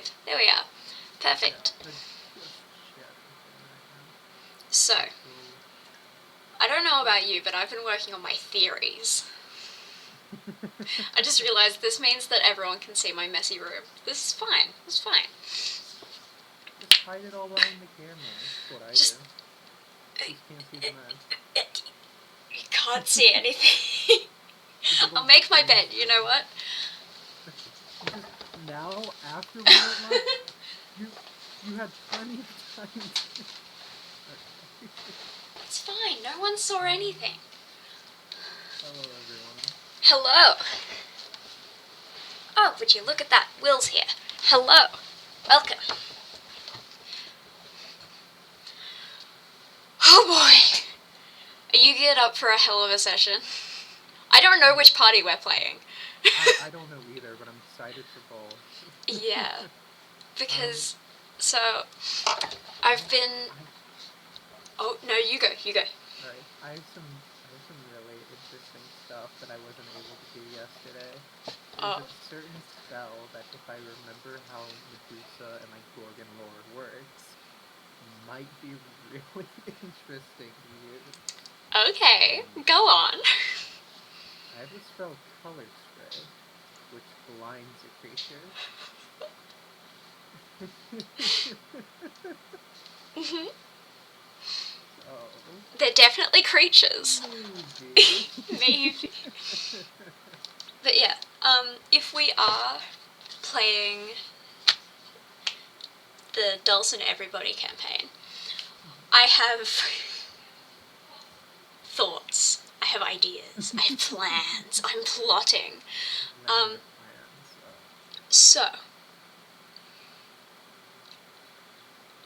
wave. There we are. Perfect. So, I don't know about you, but I've been working on my theories. I just realised this means that everyone can see my messy room. This is fine. It's fine. Just hide it all behind the camera. That's what I do. Just can't see the mess. You can't see anything. I'll make my bed, you know what? Now, after we went live, you had plenty of time. It's fine, no one saw anything. Hello, everyone. Hello. Oh, would you look at that? Will's here. Hello. Welcome. Oh boy. Are you geared up for a hell of a session? I don't know which party we're playing. I don't know either, but I'm excited for both. Yeah. Because, so, I've been... Oh, no, you go. Right. I have some really interesting stuff that I wasn't able to do yesterday. There's a certain spell that if I remember how Medusa and like Gorgon lore works, might be really interesting to use. Okay, go on. I have a spell, Color Spray, which blinds a creature. They're definitely creatures. Maybe. But yeah, if we are playing the Dulce and Everybody campaign, I have thoughts, I have ideas, I have plans, I'm plotting. So,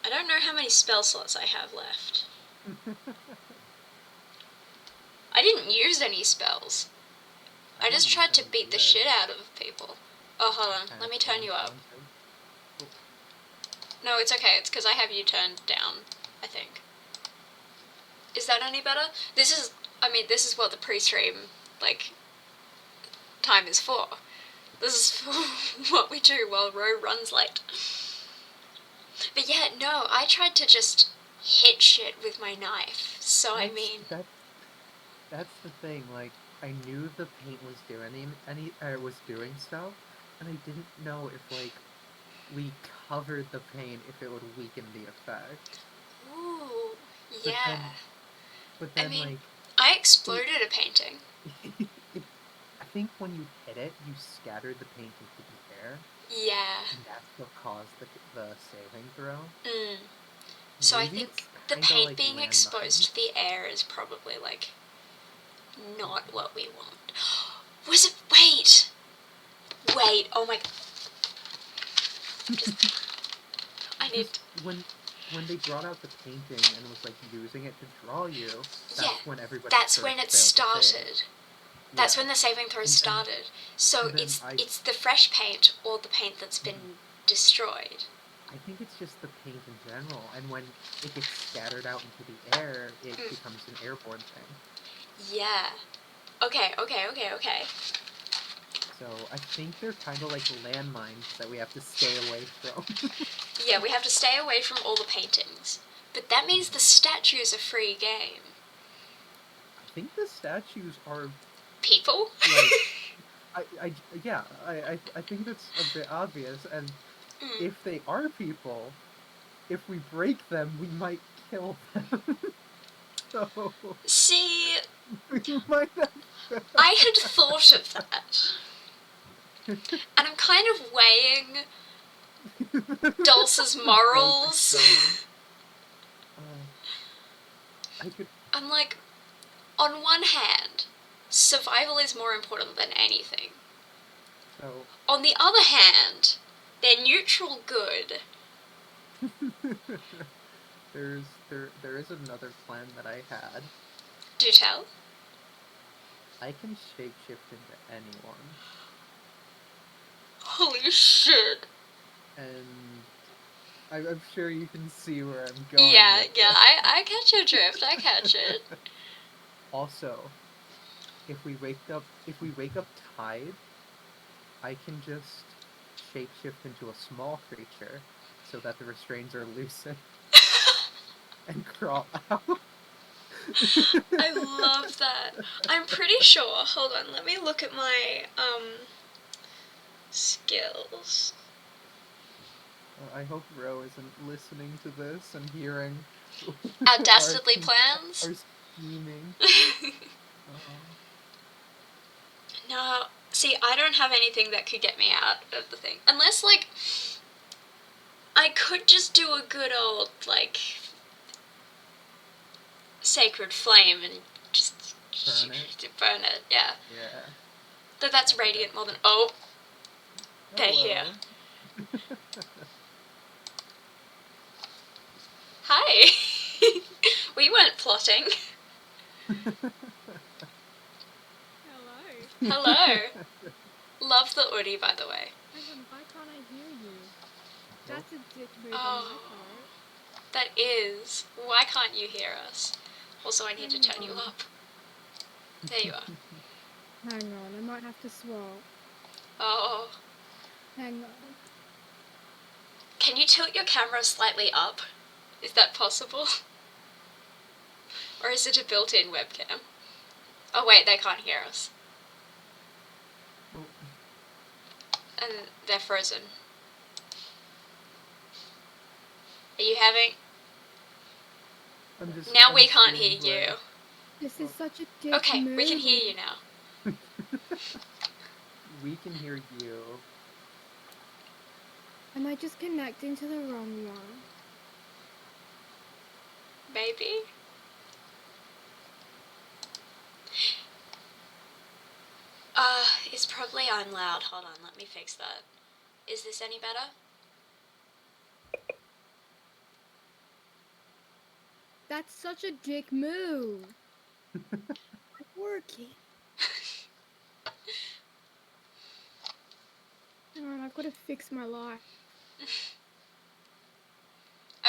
I don't know how many spell slots I have left. I didn't use any spells. I just tried to beat the shit out of people. Oh, hold on, let me turn you up. No, it's okay, it's because I have you turned down, I think. Is that any better? This is what the pre-stream, like, time is for. This is for what we do while Ro runs late. But yeah, no, I tried to just hit shit with my knife, so I mean... That's the thing, like, I knew the paint was doing stuff, and I didn't know if, like, we covered the paint, if it would weaken the effect. Ooh, yeah. But then, I mean, like... I exploded a painting. I think when you hit it, you scattered the paint into the air. Yeah. And that's what caused the saving throw. So Maybe I think the paint like being exposed to the air is probably, like, not what we want. Was it? Wait, oh my... I need... When they brought out the painting and was, like, using it to draw you, when everybody... That's when it started. That's when the saving throw started. So it's the fresh paint or the paint that's been destroyed. I think it's just the paint in general, and when it gets scattered out into the air, it becomes an airborne thing. Yeah. Okay. So I think they're kind of like landmines that we have to stay away from. Yeah, we have to stay away from all the paintings. But that means the statue's a free game. I think the statues are... people? Like, I think that's a bit obvious, and if they are people, if we break them, we might kill them. So... See... we might have... I had thought of that. And I'm kind of weighing Dulce's morals. I'm like, on one hand, survival is more important than anything. Oh. On the other hand, they're neutral good. There is another plan that I had. Do tell. I can shapeshift into anyone. Holy shit. And I'm sure you can see where I'm going. Yeah, I catch your drift, I catch it. Also, if we wake up tied, I can just shapeshift into a small creature so that the restraints are loosened and crawl out. I love that. I'm pretty sure. Hold on, let me look at my skills. I hope Ro isn't listening to this and hearing Our dastardly plans. Our scheming. No, see, I don't have anything that could get me out of the thing. Unless, like, I could just do a good old, like, sacred flame and just burn it, yeah. Yeah. Though that's radiant more than... Oh! They're here. Hi! We weren't plotting. Hello. Hello. Love the Udi, by the way. Hang on, why can't I hear you? That's a dick move Oh. on my part. That is. Why can't you hear us? Also, I need to turn you up. There you are. Hang on, I might have to swap. Oh. Hang on. Can you tilt your camera slightly up? Is that possible? Or is it a built-in webcam? Oh wait, they can't hear us. And they're frozen. Are you having... Now we can't hear you. This is such a dick Okay, move. we can hear you now. We can hear you. Am I just connecting to the wrong one? Maybe? It's probably I'm loud. Hold on, let me fix that. Is this any better? That's such a dick move. It's working. Hang on, I've got to fix my life.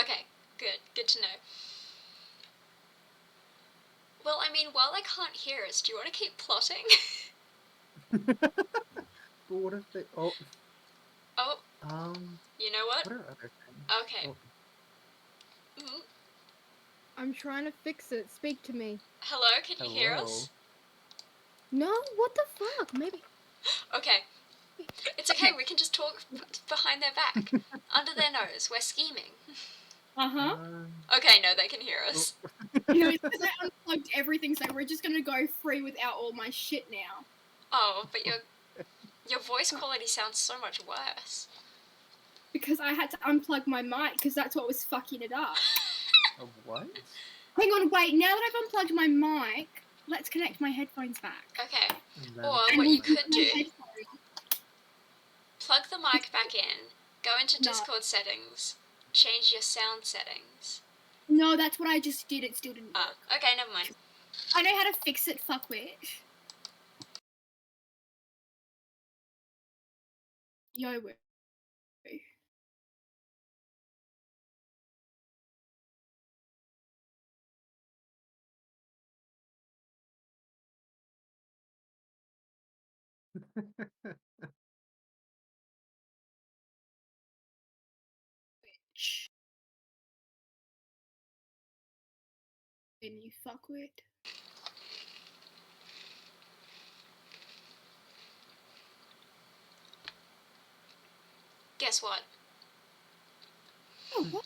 Okay, good. Good to know. Well, I mean, while they can't hear us, do you want to keep plotting? But what if they... Oh. Oh. You know what? What are other things? Okay. Oh. Mm-hmm. I'm trying to fix it. Speak to me. Hello, can you hear us? No? What the fuck? Maybe... Okay. It's okay, we can just talk behind their back. Under their nose. We're scheming. Uh-huh. Okay, no, they can hear us. No, it's because I unplugged everything, so we're just gonna go free without all my shit now. Oh, but your voice quality sounds so much worse. Because I had to unplug my mic, because that's what was fucking it up. Of what? Hang on, wait, now that I've unplugged my mic, let's connect my headphones back. Okay. Or what you could do, plug the mic back in, go into Discord settings, change your sound settings. No, that's what I just did, it still didn't work. Okay, never mind. I know how to fix it, fuckwit. Yo, wait. You fuckwit. Guess what? Oh, what?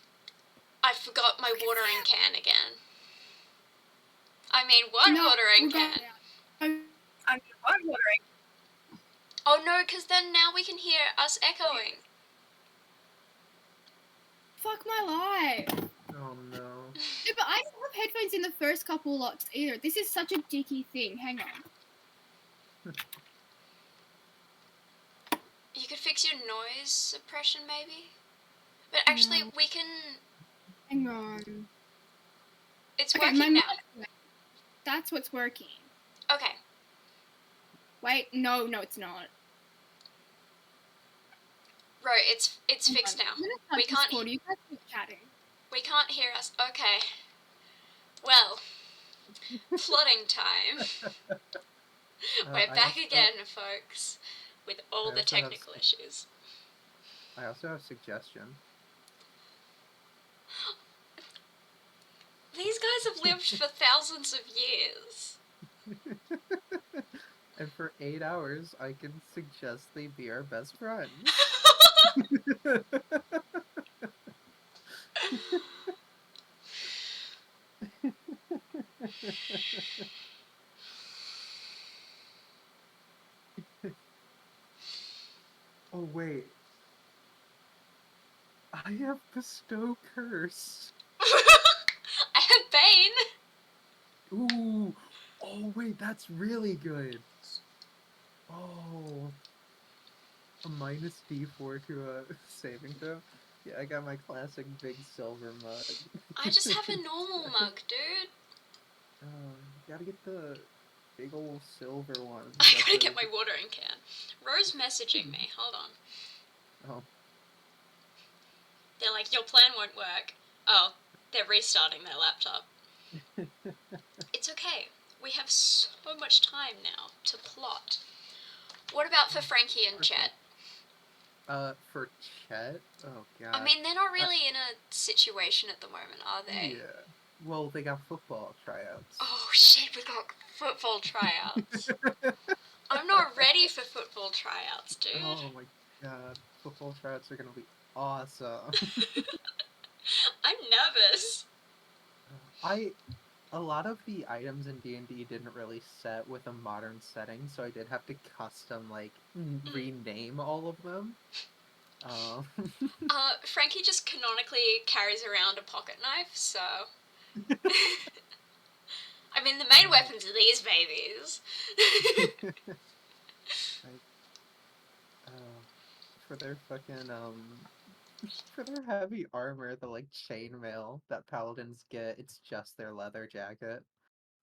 I forgot my watering can again. I mean, one watering can. I mean, one watering. Oh no, because then now we can hear us echoing. Fuck my life. Oh no. Yeah, but I didn't have headphones in the first couple lots either. This is such a dicky thing. Hang on. You could fix your noise suppression, maybe? But actually, we can... Hang on. It's working now. That's what's working. Okay. Wait, no, it's not. Bro, it's fixed now. We can't... You guys keep chatting. We can't hear us. Okay. Well, plotting time. We're back again, folks, with all the technical issues. I also have a suggestion. These guys have lived for thousands of years. And for 8 hours, I can suggest they be our best friends. Oh, wait. I have Bestow Curse. I have Bane. Ooh. Oh, wait, that's really good. Oh. A minus D4 to a saving throw. Yeah, I got my classic big silver mug. I just have a normal mug, dude. You gotta get the big old silver one. I gotta get my watering can. Rose messaging me. Hold on. Oh. They're like, your plan won't work. Oh, they're restarting their laptop. It's okay. We have so much time now to plot. What about for Frankie and Chet? For Chet? Oh, God. I mean, they're not really in a situation at the moment, are they? Yeah. Well, they got football tryouts. Oh, shit, we got football tryouts. I'm not ready for football tryouts, dude. Oh, my God. Football tryouts are gonna be awesome. I'm nervous. A lot of the items in D&D didn't really set with a modern setting, so I did have to custom, like, rename all of them. Frankie just canonically carries around a pocket knife, so... I mean, the main weapons are these babies. For their fucking, for their heavy armor, the, like, chainmail that paladins get, it's just their leather jacket.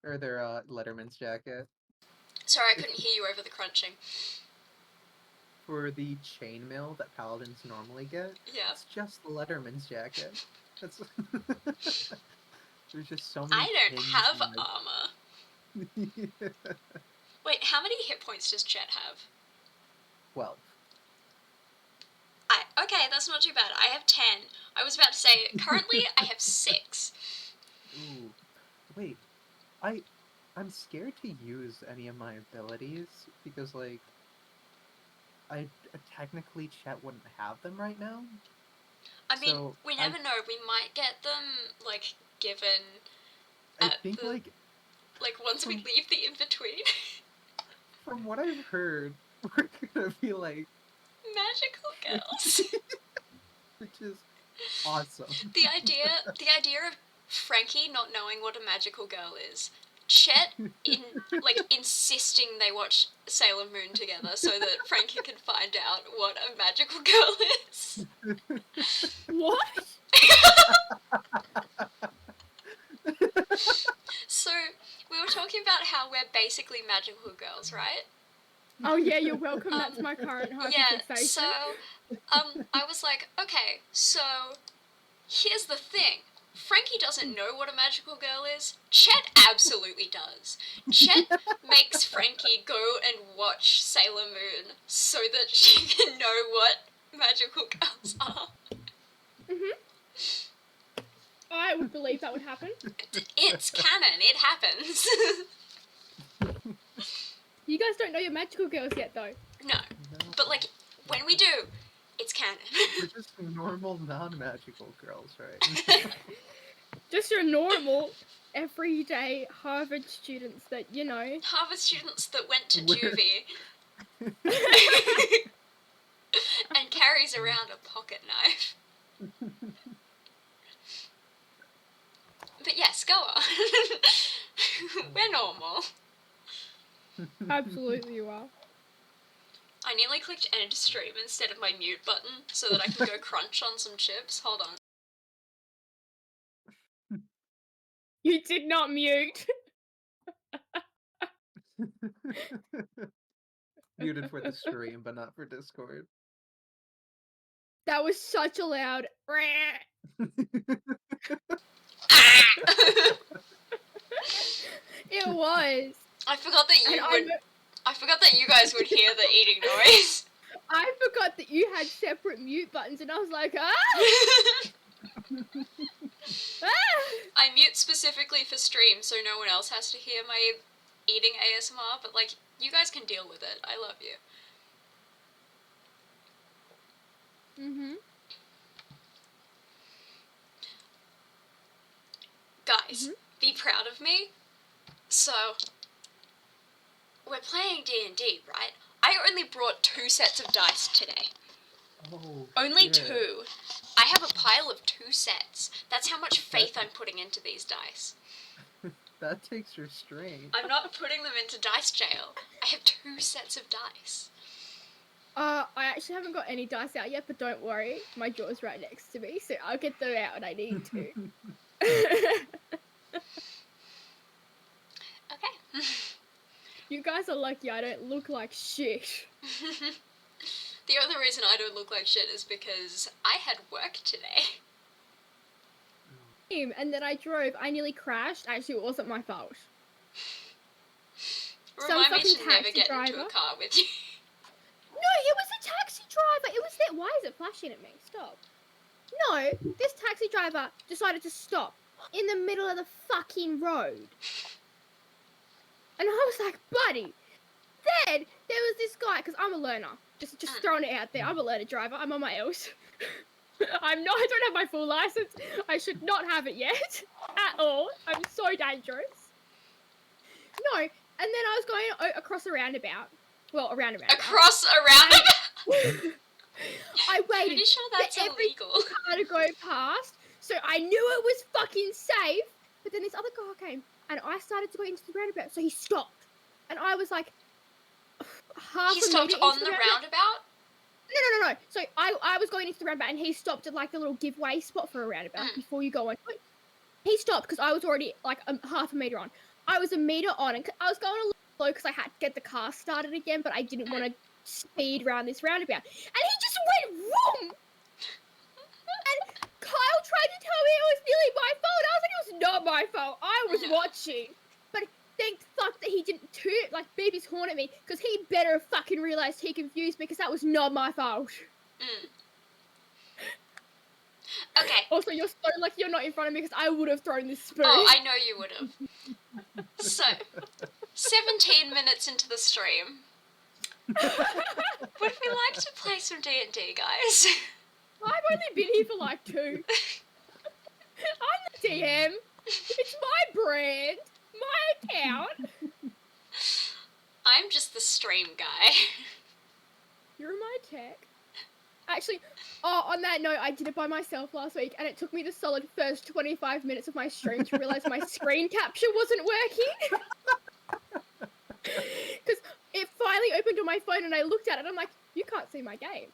Or their, Letterman's jacket. Sorry, I couldn't hear you over the crunching. For the chainmail that paladins normally get, yeah, it's just the Letterman's jacket. That's... There's just so many. I don't have armor. Yeah. Wait, how many hit points does Chet have? 12. Okay, that's not too bad. I have 10. I was about to say, currently I have 6. Ooh. Wait. I'm scared to use any of my abilities because, like, technically Chet wouldn't have them right now. I mean, so we never know. We might get them, like, given I think, like, once we leave the in-between. From what I've heard, we're gonna be, like... magical girls. Which is awesome. The idea of Frankie not knowing what a magical girl is. Chet insisting they watch Sailor Moon together so that Frankie can find out what a magical girl is. What? So, we were talking about how we're basically magical girls, right? Oh yeah, you're welcome. That's my current hyperfixation. Yeah, so, I was like, okay, so, here's the thing. Frankie doesn't know what a magical girl is. Chet absolutely does. Chet makes Frankie go and watch Sailor Moon so that she can know what magical girls are. I would believe that would happen. It's canon. It happens. You guys don't know your magical girls yet, though. No. But, like, when we do, it's canon. We're just normal, non-magical girls, right? Just your normal, everyday Harvard students that, you know... Harvard students that went to juvie. And carries around a pocket knife. But yes, go on. We're normal. Absolutely you are. I nearly clicked end stream instead of my mute button so that I can go crunch on some chips. Hold on. You did not mute. Muted for the stream, but not for Discord. That was such a loud... It was. I forgot that you guys would hear the eating noise. I forgot that you had separate mute buttons, and I was like, ah! I mute specifically for stream so no one else has to hear my eating ASMR, but like, you guys can deal with it. I love you. Mm-hmm. Guys, be proud of me. So, we're playing D&D, right? I only brought 2 sets of dice today. Oh, Only shit. 2. I have a pile of 2 sets. That's how much faith I'm putting into these dice. That takes restraint. I'm not putting them into dice jail. I have 2 sets of dice. I actually haven't got any dice out yet, but don't worry, my draw's right next to me, so I'll get them out when I need to. Okay. You guys are lucky I don't look like shit. The only reason I don't look like shit is because I had work today. And then I drove. I nearly crashed. Actually, it wasn't my fault. Remind me to fucking never taxi get into a driver. car with you. No, it was a taxi driver. It was that. Why is it flashing at me? Stop. No, this taxi driver decided to stop in the middle of the fucking road. And I was like, buddy. Then there was this guy, because I'm a learner. Just throwing it out there. I'm a learner driver. I'm on my L's. I don't have my full license. I should not have it yet. At all. I'm so dangerous. No, and then I was going across a roundabout. Well, a roundabout. Across a roundabout? I waited Pretty sure that's for every illegal. car to go past, so I knew it was fucking safe. But then this other car came, and I started to go into the roundabout, so he stopped. And I was like, He stopped on the roundabout? No. So I was going into the roundabout, and he stopped at like the little giveaway spot for a roundabout before you go on. He stopped because I was already like half a meter on. I was a meter on, and I was going a little slow because I had to get the car started again, but I didn't want to speed around this roundabout. And he just went wrong. And Kyle tried to tell me it was nearly my fault. I was like, it was not my fault. I was watching. But thank fuck that he didn't beep his horn at me, because he better have fucking realised he confused me, because that was not my fault. Okay. Also, you're so lucky you're not in front of me, because I would have thrown this spoon. Oh, I know you would have. So, 17 minutes into the stream. Would we like to play some D&D, guys? I've only been here for like 2. I'm the DM. It's my brand. My account. I'm just the stream guy. You're my tech. Actually, on that note, I did it by myself last week, and it took me the solid first 25 minutes of my stream to realise my screen capture wasn't working. Because it finally opened on my phone, and I looked at it, and I'm like, you can't see my game.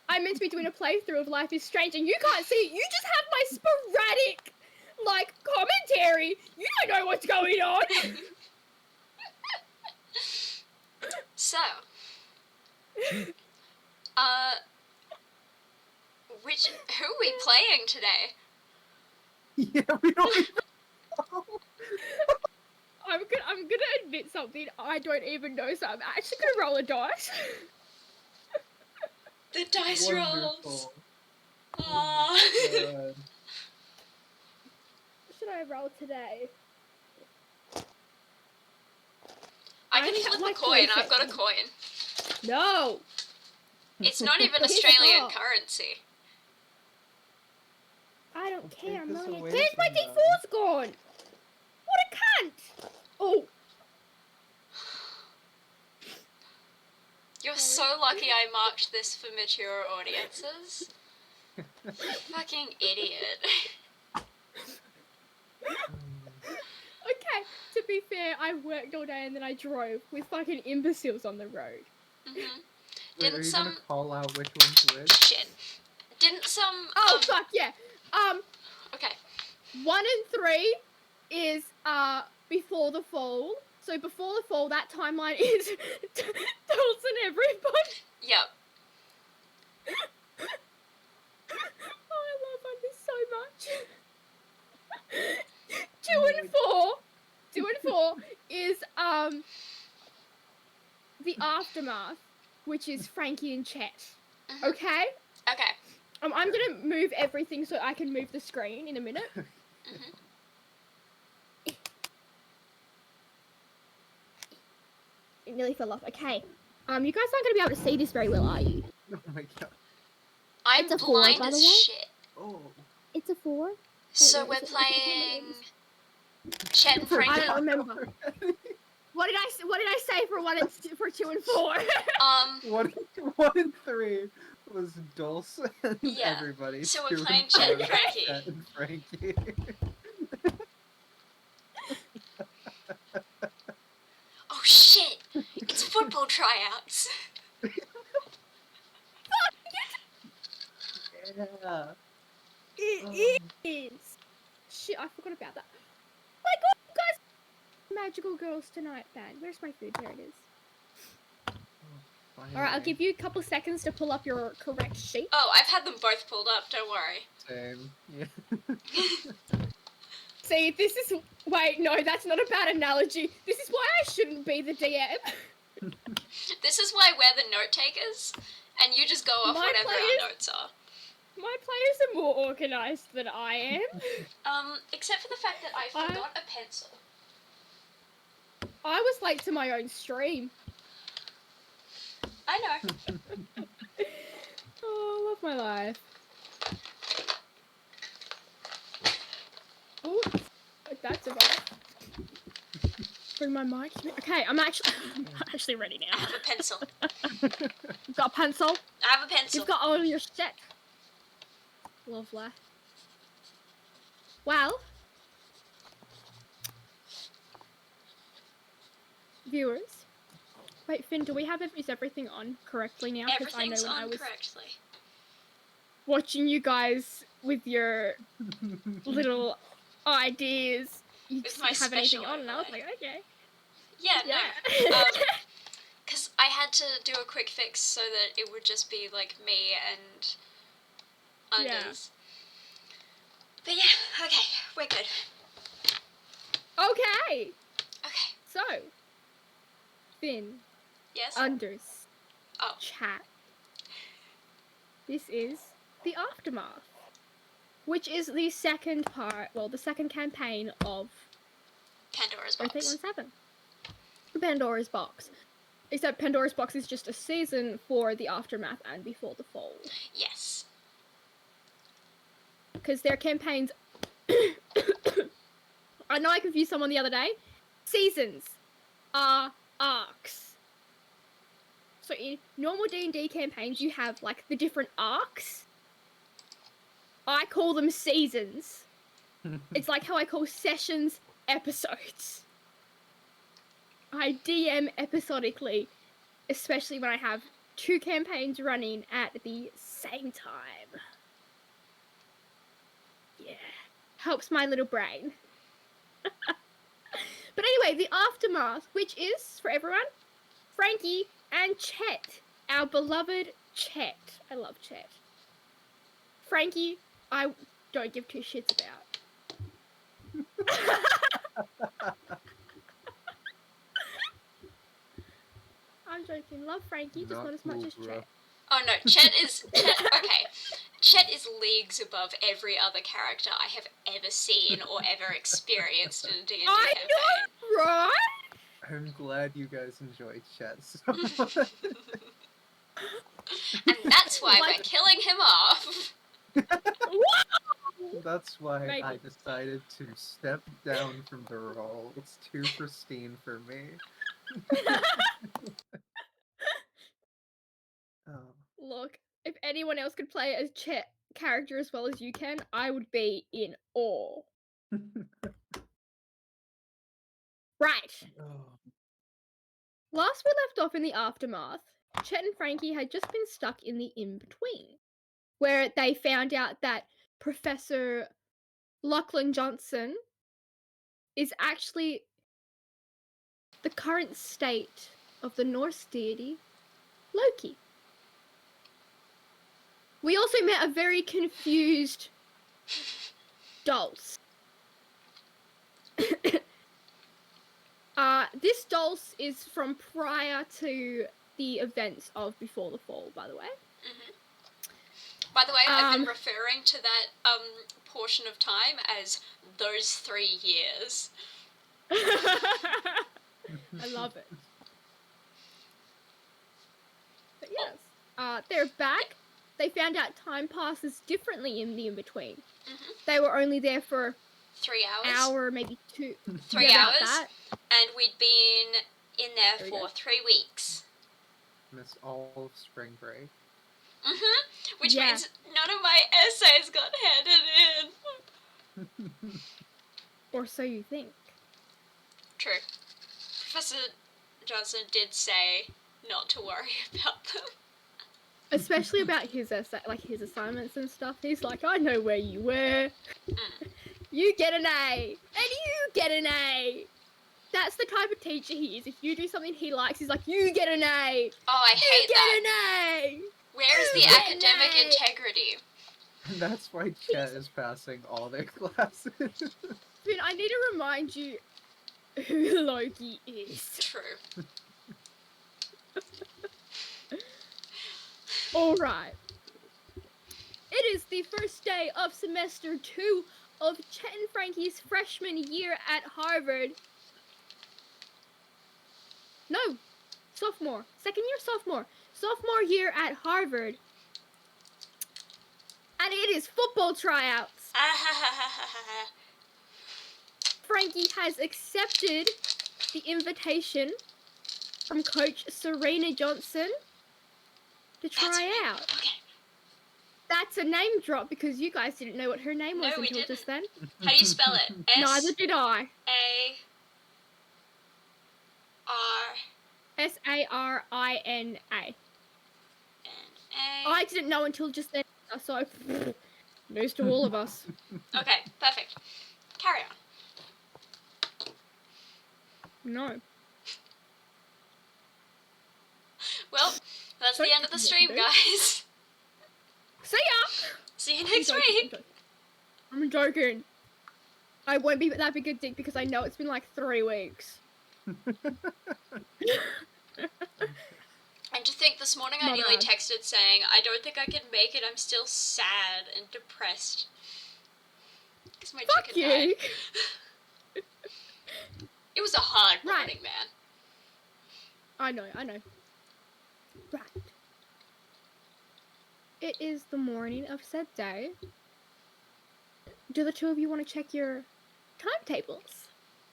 I'm meant to be doing a playthrough of Life is Strange, and you can't see it. You just have my sporadic, commentary. You don't know what's going on. So, who are we playing today? Yeah, we don't even know. I'm gonna admit something. I don't even know, so I'm actually gonna roll a dice. The dice rolls. Wonderful. Aww. Good. What should I roll today? I can flip a coin. I've got a coin. No. It's not even Here's Australian what. currency. I don't Take care. I'm this not. away Where's my from them. D4's gone? What a cunt! Oh. You're so lucky I marked this for mature audiences. Fucking idiot. Okay, to be fair, I worked all day and then I drove with fucking imbeciles on the road. Mhm. Wait, are you gonna call out which one's which? Shit. Didn't some Fuck yeah. Okay. 1 and 3 is before the fall. So before the fall, that timeline is Dulce and everybody. Yep. Oh, I love this so much. 2 and 4 is the aftermath. which is Frankie and Chet. Mhm. Okay? Okay. I'm gonna move everything so I can move the screen in a minute. Mhm. It nearly fell off. Okay. You guys aren't gonna be able to see this very well, are you? Oh my god. I'm It's a 4, blind by as the way. shit. Oh. It's a 4. So where we're is it? Is it? I can't playing remember. Chet and Frankie. I don't remember. What did I say for 1 and for 2 and 4? 1 and 3 was Dulce and Yeah. everybody. So we're 2 playing and Chet and 4 Frankie. Chet and Frankie. Oh shit! It's football tryouts. Yeah. It is. Shit, I forgot about that. My god, you guys! Magical girls tonight, band. Where's my food? There it is. Alright, I'll give you a couple seconds to pull up your correct sheet. Oh, I've had them both pulled up, don't worry. Same. Yeah. See, this is... Wait, no, that's not a bad analogy. This is why I shouldn't be the DM. This is why we're the note takers, and you just go off My whatever players- our notes are. My players are more organised than I am. Except for the fact that I forgot a pencil. I was late to my own stream. I know. Oh, I love my life. Oh, that's a vibe. Bring my mic. Okay, I'm actually ready I now. have a pencil. You've got a pencil? I have a pencil. You've got all your shit. Lovely. Well, viewers. Wait, Finn, do we have is everything on correctly now? 'Cause Everything's I know when on I was correctly. watching you guys with your little ideas, you With didn't my have anything special on, and I was overlay. like, okay. Yeah, Yeah. no. Because I had to do a quick fix so that it would just be like me and Unders. But yeah, okay, we're good. Okay. Okay. So, Finn, Yes? Unders, Oh. chat. This is the Aftermath, which is the second part, well, the second campaign of Pandora's box. Earth817. Pandora's box. Except Pandora's box is just a season for the Aftermath and Before the Fall. Yes. Because their campaigns... I know I confused someone the other day. Seasons are arcs. So in normal D&D campaigns, you have, like, the different arcs. I call them seasons. It's like how I call sessions episodes. I DM episodically, especially when I have 2 campaigns running at the same time. Yeah. Helps my little brain. But anyway, the Aftermath, which is, for everyone, Frankie and Chet. Our beloved Chet. I love Chet. Frankie, I don't give 2 shits about. I'm joking. Love Frankie, just not as much as Chet. Oh no, Chet is... okay. Chet is leagues above every other character I have ever seen or ever experienced in a D&D I campaign. know, right? I'm glad you guys enjoy Chet so much. And that's why Like- we're killing him off. That's why Maybe. I decided to step down from the role. It's too pristine for me. Oh. Look, if anyone else could play as Chet character as well as you can, I would be in awe. Right. Oh. Last we left off in the Aftermath, Chet and Frankie had just been stuck in the in-between, where they found out that Professor Lachlan Johnson is actually the current state of the Norse deity Loki. We also met a very confused Dulce. This Dulce is from prior to the events of Before the Fall, by the way. Mm-hmm. By the way, I've been referring to that portion of time as those 3 years. I love it. But yes, they're back. They found out time passes differently in the in-between. Mm-hmm. They were only there for 3 hours. Hour, maybe 2. 3 hours. And we'd been in there for 3 weeks. Miss all of spring break. Mm-hmm. Which means none of my essays got handed in. Or so you think. True. Professor Johnson did say not to worry about them. Especially about his essay, like his assignments and stuff. He's like, I know where you were. You get an A. And you get an A. That's the type of teacher he is. If you do something he likes, he's like, you get an A. Oh, I hate that. You get an A. Where is the academic integrity? That's why Chet is passing all their classes. Finn, I need to remind you who Loki is. True. Alright. It is the first day of semester 2 of Chet and Frankie's freshman year at Harvard. No, sophomore. Second year sophomore. Sophomore year at Harvard. And it is football tryouts. Frankie has accepted the invitation from Coach Serena Johnson to try out. Okay. That's a name drop because you guys didn't know what her name was until just then. How do you spell it? Neither did I. Sarina. I didn't know until just then, so news to all of us. Okay, perfect. Carry on. No. Well, that's the end of the stream, guys. See ya! See you next week. I'm joking. I won't be that big a dick because I know it's been like 3 weeks. And to think, this morning I nearly texted saying, I don't think I can make it, I'm still sad and depressed. Because my Fuck chicken you! died. It was a hard morning, man. I know. Right. It is the morning of said day. Do the two of you want to check your timetables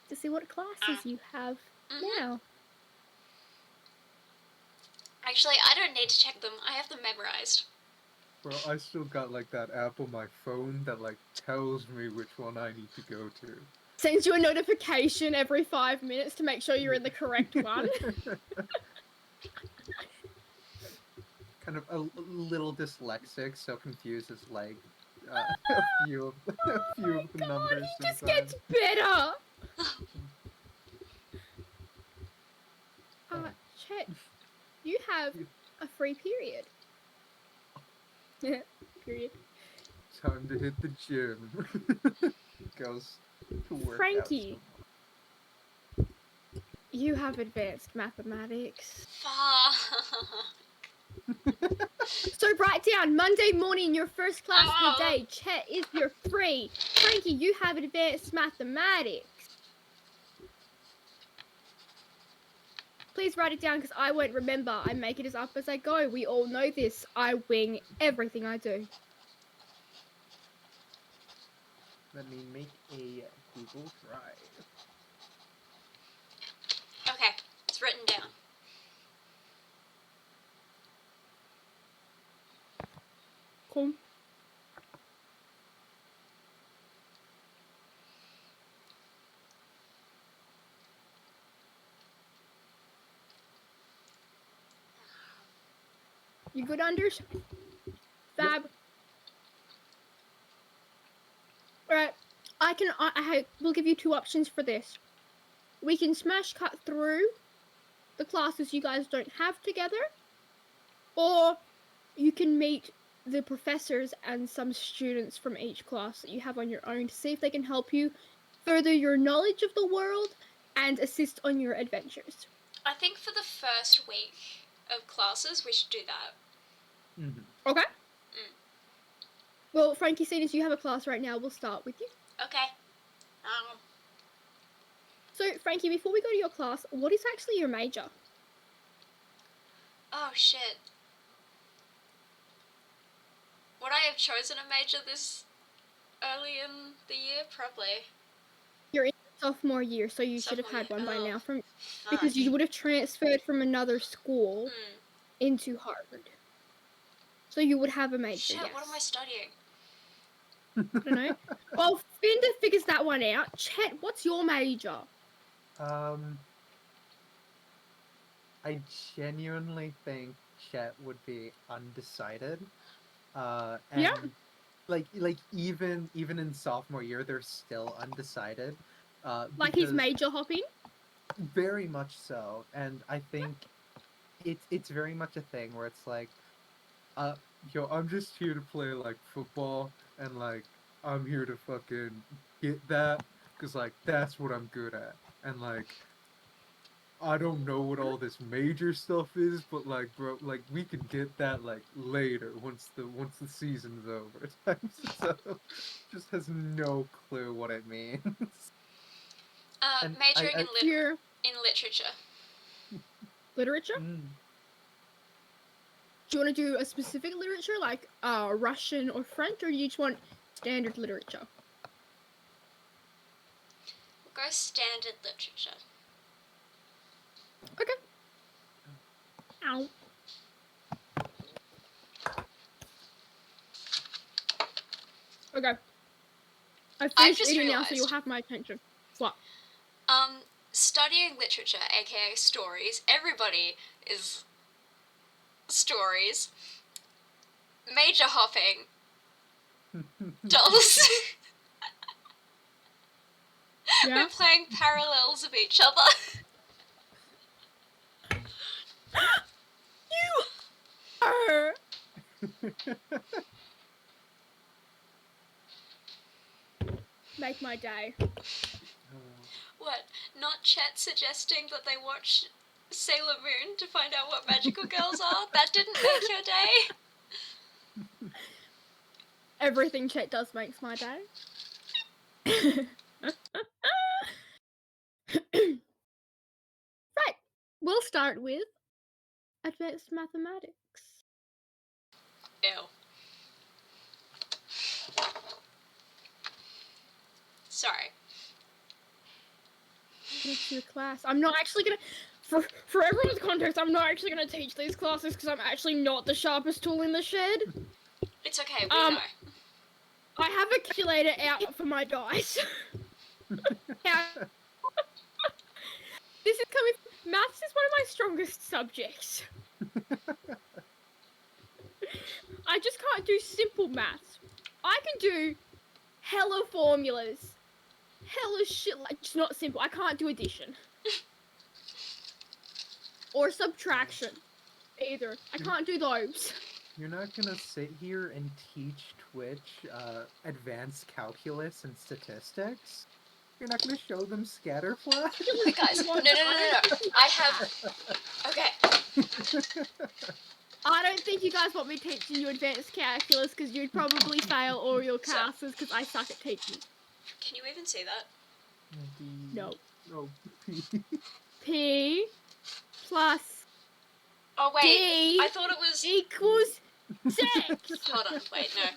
to see what classes you have now? Actually, I don't need to check them. I have them memorized. Bro, I still got like that app on my phone that like tells me which one I need to go to. Sends you a notification every 5 minutes to make sure you're in the correct one. Kind of a little dyslexic, so confuses like a few of the numbers. He just gets better. Chet, you have a free period. Period. Time to hit the gym. Goes to work. Frankie, you have advanced mathematics. Fuck. So write down, Monday morning, your first class of the day. Chet is your free. Frankie, you have advanced mathematics. Please write it down because I won't remember. I make it as up as I go. We all know this. I wing everything I do. Let me make a Google Drive. Okay, it's written down. Cool. You good, Unders? Fab. Yep. Alright, we'll give you 2 options for this. We can smash cut through the classes you guys don't have together, or you can meet the professors and some students from each class that you have on your own to see if they can help you further your knowledge of the world and assist on your adventures. I think for the first week, of classes, we should do that. Mm-hmm. Okay. Mm. Well, Frankie, seeing as you have a class right now, we'll start with you. Okay. So, Frankie, before we go to your class, what is actually your major? Oh shit. Would I have chosen a major this early in the year? Probably. You're in sophomore year, so you should have Sophomore had one year. by now, Fuck. because you would have transferred from another school Hmm. into Harvard. So you would have a major, Shit, yes. what am I studying? I don't know. Well, Finder figures that one out. Chet, what's your major? I genuinely think Chet would be undecided. And Yeah. like even in sophomore year, they're still undecided. Like he's Because major hopping? very much so, and I think it's very much a thing where it's like, yo, I'm just here to play like football, and like I'm here to fucking get that, cause like that's what I'm good at, and like I don't know what all this major stuff is, but like, bro, like we can get that like later once the season's over. So just has no clue what it means. And Majoring I in literature. Literature? mm, Do you want to do a specific literature, like Russian or French, or do you just want standard literature? We'll go standard literature. Okay. Ow. Okay. I've finished just eating now, so realised. you'll have my attention. What? Studying literature, aka stories. Everybody is stories. Major hopping. Dulce. Yeah? We're playing parallels of each other. You are. Make my day. What? Not Chet suggesting that they watch Sailor Moon to find out what magical girls are? That didn't make your day? Everything Chet does makes my day. Right. We'll start with advanced mathematics. Ew. Sorry. What's your class? I'm not actually gonna. For everyone's context, I'm not actually gonna teach these classes because I'm actually not the sharpest tool in the shed. It's okay, we know. I have a calculator out for my dice. This is coming. Maths is one of my strongest subjects. I just can't do simple maths. I can do hella formulas. Hella shit, like, it's not simple. I can't do addition. Or subtraction. Either. I can't do those. You're not gonna sit here and teach Twitch advanced calculus and statistics? You're not gonna show them scatter plots? Guys, no. I have... Okay. I don't think you guys want me teaching you advanced calculus because you'd probably fail all your classes because I suck at teaching. Can you even see that? No. No. P plus Oh, wait. D I thought it was... equals 6. Hold on, wait, no.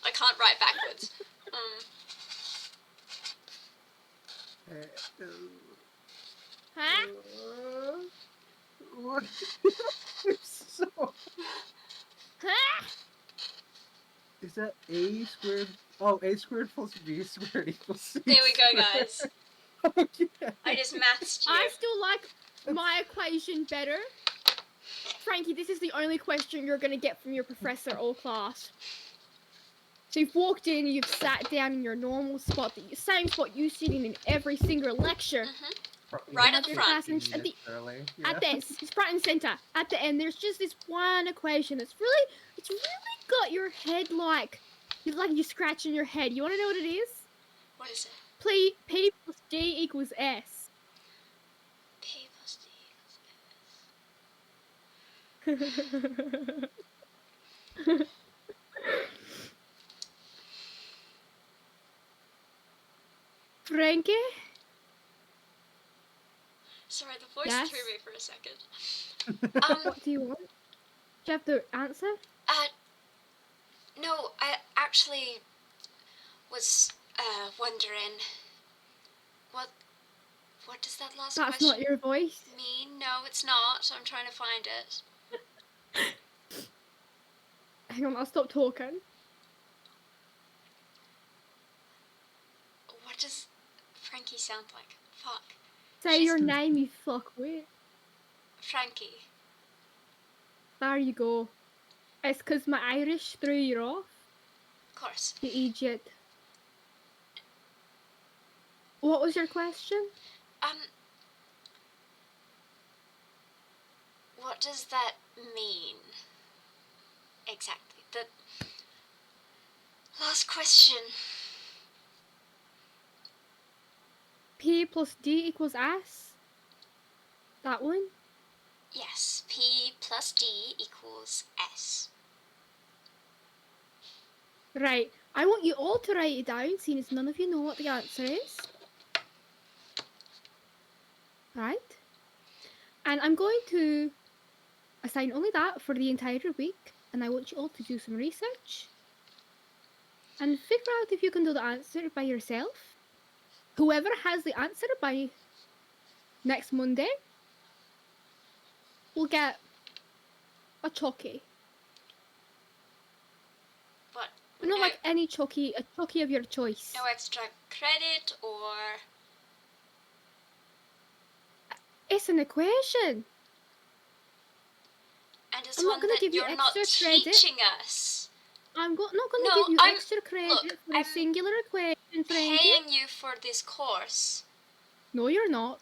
I can't write backwards. Huh? What? So... Huh? Is that A squared? Oh, A squared plus B squared equals C. There we go, guys. Okay. I just mathed you. I still like my equation better. Frankie, this is the only question you're going to get from your professor all class. So you've walked in, you've sat down in your normal spot, the same spot you sit in every single lecture. Right at the front. At the end, it's front and center. At the end, there's just this one equation. It's really got your head like you're scratching your head. You want to know what it is? What is it? P plus D equals S. P plus D equals Frankie? Sorry, the voice Yes? threw me for a second. What do you want? Do you have the answer? No, I actually was wondering what does that last That's question not your voice. mean? No, it's not. I'm trying to find it. Hang on, I'll stop talking. What does Frankie sound like? Fuck. Say She's- your name, you fuckwit. Frankie. There you go. It's because my Irish threw you off, Of course. you idiot. What was your question? What does that mean? Exactly. The last question. P plus D equals S? That one? Yes, P plus D equals S. Right. I want you all to write it down, seeing as none of you know what the answer is. Right? And I'm going to assign only that for the entire week, and I want you all to do some research and figure out if you can do the answer by yourself. Whoever has the answer by next Monday will get a chocky. But But not no, like any chocky, a chocky of your choice. no extra credit or... It's an equation. And it's I'm not one gonna that give you you're not extra credit. teaching us. I'm not going to No, give you I'm- extra credit look, for a I'm singular equation, Frankie. Paying you for this course. No, you're not.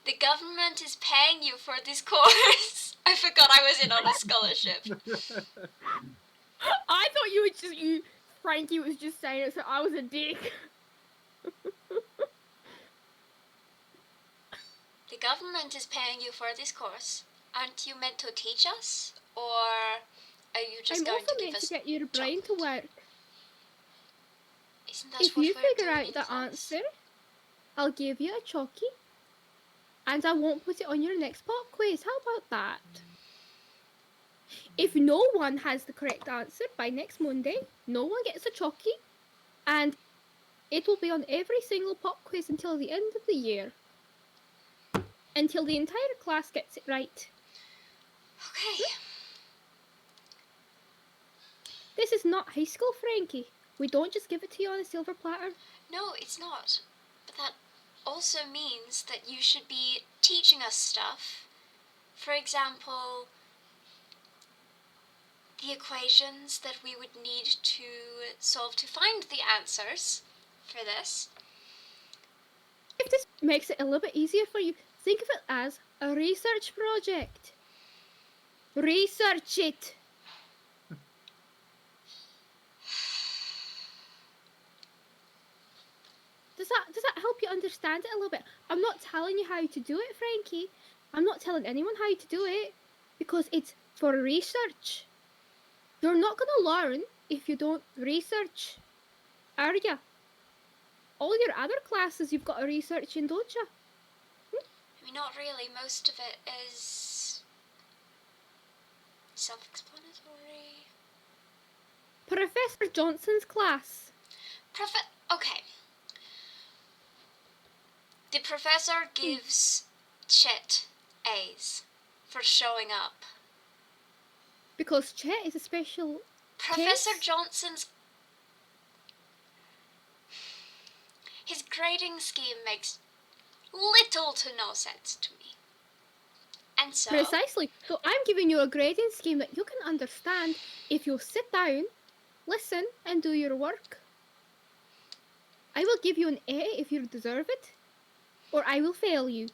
The government is paying you for this course. I forgot I was in on a scholarship. I thought you would just, Frankie was just saying it, so I was a dick. The government is paying you for this course. Aren't you meant to teach us? Or are you just I'm going also to give meant us... to get your brain to work. Isn't that If what you we're figure doing out in the class? answer, I'll give you a chocky. And I won't put it on your next pop quiz. How about that? If no one has the correct answer by next Monday, no one gets a chocky. And it will be on every single pop quiz until the end of the year. Until the entire class gets it right. Okay. This is not high school, Frankie. We don't just give it to you on a silver platter. No, it's not. But that also means that you should be teaching us stuff. For example, the equations that we would need to solve to find the answers for this. If this makes it a little bit easier for you, think of it as a research project. Research it. Does that help you understand it a little bit? I'm not telling you how to do it, Frankie. I'm not telling anyone how to do it because it's for research. You're not going to learn if you don't research, are you? All your other classes you've got to research in, don't you? I mean, not really. Most of it is self-explanatory. Professor Johnson's class. Okay. The professor gives Chet A's for showing up. Because Chet is a special Professor case. Johnson's... His grading scheme makes little to no sense to me. And so... Precisely. So I'm giving you a grading scheme that you can understand if you sit down, listen, and do your work. I will give you an A if you deserve it, or I will fail you.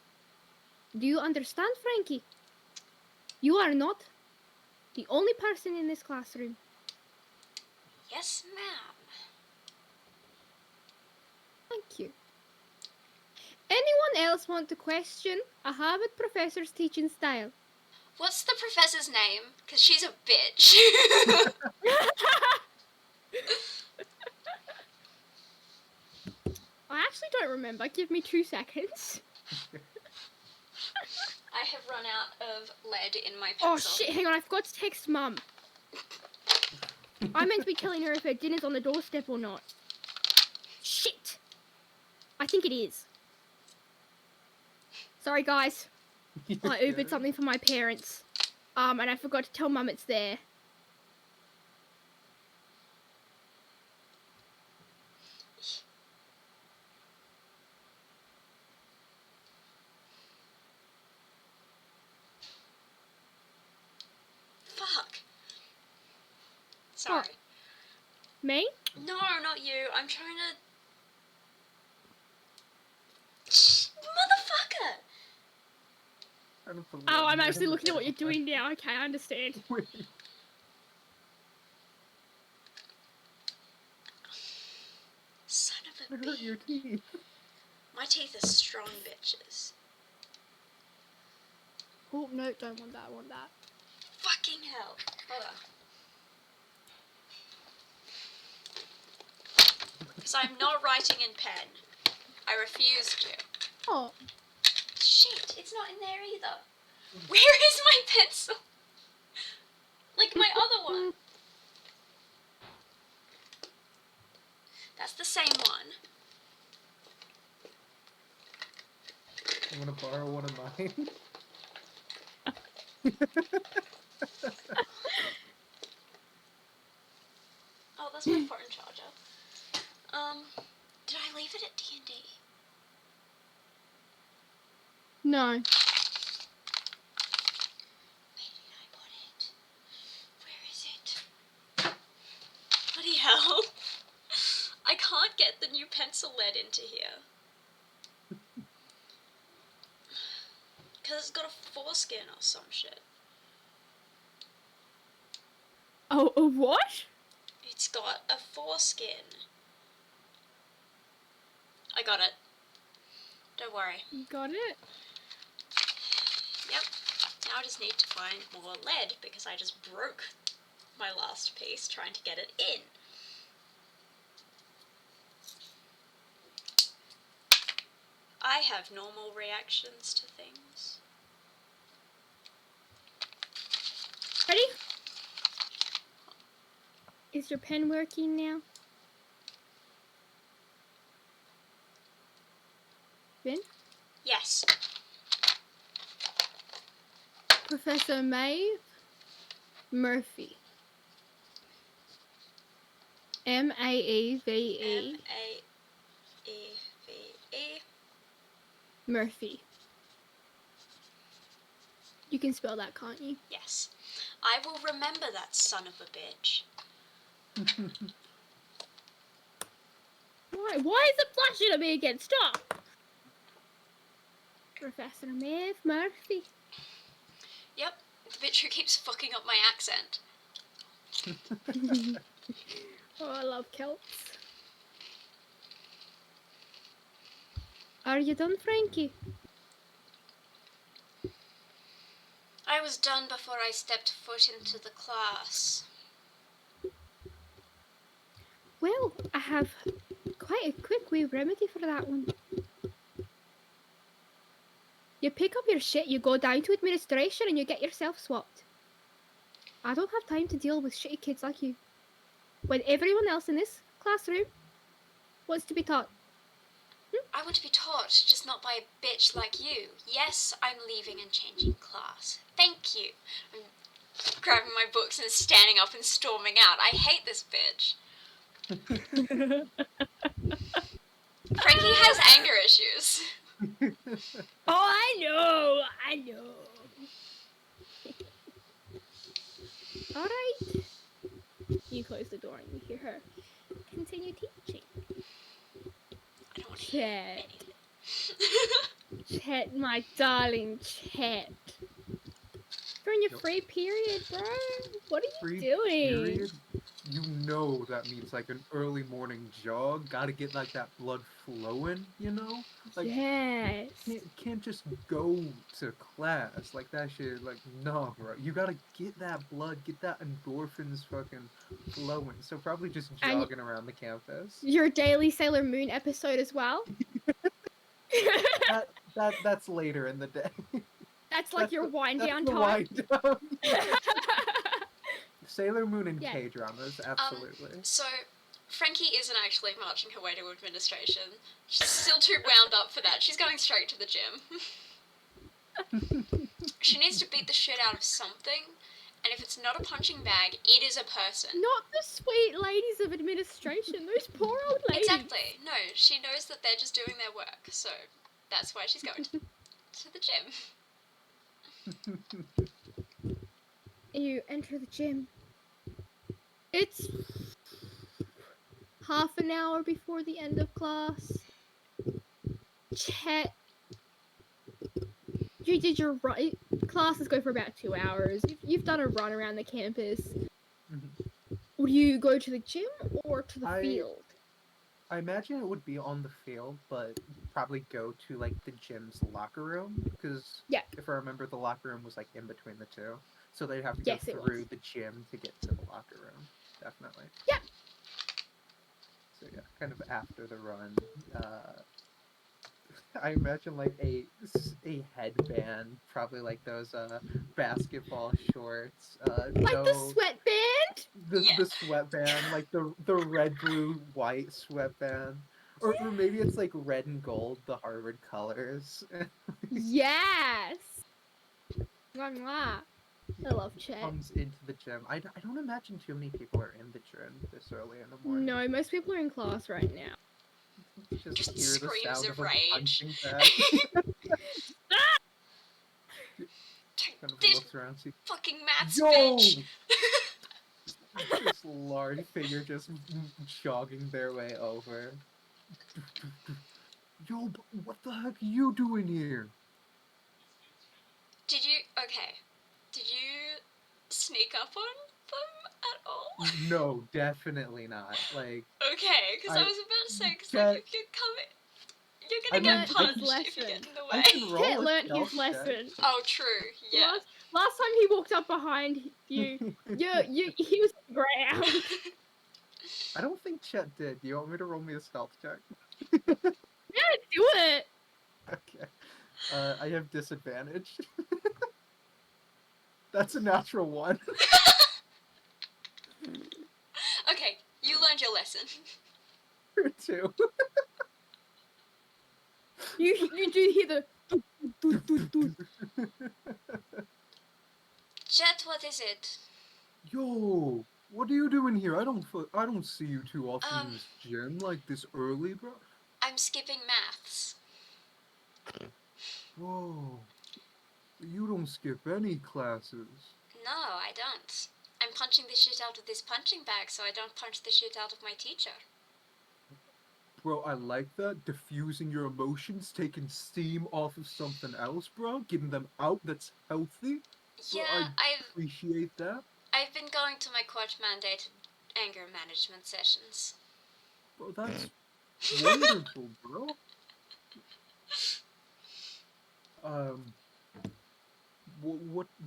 Do you understand, Frankie? You are not the only person in this classroom. Yes, ma'am. Thank you. Anyone else want to question a Harvard professor's teaching style? What's the professor's name? Because she's a bitch. I actually don't remember. Give me 2 seconds. I have run out of lead in my Oh pencil. shit, hang on, I forgot to text Mum. I'm meant to be telling her if her dinner's on the doorstep or not. Shit! I think it is. Sorry guys. I Ubered something for my parents. And I forgot to tell Mum it's there. Fuck. Sorry. What? Me? No, not you. I'm trying to... Motherfucker! Oh, I'm actually looking at what you're doing now. Okay, I understand. Son of a It hurt your bitch. teeth. My teeth are strong, bitches. Oh, no, don't want that, I want that. Fucking hell. Hold on. Because I'm not writing in pen. I refuse to. Oh. Shit, it's not in there either. Where is my pencil? Like my other one. That's the same one. You want to borrow one of mine? Oh, that's my phone charger. Did I leave it at D&D? No. Where did I put it? Where is it? Bloody hell. I can't get the new pencil lead into here. Because it's got a foreskin or some shit. Oh, a what? It's got a foreskin. I got it. Don't worry. You got it? Yep. Now I just need to find more lead because I just broke my last piece trying to get it in. I have normal reactions to things. Ready? Is your pen working now? Finn? Yes. Professor Maeve Murphy. M-A-E-V-E. M-A-E-V-E. Murphy. You can spell that, can't you? Yes. I will remember that son of a bitch. Why? Why is it flashing at me again? Stop! Professor Maeve Murphy. Yep. The bitch who keeps fucking up my accent. Oh, I love Celts. Are you done, Frankie? I was done before I stepped foot into the class. Well, I have quite a quick wee remedy for that one. You pick up your shit, you go down to administration, and you get yourself swapped. I don't have time to deal with shitty kids like you. When everyone else in this classroom wants to be taught. I want to be taught, just not by a bitch like you. Yes, I'm leaving and changing class. Thank you. I'm grabbing my books and standing up and storming out. I hate this bitch. Frankie has anger issues. Oh, I know. Alright. You close the door and you hear her continue teaching. I don't want to hear Chet. anything. Chet, my darling Chet. You're in your free period, bro. What are you doing? Period? you know that means like an early morning jog. Gotta get like that blood flowing, you know? Like Yes. can't just go to class like that shit. Like no, bro. You gotta get that blood, get that endorphins fucking flowing. So probably just And jogging around the campus. your daily Sailor Moon episode as well. That's later in the day. That's like your wind down the time. wind down. Sailor Moon and Yeah. K-dramas, absolutely. So, Frankie isn't actually marching her way to administration. She's still too wound up for that. She's going straight to the gym. She needs to beat the shit out of something, and if it's not a punching bag, it is a person. Not the sweet ladies of administration. Those poor old ladies. Exactly. No, she knows that they're just doing their work, so that's why she's going to the gym. You enter the gym. It's half an hour before the end of class. Chet, you did your run. Classes go for about 2 hours. You've done a run around the campus. Would you go to the gym or to the field? I imagine it would be on the field, but probably go to like the gym's locker room because if I remember, the locker room was like in between the two, so they'd have to go through the gym to get to the locker room. Definitely. Yeah. So yeah, kind of after the run, I imagine like a headband, probably like those basketball shorts. Like the sweatband. The sweatband, like the red, blue, white sweatband, or maybe it's like red and gold, the Harvard colors. Yes. Mwah. I love Chet. Comes into the gym. I don't imagine too many people are in the gym this early in the morning. No, most people are in class right now. Just hear screams the sound of of rage. Kind of This looks around, see. fucking maths bitch. This large figure just jogging their way over. Yo, what the heck are you doing here? Did you sneak up on them at all? No, definitely not. Like, okay, because I was about to say, because like, if you come in, you're gonna get punched if you get in the way. Chet learnt his lesson. Oh, true. Yeah. Last time he walked up behind you, he was on the ground. I don't think Chet did. Do you want me to roll me a stealth check? Yeah, do it. Okay. I have disadvantage. That's a natural 1. Okay, you learned your lesson. 2. You do hear the Chet, what is it? Yo, what are you doing here? I don't see you too often in this gym like this early, bro. I'm skipping maths. Whoa. You don't skip any classes. No, I don't. I'm punching the shit out of this punching bag so I don't punch the shit out of my teacher. Bro, I like that. Diffusing your emotions, taking steam off of something else, bro. Getting them out, that's healthy. Yeah, bro, I appreciate that. I've been going to my court-mandated anger management sessions. Bro, that's wonderful, bro.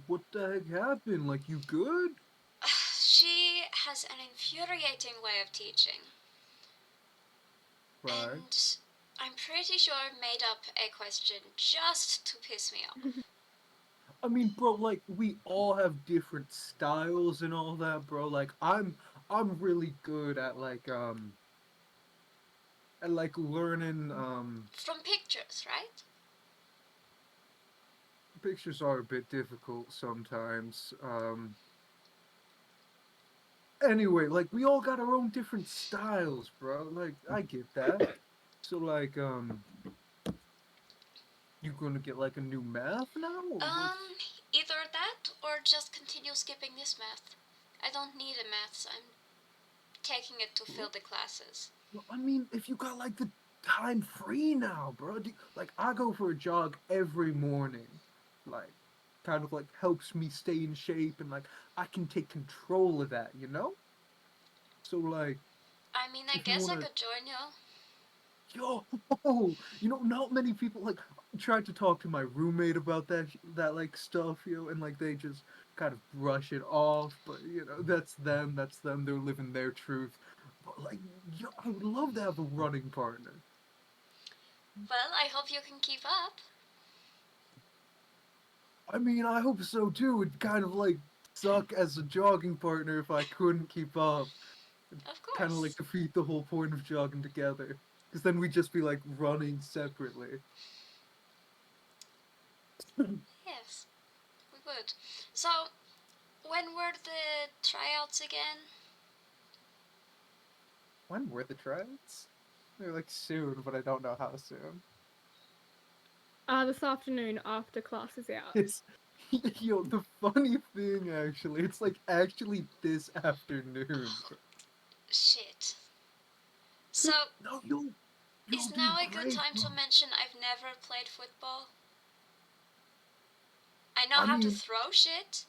What the heck happened? Like, you good? She has an infuriating way of teaching. Right. And I'm pretty sure I made up a question just to piss me off. I mean, bro, like, we all have different styles and all that, bro. Like, I'm really good at, like, learning, From pictures, right? Pictures are a bit difficult sometimes, Anyway, like, we all got our own different styles, bro. Like, I get that. So, like, you gonna get, like, a new math now? Or either that or just continue skipping this math. I don't need a maths. I'm taking it to fill the classes. Well, I mean, if you got, like, the time free now, bro. Like, I go for a jog every morning. Like, kind of, like, helps me stay in shape and, like, I can take control of that, you know? So like, I mean, I if you guess I wanna, could join you. not many people like tried to talk to my roommate about that like stuff, and like they just kind of brush it off. But that's them. That's them. They're living their truth. But like, I would love to have a running partner. Well, I hope you can keep up. I mean, I hope so too. It'd kind of like suck as a jogging partner if I couldn't keep up. Of Kind of like course. defeat the whole point of jogging together. Because then we'd just be like running separately. Yes, we would. So, when were the tryouts again? When were the tryouts? They're like soon, but I don't know how soon. This afternoon after class is out. It's the funny thing actually, it's like actually this afternoon. Shit. So, No, you'll is do now a good great. time to Bro. mention I've never played football? I know I how to mean, throw shit,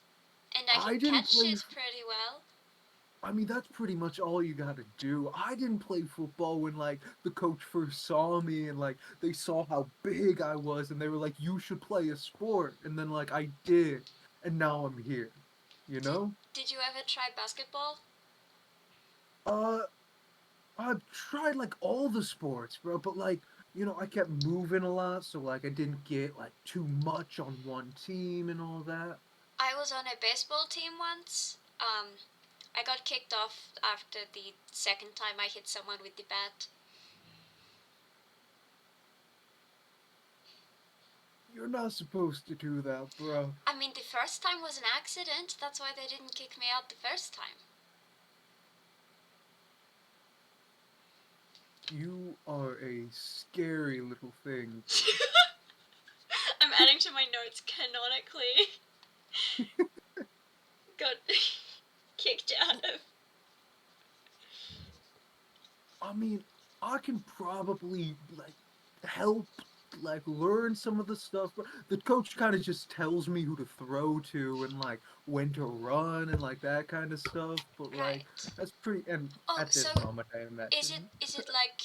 and I I can didn't catch play. shit pretty well. I mean, that's pretty much all you gotta do. I didn't play football when like the coach first saw me and like they saw how big I was and they were like, "You should play a sport." And then like I did, and now I'm here. You know? Did you ever try basketball? Uh, I've tried like all the sports, bro, but like, I kept moving a lot, so like I didn't get like too much on one team and all that. I was on a baseball team once. I got kicked off after the second time I hit someone with the bat. You're not supposed to do that, bro. I mean, the first time was an accident. That's why they didn't kick me out the first time. You are a scary little thing. I'm adding to my notes canonically. Got kicked out of. I mean, I can probably like help like learn some of the stuff, but the coach kind of just tells me who to throw to and like when to run and like that kind of stuff. But like Right. that's pretty. And Oh, at so this moment, I is imagine. it like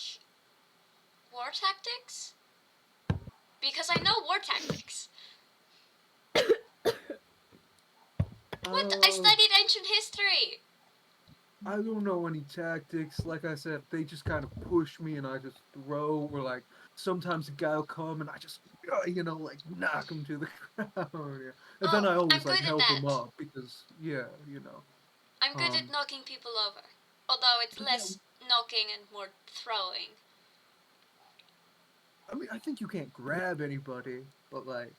war tactics? Because I know war tactics. What? I Uh, studied ancient history. I don't know any tactics. Like I said, they just kind of push me and I just throw. Or like sometimes a guy will come and I just, like knock him to the ground. Yeah. And then Oh, I I'm always like good at help him that. up because, yeah. I'm good at Um, knocking people over. Although it's but yeah, less knocking and more throwing. I mean, I think you can't grab anybody, but like,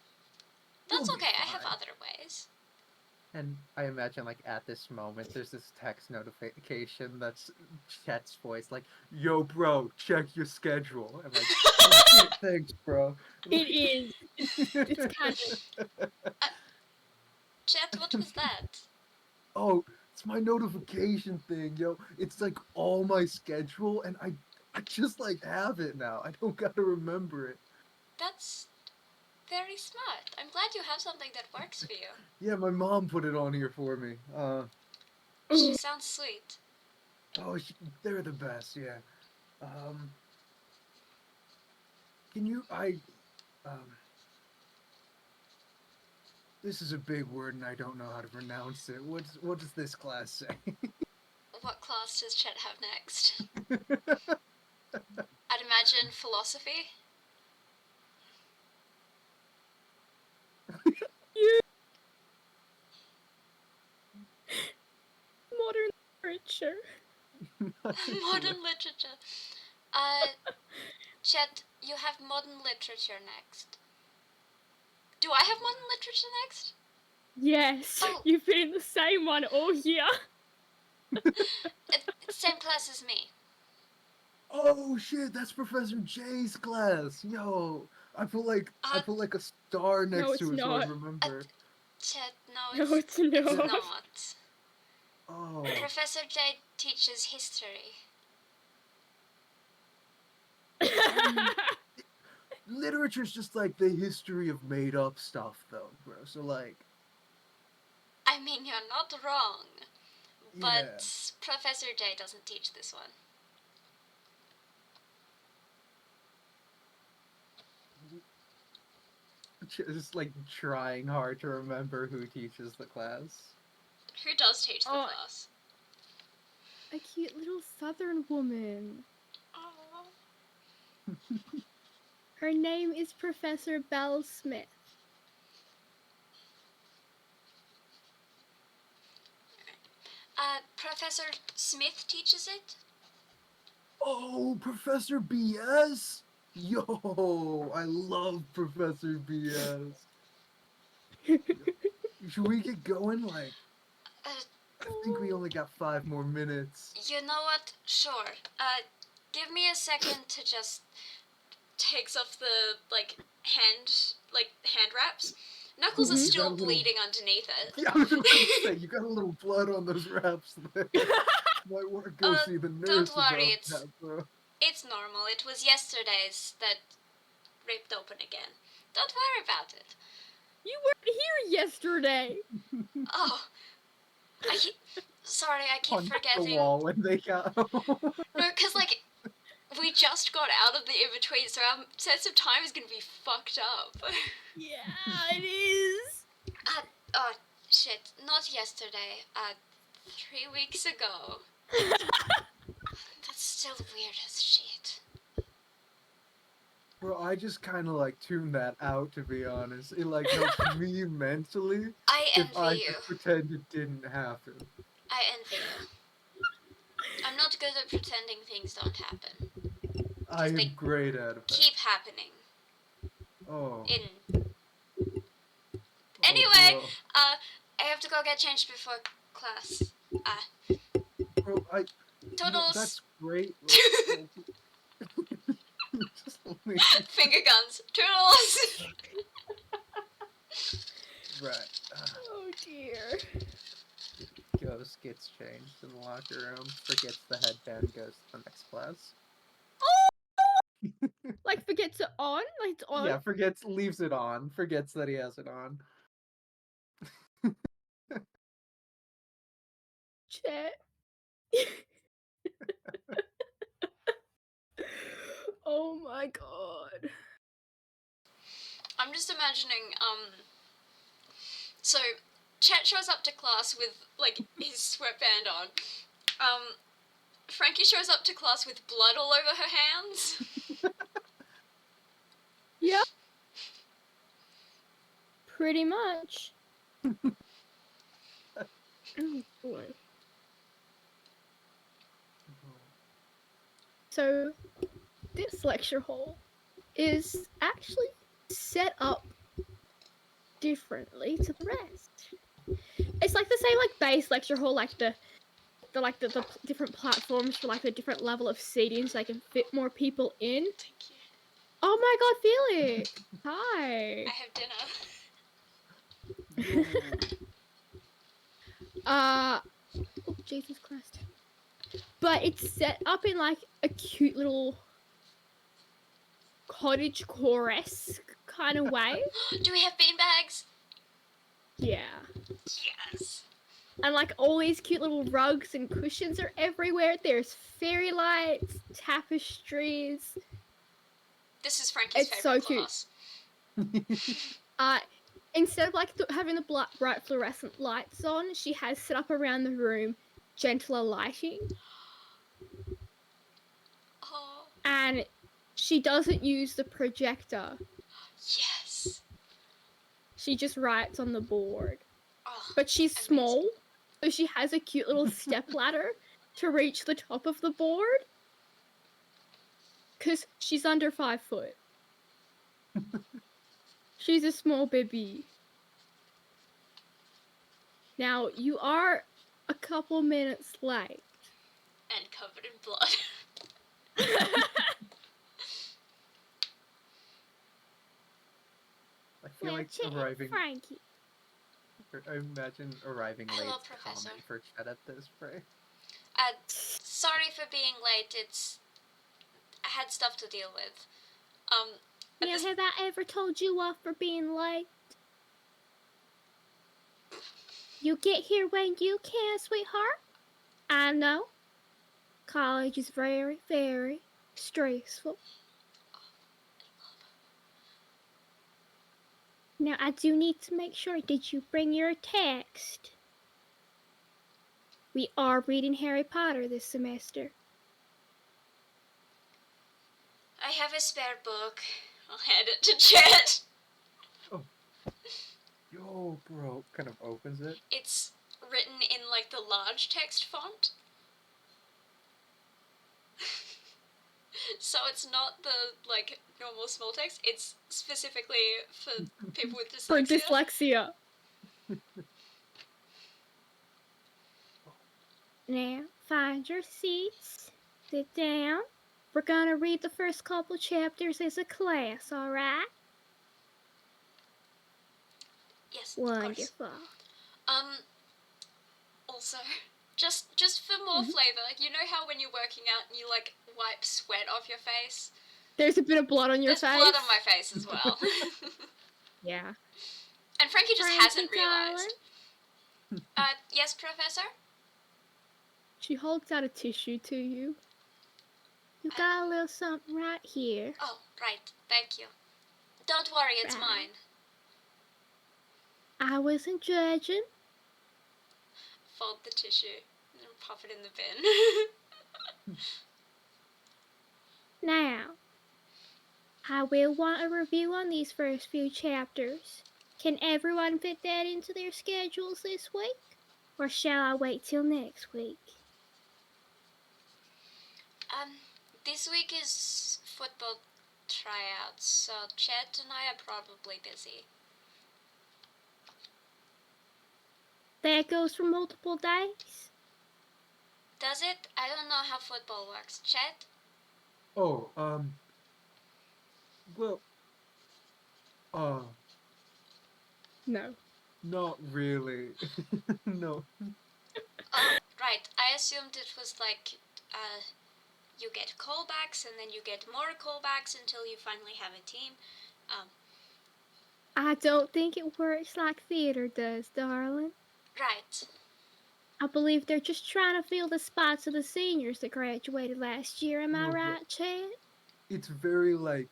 you'll That's be okay, I have fine. other ways. And I imagine, like, at this moment, there's this text notification that's Chet's voice, like, "Yo, bro, check your schedule." And like, "Oh shit, thanks, bro." It is. It's kind of. Chet, what was that? Oh, it's my notification thing, yo. It's like all my schedule, and I just like have it now. I don't gotta remember it. That's very smart. I'm glad you have something that works for you. Yeah, my mom put it on here for me. She sounds sweet. Oh, they're the best, yeah. Um, can you, um, this is a big word and I don't know how to pronounce it. What does this class say? What class does Chet have next? I'd imagine philosophy. Modern literature. Modern literature. Chet, you have modern literature next. Do I have modern literature next? Yes, Oh. you've been in the same one all year. Same class as me. Oh shit, that's Professor J's class. Yo, I put like a star No, next it's to it so I not. remember. Chet, no, No, it's not. It's not. Oh, Professor J teaches history. literature's just like the history of made up stuff, though, bro. So like, I mean, you're not wrong. but Professor J doesn't teach this one. Just like trying hard to remember who teaches the class. Who does teach the class? A cute little southern woman. Oh. Her name is Professor Belle Smith. Professor Smith teaches it? Oh, Professor BS? Yo, I love Professor BS. Should we get going? Like, I think we only got 5 more minutes. You know what? Sure. Give me a second to just takes off the hand wraps. Knuckles is still bleeding underneath it. Yeah, I was about to say, you got a little blood on those wraps there. Might want to go see the nurse. Don't worry, about that, bro. It's normal. It was yesterday's that ripped open again. Don't worry about it. You weren't here yesterday. Oh, sorry, I keep Punch forgetting. the wall when they got home. No, because we just got out of the in-between, so our sense of time is gonna be fucked up. Yeah, it is. Oh, shit. Not yesterday. 3 weeks ago. That's still weird as shit. Bro, I just kind of like tuned that out, to be honest. It like helps me mentally I envy if I you. just pretend it didn't happen. I envy you. I'm not good at pretending things don't happen. I am great at it. Keep happening. Oh. Anyway, I have to go get changed before class. Bro, Toodles. That's great. Finger guns. Toodles. Right. Oh dear. Ghost gets changed in the locker room, forgets the headband, goes to the next class. Like forgets it on? Like it's on? Yeah, leaves it on, forgets that he has it on. Chet. Oh my god. I'm just imagining, so Chet shows up to class with, his sweatband on. Frankie shows up to class with blood all over her hands. Yeah. Pretty much. Oh boy. So, this lecture hall is actually set up differently to the rest. It's like the same base lecture hall, the different platforms for the different level of seating so they can fit more people in. Thank you. Oh my god, Felix! Hi. I have dinner. Oh, Jesus Christ. But it's set up in a cute little cottagecore-esque kind of way. Do we have beanbags? Yeah. Yes. And all these cute little rugs and cushions are everywhere. There's fairy lights, tapestries. This is Frankie's It's favorite so cute. class. Instead of having the bright fluorescent lights on, she has set up around the room gentler lighting. Oh. And she doesn't use the projector. Yes. She just writes on the board. Oh, But she's amazing. small, so she has a cute little step ladder to reach the top of the board. Because she's under 5 foot. She's a small baby. Now, you are a couple minutes late. And covered in blood. I feel like Chet and arriving. Frankie. I imagine arriving late Hello, is Professor. common for Chet at this rate. Sorry for being late. I had stuff to deal with. Now, have I ever told you off for being late? You get here when you can, sweetheart. I know. College is very, very stressful. Now, I do need to make sure, did you bring your text? We are reading Harry Potter this semester. I have a spare book. I'll hand it to Chet. Oh. Yo, bro. Kind of opens it. It's written in, like, the large text font. So it's not the, like, normal small text. It's specifically for people with dyslexia. For dyslexia. Now, find your seats. Sit down. We're gonna read the first couple chapters as a class, alright? Yes, of course. Wonderful. Also, just for more flavor, you know how when you're working out and you, like, wipe sweat off your face? There's a bit of blood on your There's face. blood on my face as well. Yeah. And Frankie just hasn't realised. Darling? Yes, Professor? She holds out a tissue to you. You got a little something right here. Oh, right. Thank you. Don't worry, it's Right. mine. I wasn't judging. Fold the tissue and pop it in the bin. Now, I will want a review on these first few chapters. Can everyone fit that into their schedules this week? Or shall I wait till next week? This week is football tryouts, so Chet and I are probably busy. That goes for multiple days? Does it? I don't know how football works. Chet? Oh, well, No. not really. No. Oh, right. I assumed it was like, you get callbacks and then you get more callbacks until you finally have a team. I don't think it works like theater does, darling. Right. I believe they're just trying to fill the spots of the seniors that graduated last year. Am I No, but right, Chad? it's very, like,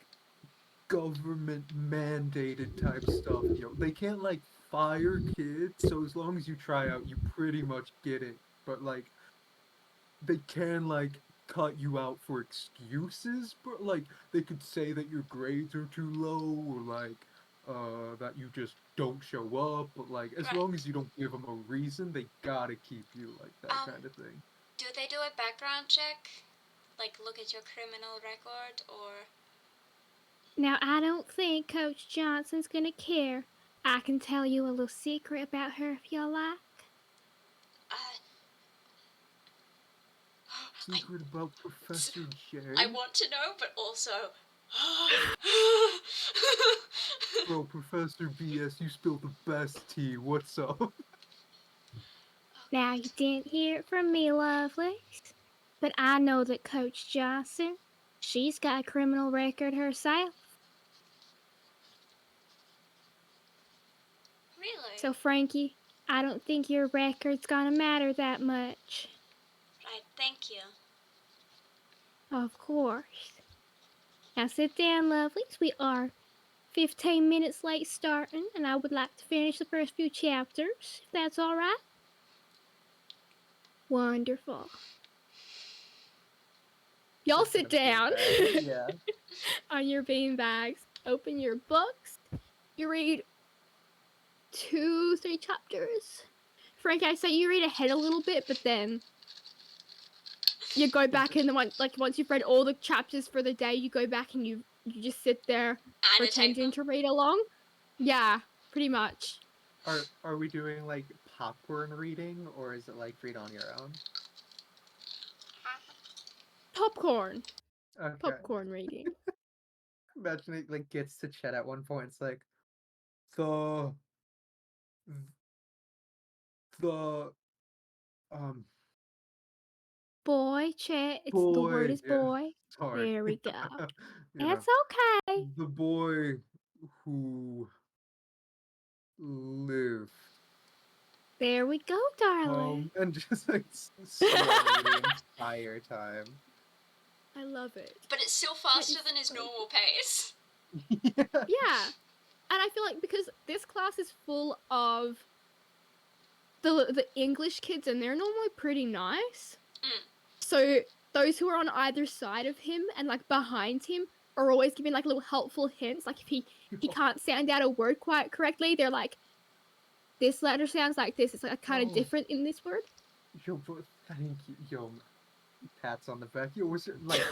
government mandated type stuff, They can't, like, fire kids, so as long as you try out, you pretty much get it. But, like, they can, like, cut you out for excuses, but, like, they could say that your grades are too low, or, like, that you just don't show up, but, like, as long as you don't give them a reason, they gotta keep you, like, that kind of thing. Do they do a background check? Like, look at your criminal record, or... Now, I don't think Coach Johnson's gonna care. I can tell you a little secret about her if you like. Secret about Professor J? I want to know, but also... Bro, Professor BS, you spilled the best tea. What's up? Now, you didn't hear it from me, lovelies, but I know that Coach Johnson, she's got a criminal record herself. Really? So, Frankie, I don't think your record's gonna matter that much. Right, thank you. Of course. Now sit down, lovelies. We are 15 minutes late starting, and I would like to finish the first few chapters, if that's all right. Wonderful. Y'all sit down Yeah. on your bean bags. Open your books. You read 2-3 chapters. Frank, I say you read ahead a little bit, but then you go back and once you've read all the chapters for the day, you go back and you just sit there pretending to read along. Yeah, pretty much. Are we doing, like, popcorn reading, or is it, like, read on your own? Popcorn. Okay. Popcorn reading. Imagine it, like, gets to Chet at one point. It's like, the Boy, Chet. It's boy, the word is yeah, boy. sorry. There we go. You It's know, okay. the boy who lived There we go, darling. And just like slowly the entire time. I love it. But it's still faster than his normal pace. Yeah. And I feel like because this class is full of the English kids and they're normally pretty nice. So those who are on either side of him and like behind him are always giving like little helpful hints. Like if he can't sound out a word quite correctly, they're like, this letter sounds like this. It's like kind of different in this word. Yo, but thank you. Yo, pats on the back. Yo, was like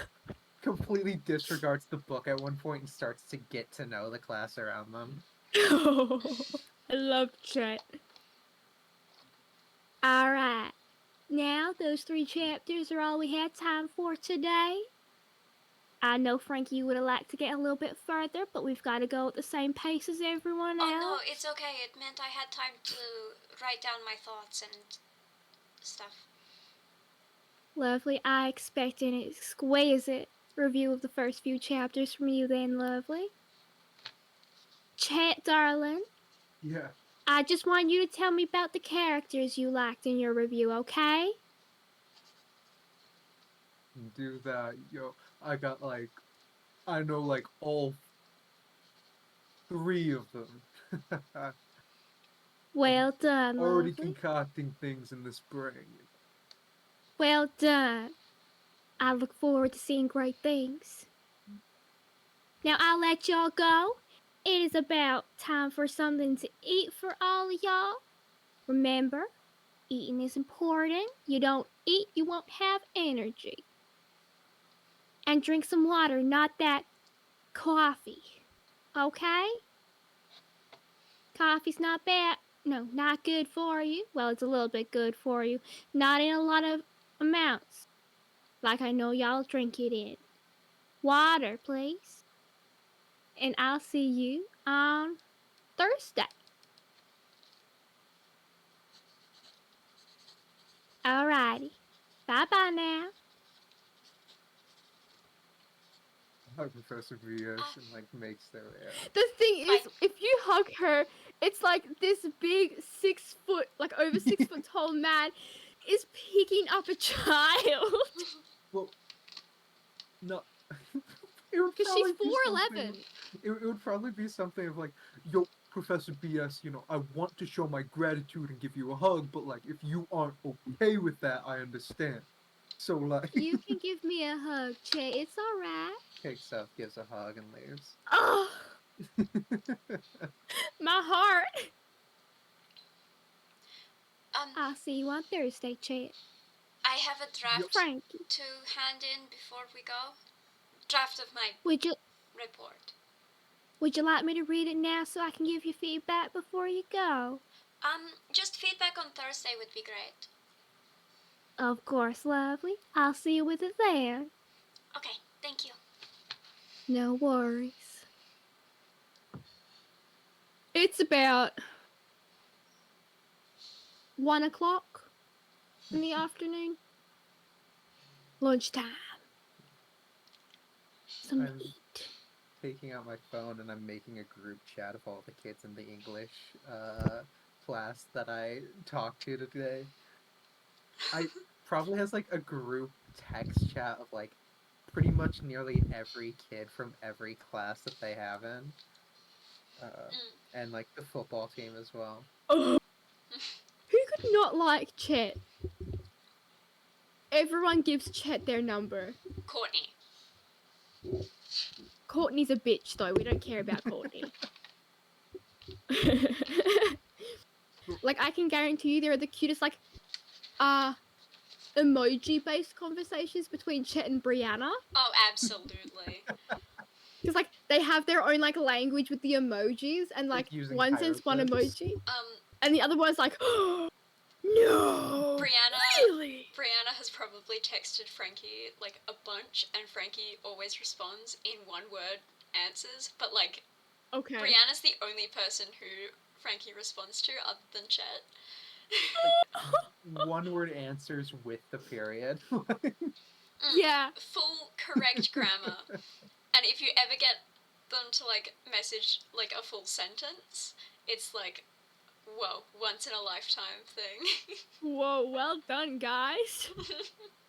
completely disregards the book at one point and starts to get to know the class around them. I love Chet. Alright. Now, those 3 chapters are all we had time for today. I know, Frankie, you would have liked to get a little bit further, but we've got to go at the same pace as everyone else. Oh no, it's okay. It meant I had time to write down my thoughts and stuff. Lovely. I expect an exquisite review of the first few chapters from you then, Lovely. Chet, darling. Yeah. I just want you to tell me about the characters you liked in your review, okay? Do that. Yo, I got like, I know like all 3 of them. Well done, Already Lovely. concocting things in this brain. Well done. I look forward to seeing great things. Now I'll let y'all go. It is about time for something to eat for all of y'all. Remember, eating is important. You don't eat, you won't have energy. And drink some water, not that coffee. Okay? Coffee's not bad. No, not good for you. Well, it's a little bit good for you. Not in a lot of amounts. Like I know y'all drink it in. Water, please. And I'll see you on Thursday. Alrighty. Bye-bye now. Hug Professor VS and like makes their way out. The thing is, if you hug her, it's like this big 6 foot, like over 6 foot tall man is picking up a child. Well, no. Because she's 4'11". It would probably be something of like, yo, Professor BS, you know, I want to show my gratitude and give you a hug, but like, if you aren't okay with that, I understand. So like... You can give me a hug, Che. It's alright. Takes up, gives a hug, and leaves. Oh! My heart! I'll see you on Thursday, Che. I have a draft Frankie. to hand in before we go. Draft of my report. Would you like me to read it now so I can give you feedback before you go? Just feedback on Thursday would be great. Of course, lovely. I'll see you with it then. Okay, thank you. No worries. It's about 1 o'clock in the afternoon. Lunchtime. Some to eat. Taking out my phone and I'm making a group chat of all the kids in the English class that I talked to today. I probably has like a group text chat of like pretty much nearly every kid from every class that they have in. And like the football team as well. Oh. Who could not like Chet? Everyone gives Chet their number. Courtney. Courtney's a bitch though, we don't care about Courtney. Like I can guarantee you there are the cutest like emoji-based conversations between Chet and Brianna. Oh, absolutely. Because like they have their own like language with the emojis, and like one says one emoji, and the other one's like, oh, no. Really? Brianna has probably texted Frankie like a bunch, and Frankie always responds in one-word answers. But like, okay, Brianna's the only person who Frankie responds to other than Chet. Like, one-word answers with the period. Yeah. Full correct grammar. And if you ever get them to like message like a full sentence, it's like Whoa, once in a lifetime thing. Whoa, well done, guys.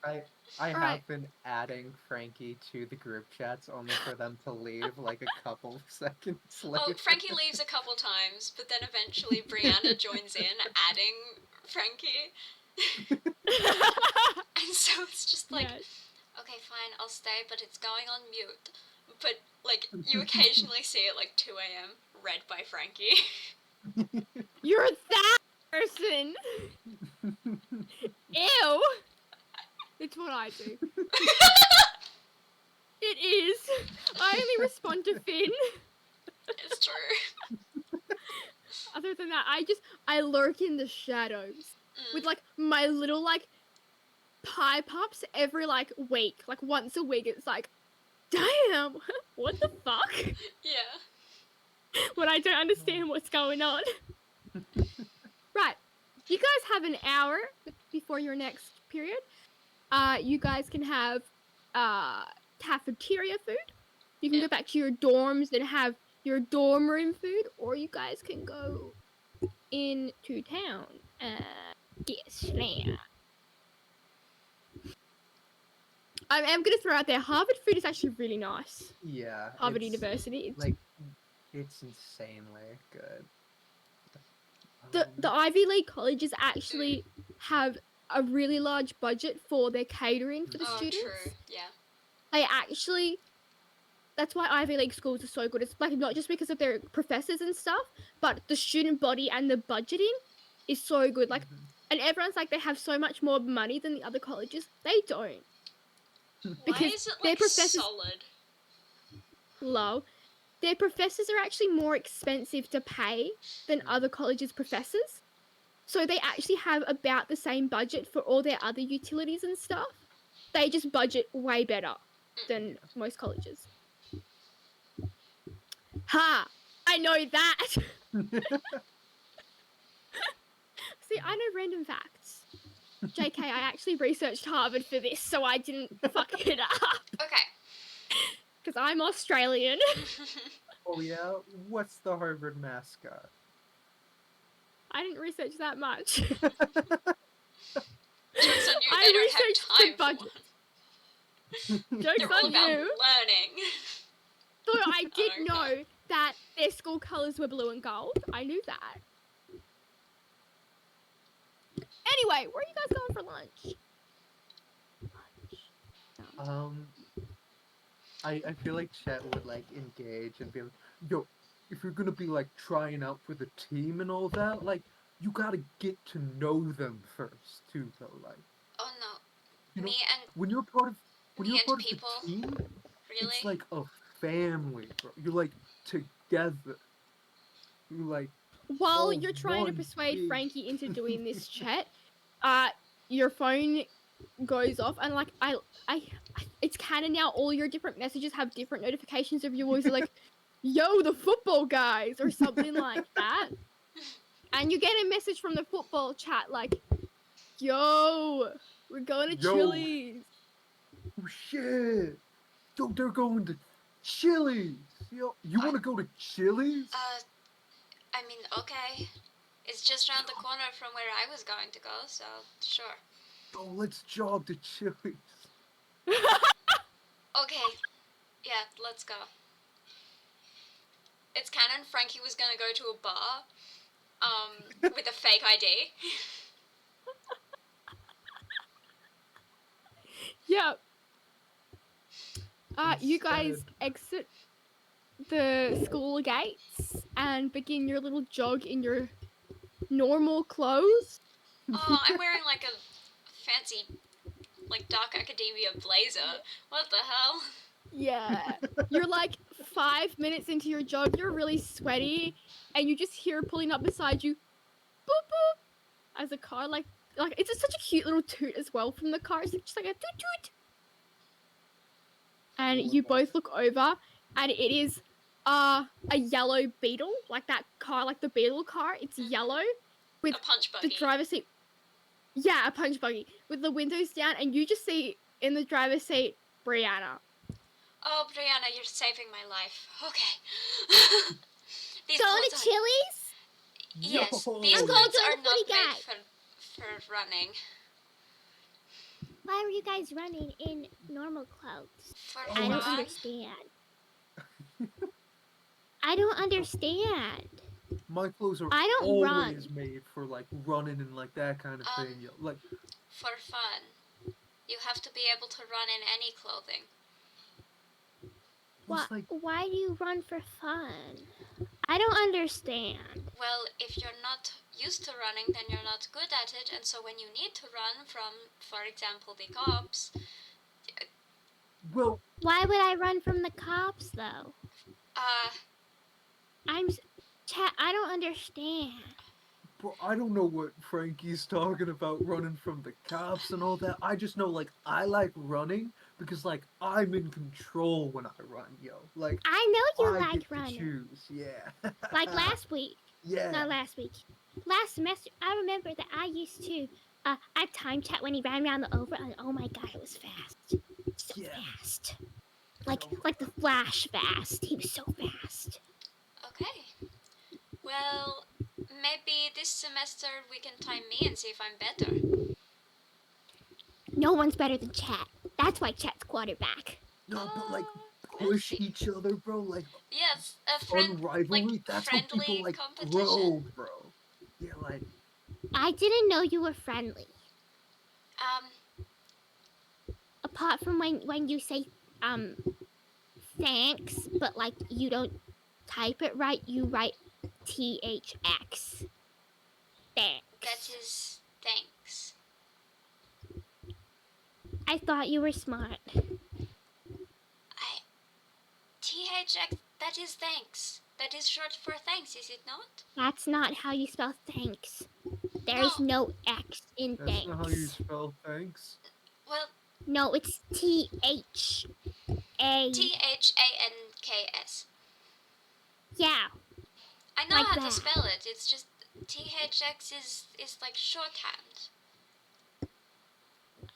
I Alright. have been adding Frankie to the group chats only for them to leave like a couple seconds later. Oh, Frankie leaves a couple times, but then eventually Brianna joins in, adding Frankie. And so it's just like, Yeah. okay, fine, I'll stay, but it's going on mute. But, like, you occasionally see it, like, 2 a.m., read by Frankie. You're that person. Ew. It's what I do. It is. I only respond to Finn. It's true. Other than that, I lurk in the shadows with like my little like pipe ups every like week. Like once a week, it's like, damn, what the fuck? Yeah. When I don't understand what's going on. Right. You guys have an hour before your next period. You guys can have cafeteria food. You can go back to your dorms and have your dorm room food, or you guys can go into town and get slammed. I am going to throw out there, Harvard food is actually really nice. Yeah. Harvard it's, University. It's, like, it's insanely good. the Ivy League colleges actually have a really large budget for their catering for the students. True, yeah. They actually, that's why Ivy League schools are so good. It's like not just because of their professors and stuff, but the student body and the budgeting is so good. Like, and everyone's like they have so much more money than the other colleges. They don't. Because why is it, their like, professors solid? low. Their professors are actually more expensive to pay than other colleges' professors. So they actually have about the same budget for all their other utilities and stuff. They just budget way better than most colleges. Ha! I know that! See, I know random facts. JK, I actually researched Harvard for this, so I didn't fuck it up. Okay. Because I'm Australian. Oh yeah? What's the Harvard mascot? I didn't research that much. Jokes on you, I they don't researched have the time for budget. one. Joke's They're all on about you. learning. So I did don't know that their school colours were blue and gold. I knew that. Anyway, where are you guys going for lunch? I feel like Chet would like engage and be like, yo, if you're gonna be like trying out for the team and all that, like you gotta get to know them first too, though. Like, Oh no. you know, Me and when you're part of people, the team, really? it's like a family, bro. You're like together. You're like. While Oh, you're trying to one persuade big- Frankie into doing this, Chet, your phone goes off and like I it's canon now. All your different messages have different notifications of you always like, yo, the football guys or something like that. And you get a message from the football chat like, yo, we're going to Yo. Chili's. Oh shit! Yo, they're going to Chili's. Yo, you want to go to Chili's? I mean, okay. It's just around the corner from where I was going to go, so sure. Yo, let's jog to Chili's. Okay. Yeah, let's go. It's canon Frankie was gonna go to a bar, with a fake ID. Yep. You guys exit the school gates and begin your little jog in your normal clothes. Oh, I'm wearing like a fancy, like dark academia blazer. What the hell? Yeah. You're like 5 minutes into your jog, you're really sweaty, and you just hear pulling up beside you, boop boop, as a car like it's just such a cute little toot as well from the car. It's just like a toot toot. And you both look over, and it is a yellow Beetle, like that car, like the Beetle car. It's yellow with A punch buggy. the driver's seat. Yeah, a punch buggy with the windows down, and you just see in the driver's seat Brianna. Oh, Brianna, you're saving my life. Okay. Going to Chili's? Yes, Yo! these I'm clothes going are to the not footy made guy. for running. Why were you guys running in normal clothes? For I don't fun. understand. I don't understand. My clothes are I don't always run. made for like running and like that kind of thing. Yo. Like, For fun. You have to be able to run in any clothing. it's like Why do you run for fun? I don't understand. Well, if you're not used to running, then you're not good at it, and so when you need to run from, for example, the cops, well, Why would I run from the cops though? uh, Chat, I don't understand. bro, I don't know what Frankie's talking about running from the cops and all that. I just know like I like running because like I'm in control when I run, yo. Like I know you I like get to running. choose, yeah. Like last week. Yeah. Not last week. Last semester, I remember that I used to. I time chat when he ran around the over, and oh my god, it was fast. So Yeah. fast. Oh my Like the flash fast. He was so fast. okay. Well, maybe this semester we can time me and see if I'm better. No one's better than Chat. That's why Chat's quarterback. No, but like We'll push see. each other, bro. Like Yes, a fun rivalry. like That's how people friendly like competition. grow, bro. Yeah, like I didn't know you were friendly. Um, Apart from when you say thanks, but like you don't type it right, you write THX. Thanks. that is thanks. I thought you were smart. THX, that is thanks. That is short for thanks, is it not? That's not how you spell thanks. There No. is no X in that's thanks. not how you spell thanks. Well, No, it's THA. THANKS. Yeah. I know Like how that. to spell it. It's just THX is like shorthand.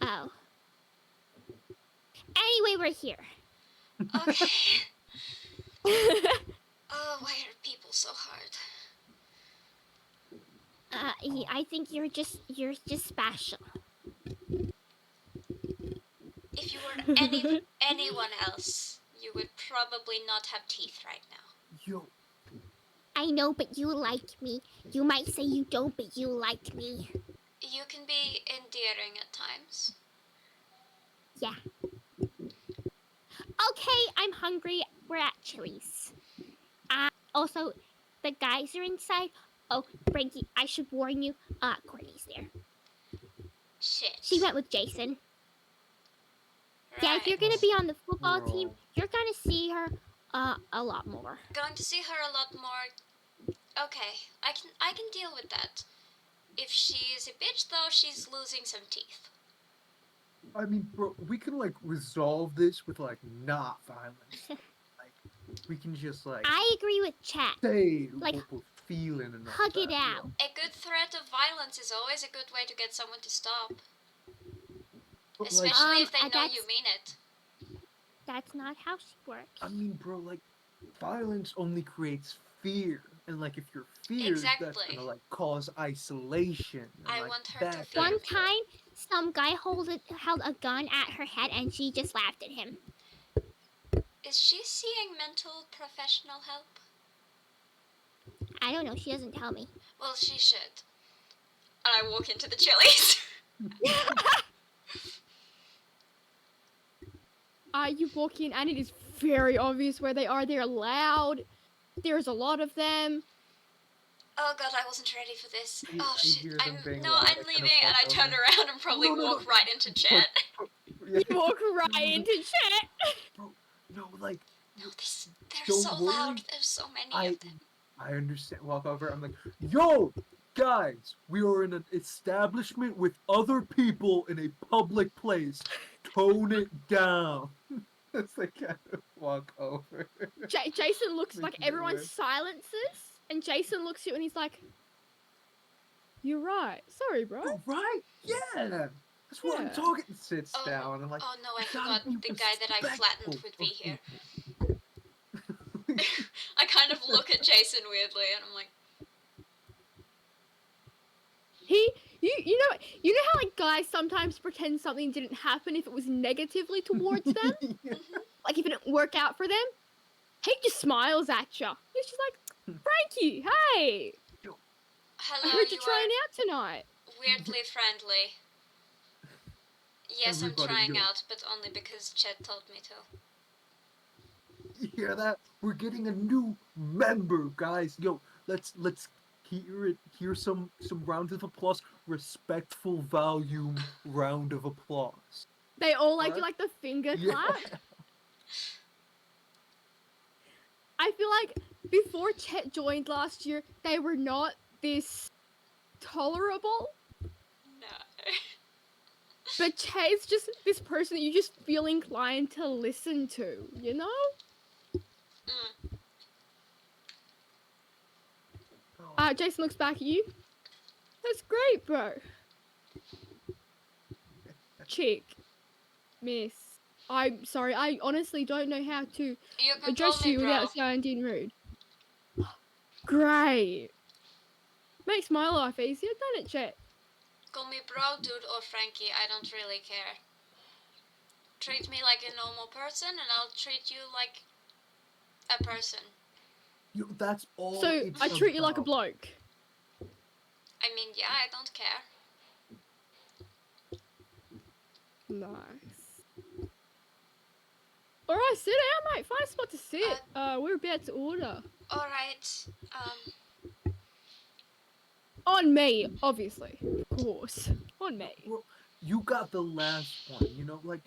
Oh. Anyway, we're here. Okay. Oh, why are people so hard? I think you're just special. If you were anyone else, you would probably not have teeth right now. Yo, I know, but you like me. You might say you don't, but you like me. You can be endearing at times. Yeah. Okay, I'm hungry. We're at Chili's. Also, the guys are inside. Oh, Frankie, I should warn you. Courtney's there. Shit. She went with Jason. Right. Yeah, if you're gonna be on the football Bro. team, you're gonna see her a lot more. Going to see her a lot more. Okay, I can deal with that. If she is a bitch, though, she's losing some teeth. I mean, bro, we can like resolve this with like not violence. Like we can just like I agree with Chat. say Like, what we're feeling and all hug that, it you out. know? A good threat of violence is always a good way to get someone to stop. But like, Especially if they know that's- you mean it. That's not how she works. I mean, bro, like violence only creates fear, and like if you're feared, that's Exactly. gonna like cause isolation. And, I like, want her to that fear kind One of me. stuff. time, some guy held a gun at her head, and she just laughed at him. Is she seeing mental professional help? I don't know. She doesn't tell me. Well, she should. And I walk into the Chili's. You walk in, and it is very obvious where they are. They're loud. There's a lot of them. Oh god, I wasn't ready for this. I Oh shit. hear them being I'm loud, I kinda leaving and I walk turn over. around and probably No, walk right into Chet. Yeah, You walk right into Chet. bro, no, like No, they're Don't so worry. loud. There's so many of them. I understand. Walk over. I'm like, yo, guys, we are in an establishment with other people in a public place. Tone it down. That's like kind of walk over. Jason looks like Making it everyone weird. silences, and Jason looks at you and he's like, "You're right. Sorry, bro." Bro, right? Yeah. That's what I'm Yeah. talking. Sits Oh, down and like. oh no, I "You gotta forgot be the guy that I flattened respectful would be of here. people." I kind of look at Jason weirdly and I'm like, You know how like guys sometimes pretend something didn't happen if it was negatively towards them, Yeah. like if it didn't work out for them. He just smiles at you. He's just like, Frankie, hey, I Hello, heard you you're trying are out tonight. weirdly friendly. Yes, Everybody, I'm trying yo. out, but only because Chet told me to. You hear that? We're getting a new member, guys. Yo, let's hear it. Hear some rounds of applause. Respectful volume round of applause. They all like do What? like the finger Yeah. clap. I feel like before Chet joined last year, they were not this tolerable. No. But Chet's just this person that you just feel inclined to listen to, you know? Mm. Oh, Jason looks back at you. That's great, bro. Chick. Miss. I'm sorry, I honestly don't know how to You can address call me you bro. without sounding rude. Great. Makes my life easier, doesn't it, Chet? Call me bro, dude, or Frankie. I don't really care. Treat me like a normal person, and I'll treat you like a person. yo, that's all. So, it's I treat you like a about. bloke. I mean, yeah, I don't care. Nice. Alright, sit down, mate. Find a spot to sit. We're about to order. Alright, On me, obviously. Of course. On me. Bro, you got the last one. You know, like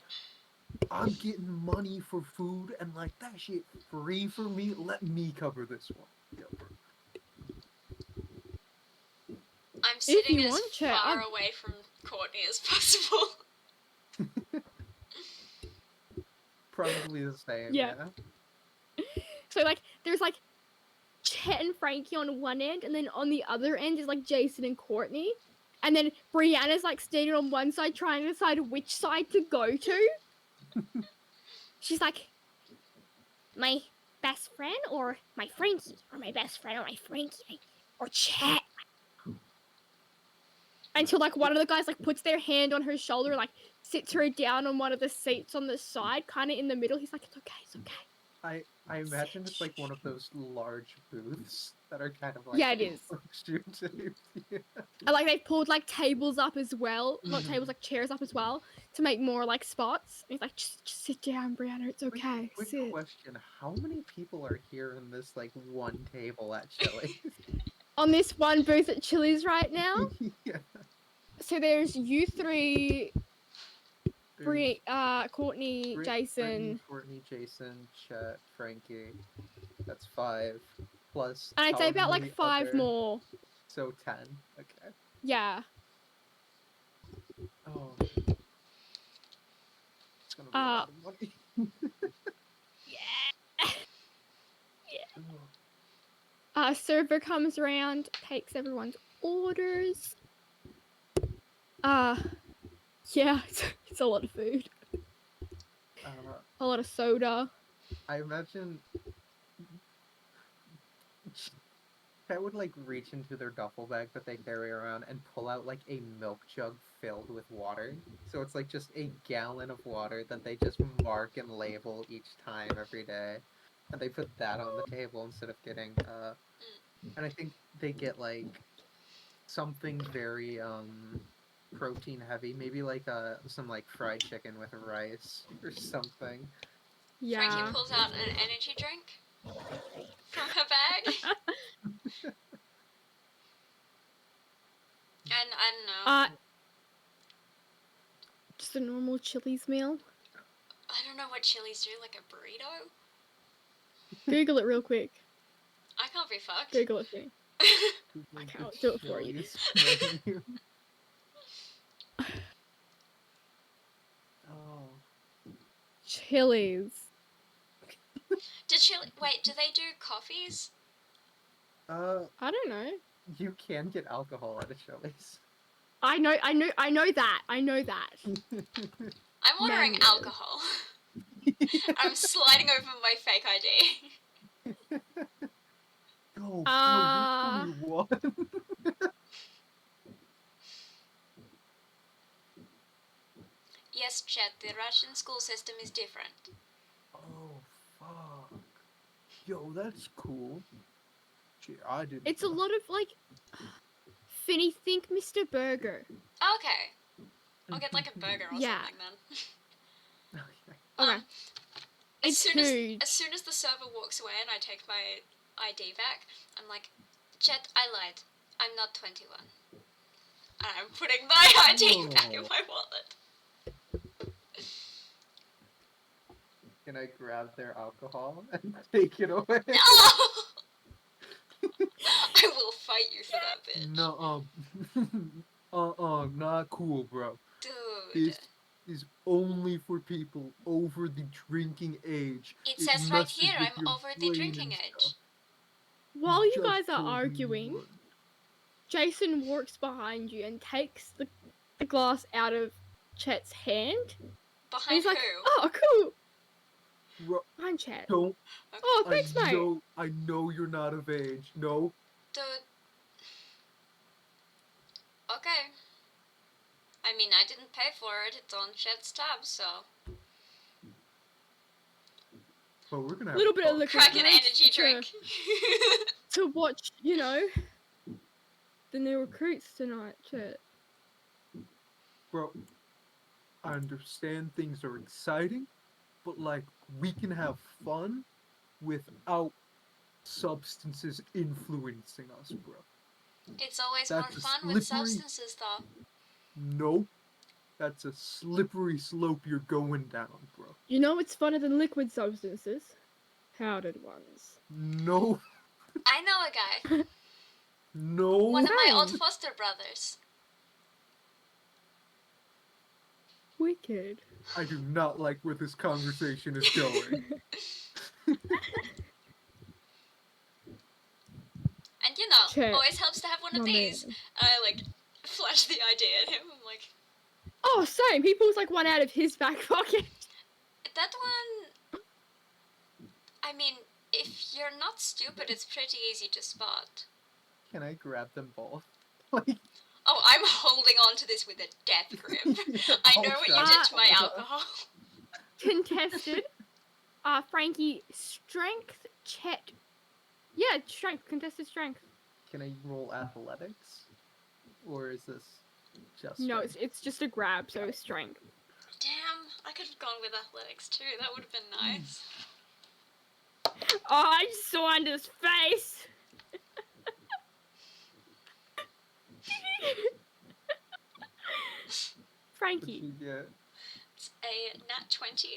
I'm getting money for food and like that shit free for me. Let me cover this one. Yo, bro. I'm sitting you as want, Chet, far away from Courtney as possible. Probably the same. Yeah. Yeah. So, like, there's like Chet and Frankie on one end, and then on the other end is like Jason and Courtney. And then Brianna's like standing on one side trying to decide which side to go to. She's like, my best friend or my Frankie? Or my best friend or my Frankie? Or Chet? Until like one of the guys like puts their hand on her shoulder, like sits her down on one of the seats on the side, kind of in the middle. He's like, it's okay, it's okay. I imagine it's like one of those large booths that are kind of like Yeah, it is. shaped. Yeah. And like they've pulled like tables up as well, not Mhm. tables, like chairs up as well, to make more like spots. And he's like, just sit down, Brianna, it's okay. Quick Sit. question: how many people are here in this like one table at Chili's? On this one booth at Chili's right now. Yeah. So there's you three, There's Courtney, Jason. Brittany, Courtney, Jason, Chet, Frankie. That's 5. Plus. And I'd say however about many like 5 other- more. So 10. Okay. Yeah. Oh. It's gonna be a lot of money. Yeah. Server comes around, takes everyone's orders. Yeah, it's a lot of food. A lot of soda. I imagine I would like reach into their duffel bag that they carry around and pull out like a milk jug filled with water. So it's like just a gallon of water that they just mark and label each time every day. And they put that on the table instead of getting and I think they get like something very protein heavy, maybe like some like fried chicken with rice or something. Yeah. Frankie pulls out an energy drink from her bag. And I don't know. Just a normal Chili's meal. I don't know what Chili's do, like a burrito? Google it real quick. I can't be fucked. Google it for me. Like Okay, I'll the do it for you. Chili's menu. Oh. Chili's. Wait, do they do coffees? I don't know. You can get alcohol at a Chili's. I know that. I'm ordering Manual. alcohol. I'm sliding over my fake ID. Go, you one. Yes, Chet, the Russian school system is different. Oh, fuck. Yo, that's cool. Gee, I didn't It's a know. lot of like. Finny, think Mr. Burger. Okay. I'll get like a burger or Yeah. something then. Okay. Okay. As It's soon huge. as soon as the server walks away and I take my ID back, I'm like, Chet, I lied. I'm not 21. And I'm putting my ID back in my wallet. Can I grab their alcohol and take it away? No! I will fight you for that, bitch. No, not cool, bro. Dude. This is only for people over the drinking age. It says right messes here, with I'm your over the brain drinking and age. stuff. While you just guys are told me you arguing, weren't. Jason walks behind you and takes the glass out of Chet's hand. And Behind he's like, who? oh, cool. Bro, Behind Chet. don't. Oh, thanks, mate. I know you're not of age. No. Dude. Okay. I mean, I didn't pay for it. It's on Chet's tab, so. But we're gonna A have little bit of fun. liquid Crack an nice energy drink. to watch, you know, the new recruits tonight, Chet. Bro, I understand things are exciting, but like we can have fun without substances influencing us, bro. It's always That's more a fun with slippery- substances, though. Nope. That's a slippery slope you're going down, bro. You know what's funner than liquid substances? Powdered ones. No. I know a guy. No. One of my Same. old foster brothers. Wicked. I do not like where this conversation is going. And you know, Chet, always helps to have one of my these. man. And I like flash the idea at him. I'm like, Oh, same. He pulls like one out of his back pocket. that one. I mean, if you're not stupid, it's pretty easy to spot. Can I grab them both? Like, Oh, I'm holding on to this with a death grip. I know what you did to my alcohol. Contested. Frankie, strength, Chet. Yeah, strength. Contested strength. Can I roll athletics? Or is this just No, strength? it's just a grab, so strength. Damn, I could have gone with athletics too. That would have been nice. Oh, I just saw Under's face. What'd Frankie. you get? It's a nat 20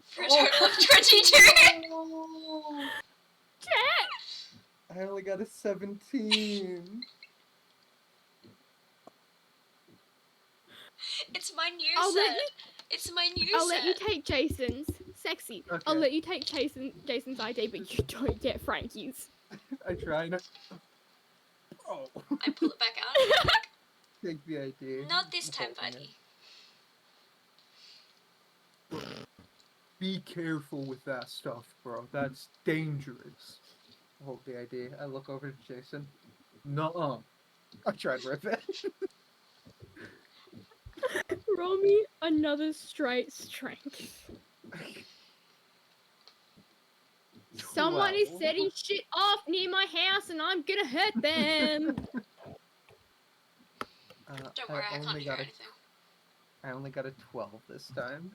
for a Oh. total of 22. Chet! I only got a 17. It's my new I'll set. let you- It's my new I'll set. let you take Jason's. Sexy. Okay. I'll let you take Jason's ID, but you don't get Frankie's. I try not. Oh. I pull it back out and I'm like, Take the idea. not this time, Holding buddy. it. Be careful with that stuff, bro. That's dangerous. Hold the idea. I look over to Jason. Nuh-uh. I tried rip it. Roll me another straight strength. Someone is 12. setting shit off near my house and I'm gonna hurt them. Don't worry, I can't hear anything. I only got a 12 this time.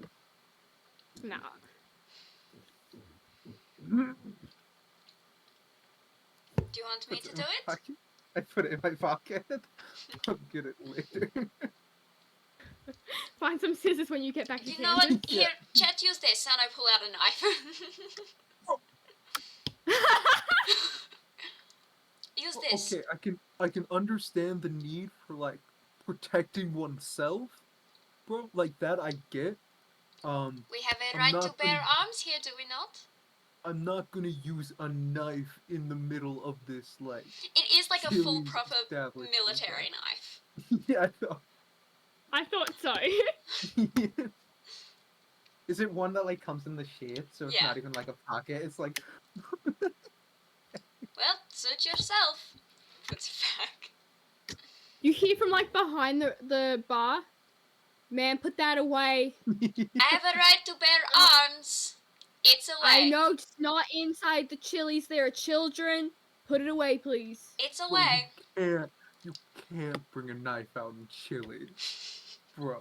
Nah. Do you want me to do it? I put it in my pocket. I'll get it later. Find some scissors when you get back to You know what? Kansas. Here, Chet, use this, and I pull out a knife. Use this. Okay, I can understand the need for like protecting oneself, bro. Like that I get. We have a I'm right to not bear gonna- arms here, do we not? I'm not gonna use a knife in the middle of this, like. It is like a full Chili's proper establishment. military knife. Yeah, I know. I thought so. Is it one that like comes in the shape, so it's Yeah. not even like a pocket? It's like. Well, suit yourself. Puts it back. You hear from like behind the bar. Man, put that away. I have a right to bear arms. It's away. I know, just not inside the chilies. There are children. Put it away, please. It's Bro, away. you can't bring a knife out in Chile. Bro,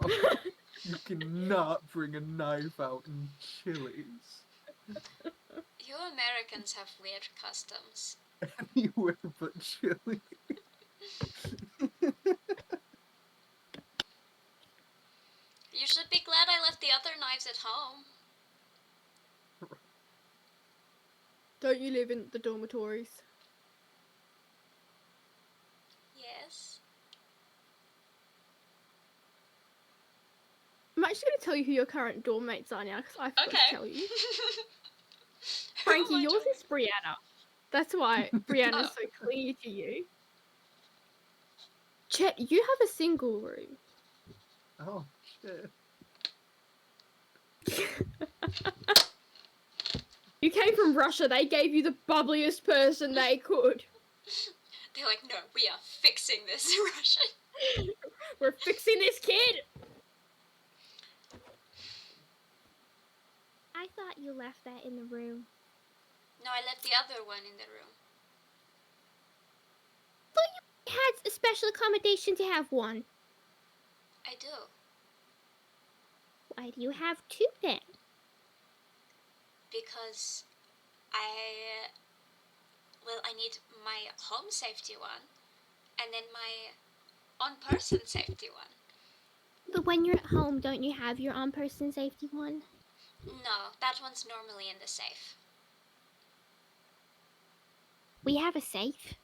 you cannot bring a knife out in Chili's. You Americans have weird customs. Anywhere but Chile. You should be glad I left the other knives at home. Don't you live in the dormitories? Yes. I'm actually going to tell you who your current dorm mates are now, because I forgot to tell you. Who am Frankie, I yours talking- is Brianna. That's why Brianna's Oh. so clear to you. Chet, you have a single room. Oh, shit. You came from Russia. They gave you the bubbliest person they could. They're like, no, we are fixing this Russian. We're fixing this kid. I thought you left that in the room. No, I left the other one in the room. But you had a special accommodation to have one. I do. Why do you have two then? Because I need my home safety one and then my on-person safety one. But when you're at home, don't you have your own person safety one? No, that one's normally in the safe. We have a safe.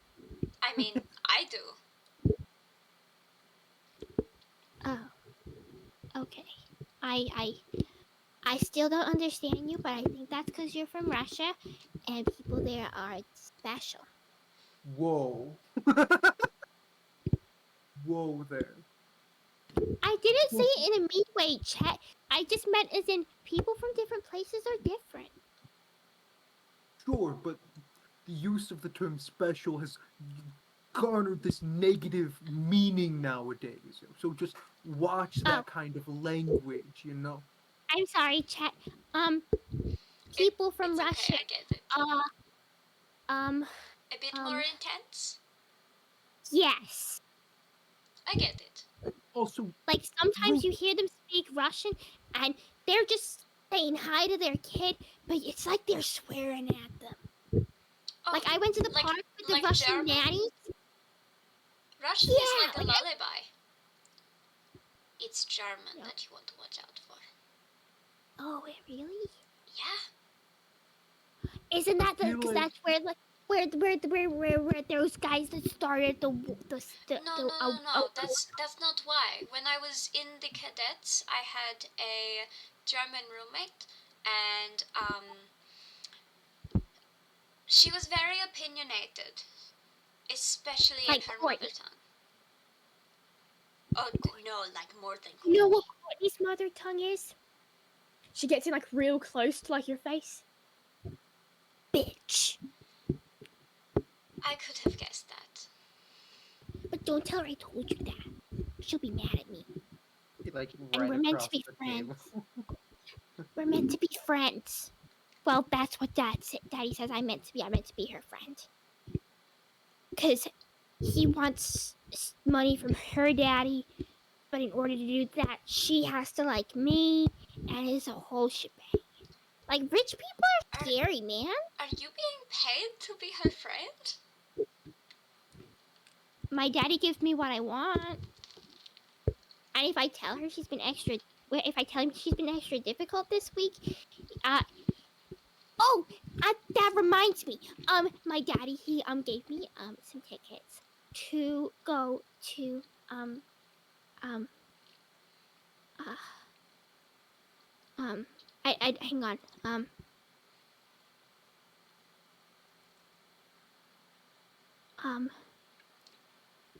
I mean, I do. Oh. Okay. I still don't understand you, but I think that's because you're from Russia and people there are special. Whoa. Whoa there. I didn't say it in a mean way, Chet. I just meant as in people from different places are different. Sure, but the use of the term special has garnered this negative meaning nowadays. So just watch that kind of language, you know? I'm sorry, Chet. People from It's Russia. okay, I get it. A bit more intense? Yes. I get it. Also, Like sometimes you hear them speak Russian and they're just saying hi to their kid, but it's like they're swearing at them. Oh, Like I went to the like- park with the like Russian German? nannies. Russian Yeah, is like a like lullaby. It's German Yeah. that you want to watch out for. Oh, really? Yeah. Isn't that feel because like- that's where like where those guys that started the No. That's not why. When I was in the cadets, I had a German roommate, and she was very opinionated, especially in Like her Courtney. mother tongue. Oh no, like more than You know what Courtney. Courtney's mother tongue is? She gets in like real close to like your face. Bitch. I could have guessed that. But don't tell her I told you that. She'll be mad at me. like And right we're meant to across be the friends. table. We're meant to be friends. Well, that's what Daddy says I'm meant to be. I'm meant to be her friend. Because he wants money from her daddy, but in order to do that, she has to like me, and it's a whole shebang. Like, rich people are scary, man. Are you being paid to be her friend? My daddy gives me what I want. And if I tell her she's been extra, if I tell him she's been extra difficult this week, that reminds me. My daddy, he gave me some tickets to go to I hang on.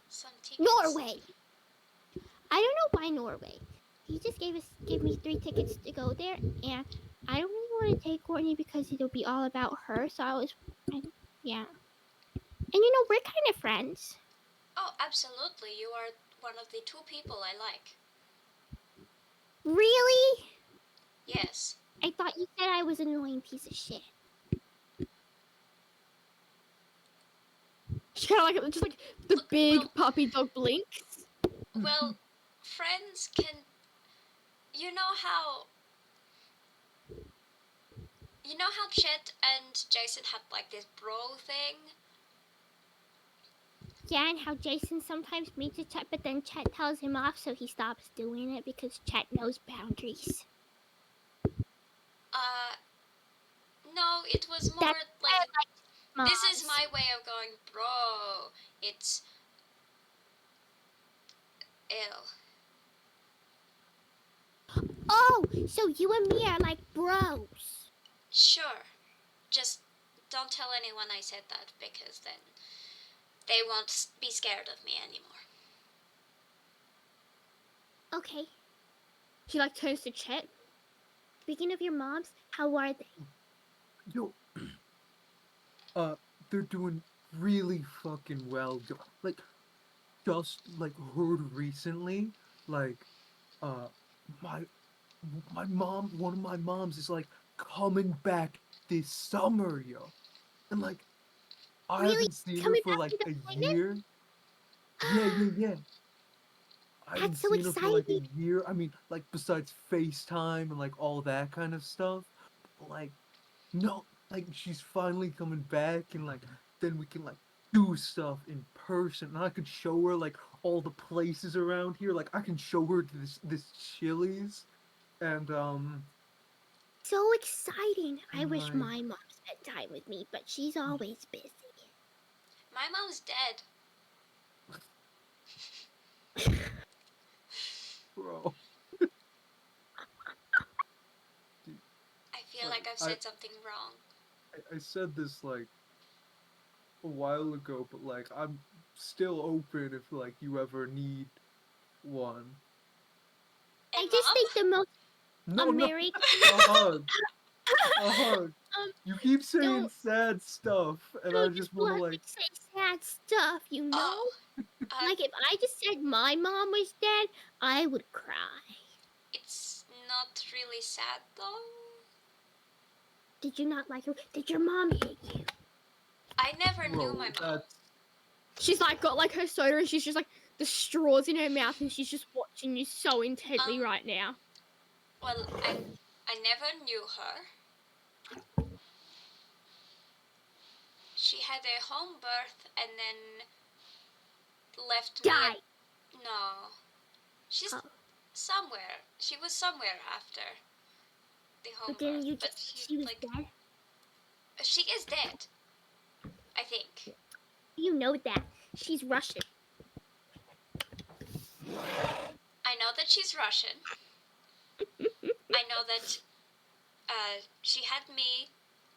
Some tickets. Norway. I don't know why Norway. He just gave me 3 tickets to go there, and I don't really want to take Courtney because it'll be all about her. So yeah. And you know, we're kind of friends. Oh, absolutely. You are one of the 2 people I like. Really? Yes. I thought you said I was an annoying piece of shit. She kind of like just like the Look, big well- puppy dog blinks. Well, friends can... You know how Chet and Jason had like this bro thing? Yeah, and how Jason sometimes meets a Chet, but then Chet tells him off, so he stops doing it because Chet knows boundaries. No, it was more That's like... Moms. This is my way of going, bro. It's... Ew. Oh, so you and me are like bros. Sure. Just don't tell anyone I said that, because then they won't be scared of me anymore. Okay. She like turns to Chet. Speaking of your moms, how are they? Yo, they're doing really fucking well. Like, just like heard recently, like, my mom, one of my moms is like coming back this summer, yo, and like I Really? haven't seen her Coming for back like with a appointment? year. Yeah. I haven't That's so seen her for like a exciting. year. I mean, like besides FaceTime and like all that kind of stuff. But, like, no, like she's finally coming back, and like then we can like do stuff in person, and I could show her like all the places around here. Like I can show her this Chili's, and So exciting. I and, wish like, my mom spent time with me, but she's always busy. My mom's dead. bro. I feel like I've said something wrong. I said this like a while ago, but like I'm still open if like you ever need one. And I just Mom? think the most No, American. a hug, a hug. You keep saying don't- sad stuff, and I Don't just just want to let like. me say sad stuff, you know? Oh, Like if I just said my mom was dead, I would cry. it's not really sad though. Did you not like her? Did your mom hate you? I never knew Bro, my mom. that's She's like got like her soda and she's just like the straws in her mouth and she's just watching you so intently right now. Well, I never knew her. She had a home birth and then left me. Die. No, she's Oh. somewhere. She was somewhere after the home But then birth. you But just she was like, dead. she is dead. I think. You know that. She's Russian. I know that she's Russian. I know that she had me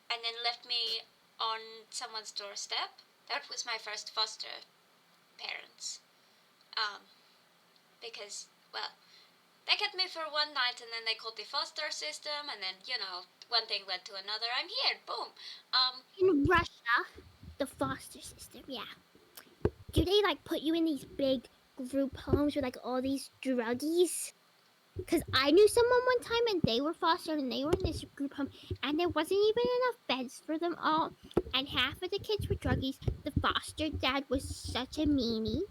and then left me on someone's doorstep. That was my first foster parents. Because, well, they kept me for one night and then they called the foster system and then, one thing led to another. I'm here, boom. In Russia, the foster system, yeah. Do they like put you in these big group homes with like all these druggies? Because I knew someone one time and they were fostered and they were in this group home and there wasn't even enough beds for them all. And half of the kids were druggies. The foster dad was such a meanie.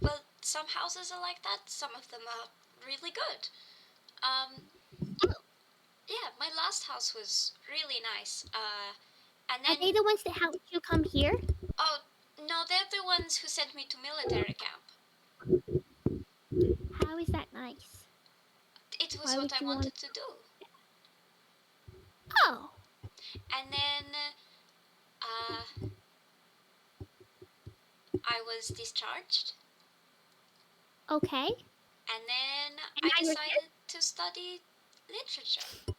Well, some houses are like that. Some of them are really good. Yeah, my last house was really nice. And then... Are they the ones that helped you come here? Oh, no, they're the ones who sent me to military camp. How is that nice? It was Why what would I you wanted to do. Oh. And then I was discharged. Okay. And then And I now you're decided to study literature.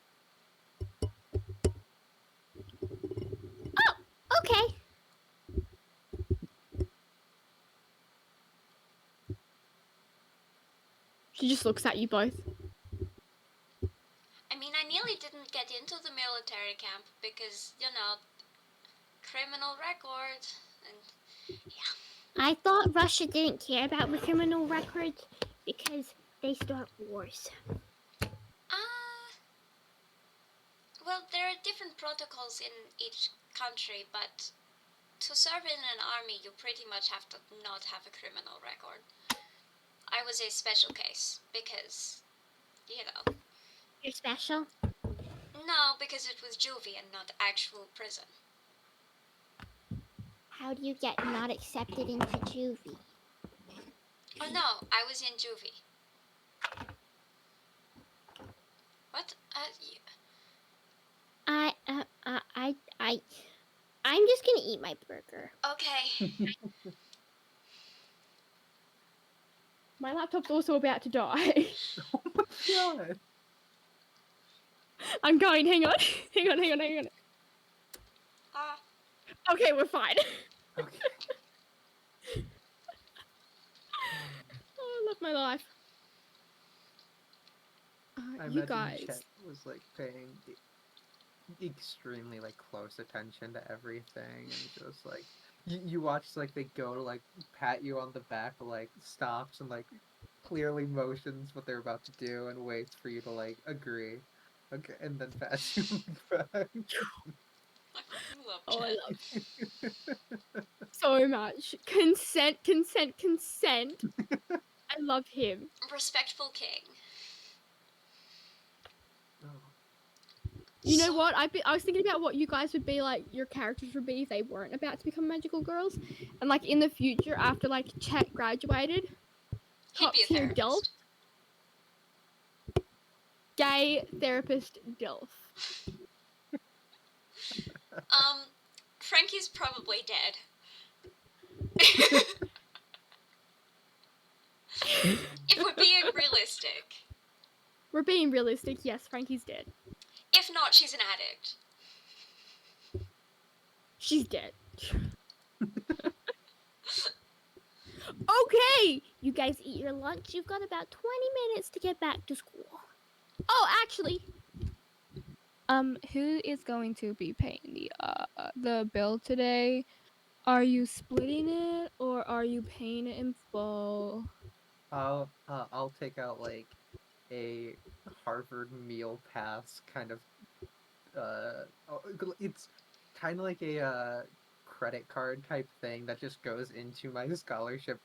Oh, okay. She just looks at you both. I mean, I nearly didn't get into the military camp because, criminal record. And yeah. I thought Russia didn't care about the criminal records because they start wars? Well, there are different protocols in each country, but to serve in an army, you pretty much have to not have a criminal record. I was a special case because, you know. You're special? No, because it was juvie and not actual prison. How do you get not accepted into juvie? Oh no, I was in juvie. What? I'm just gonna eat my burger. Okay. My laptop's also about to die. Oh my god. I'm going, hang on. Hang on. Okay, we're fine. Okay. Oh, I love my life. I You imagine guys. Chet was like paying extremely like close attention to everything, and just like you watch like they go to like pat you on the back, like stops and like clearly motions what they're about to do and waits for you to like agree. Okay, and then pats you on the back. I fucking love Oh, I Chet. love so much. Consent. I love him. Respectful king. Oh. You know what? I was thinking about what you guys would be like, your characters would be if they weren't about to become magical girls. And like in the future, after like Chet graduated, He'd top be a tier DILF. therapist. Gay therapist DILF. Frankie's probably dead. If we're being realistic. We're being realistic, yes, Frankie's dead. If not, she's an addict. She's dead. Okay! You guys eat your lunch. You've got about 20 minutes to get back to school. Oh, actually, who is going to be paying the bill today? Are you splitting it or are you paying it in full? I'll take out like a Harvard meal pass kind of it's kind of like a credit card type thing that just goes into my scholarship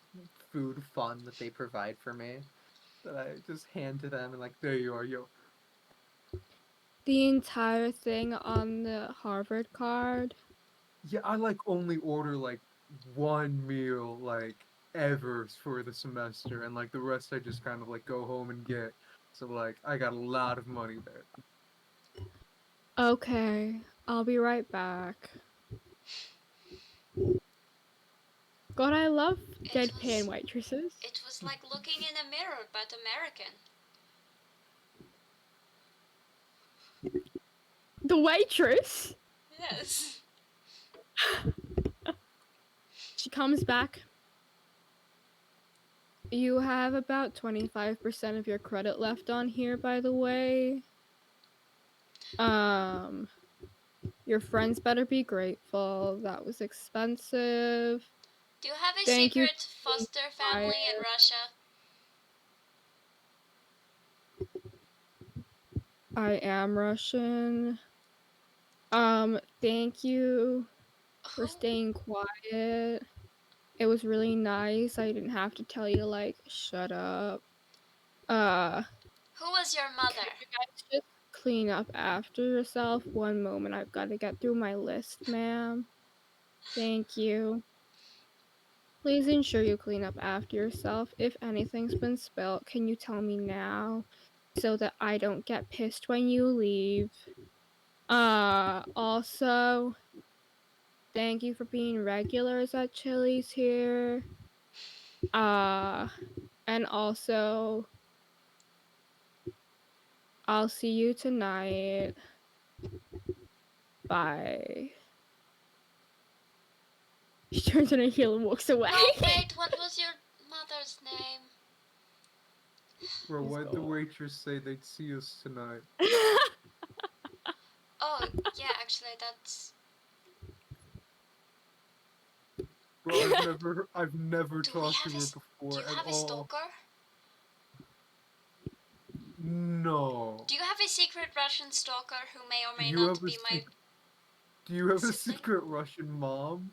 food fund that they provide for me, that I just hand to them and like, there you are, yo. The entire thing on the Harvard card? Yeah, I like only order like one meal like ever for the semester, and like the rest I just kind of like go home and get. So like I got a lot of money there. Okay, I'll be right back. God, I love deadpan waitresses. It was like looking in a mirror, but American. the waitress. Yes. She comes back. You have about 25% of your credit left on here, by the way. Your friends better be grateful. That was expensive. Do you have a Thank you. secret foster family in Russia? I am Russian. Thank you for staying quiet. It was really nice. I didn't have to tell you to like shut up. Who was your mother? You guys just clean up after yourself. One moment, I've got to get through my list, ma'am. Thank you. Please ensure you clean up after yourself. If anything's been spilled, can you tell me now so that I don't get pissed when you leave? Also, thank you for being regulars at Chili's here. And also, I'll see you tonight. Bye. She turns on her heel and walks away. Oh wait, what was your mother's name? Bro, why'd the waitress say they'd see us tonight? Oh, yeah, actually that's... Bro, I've never talked to her before Do you at have a all. stalker? No. Do you have a secret Russian stalker who may or may You not have a be my... Do you have a sibling? secret Russian mom?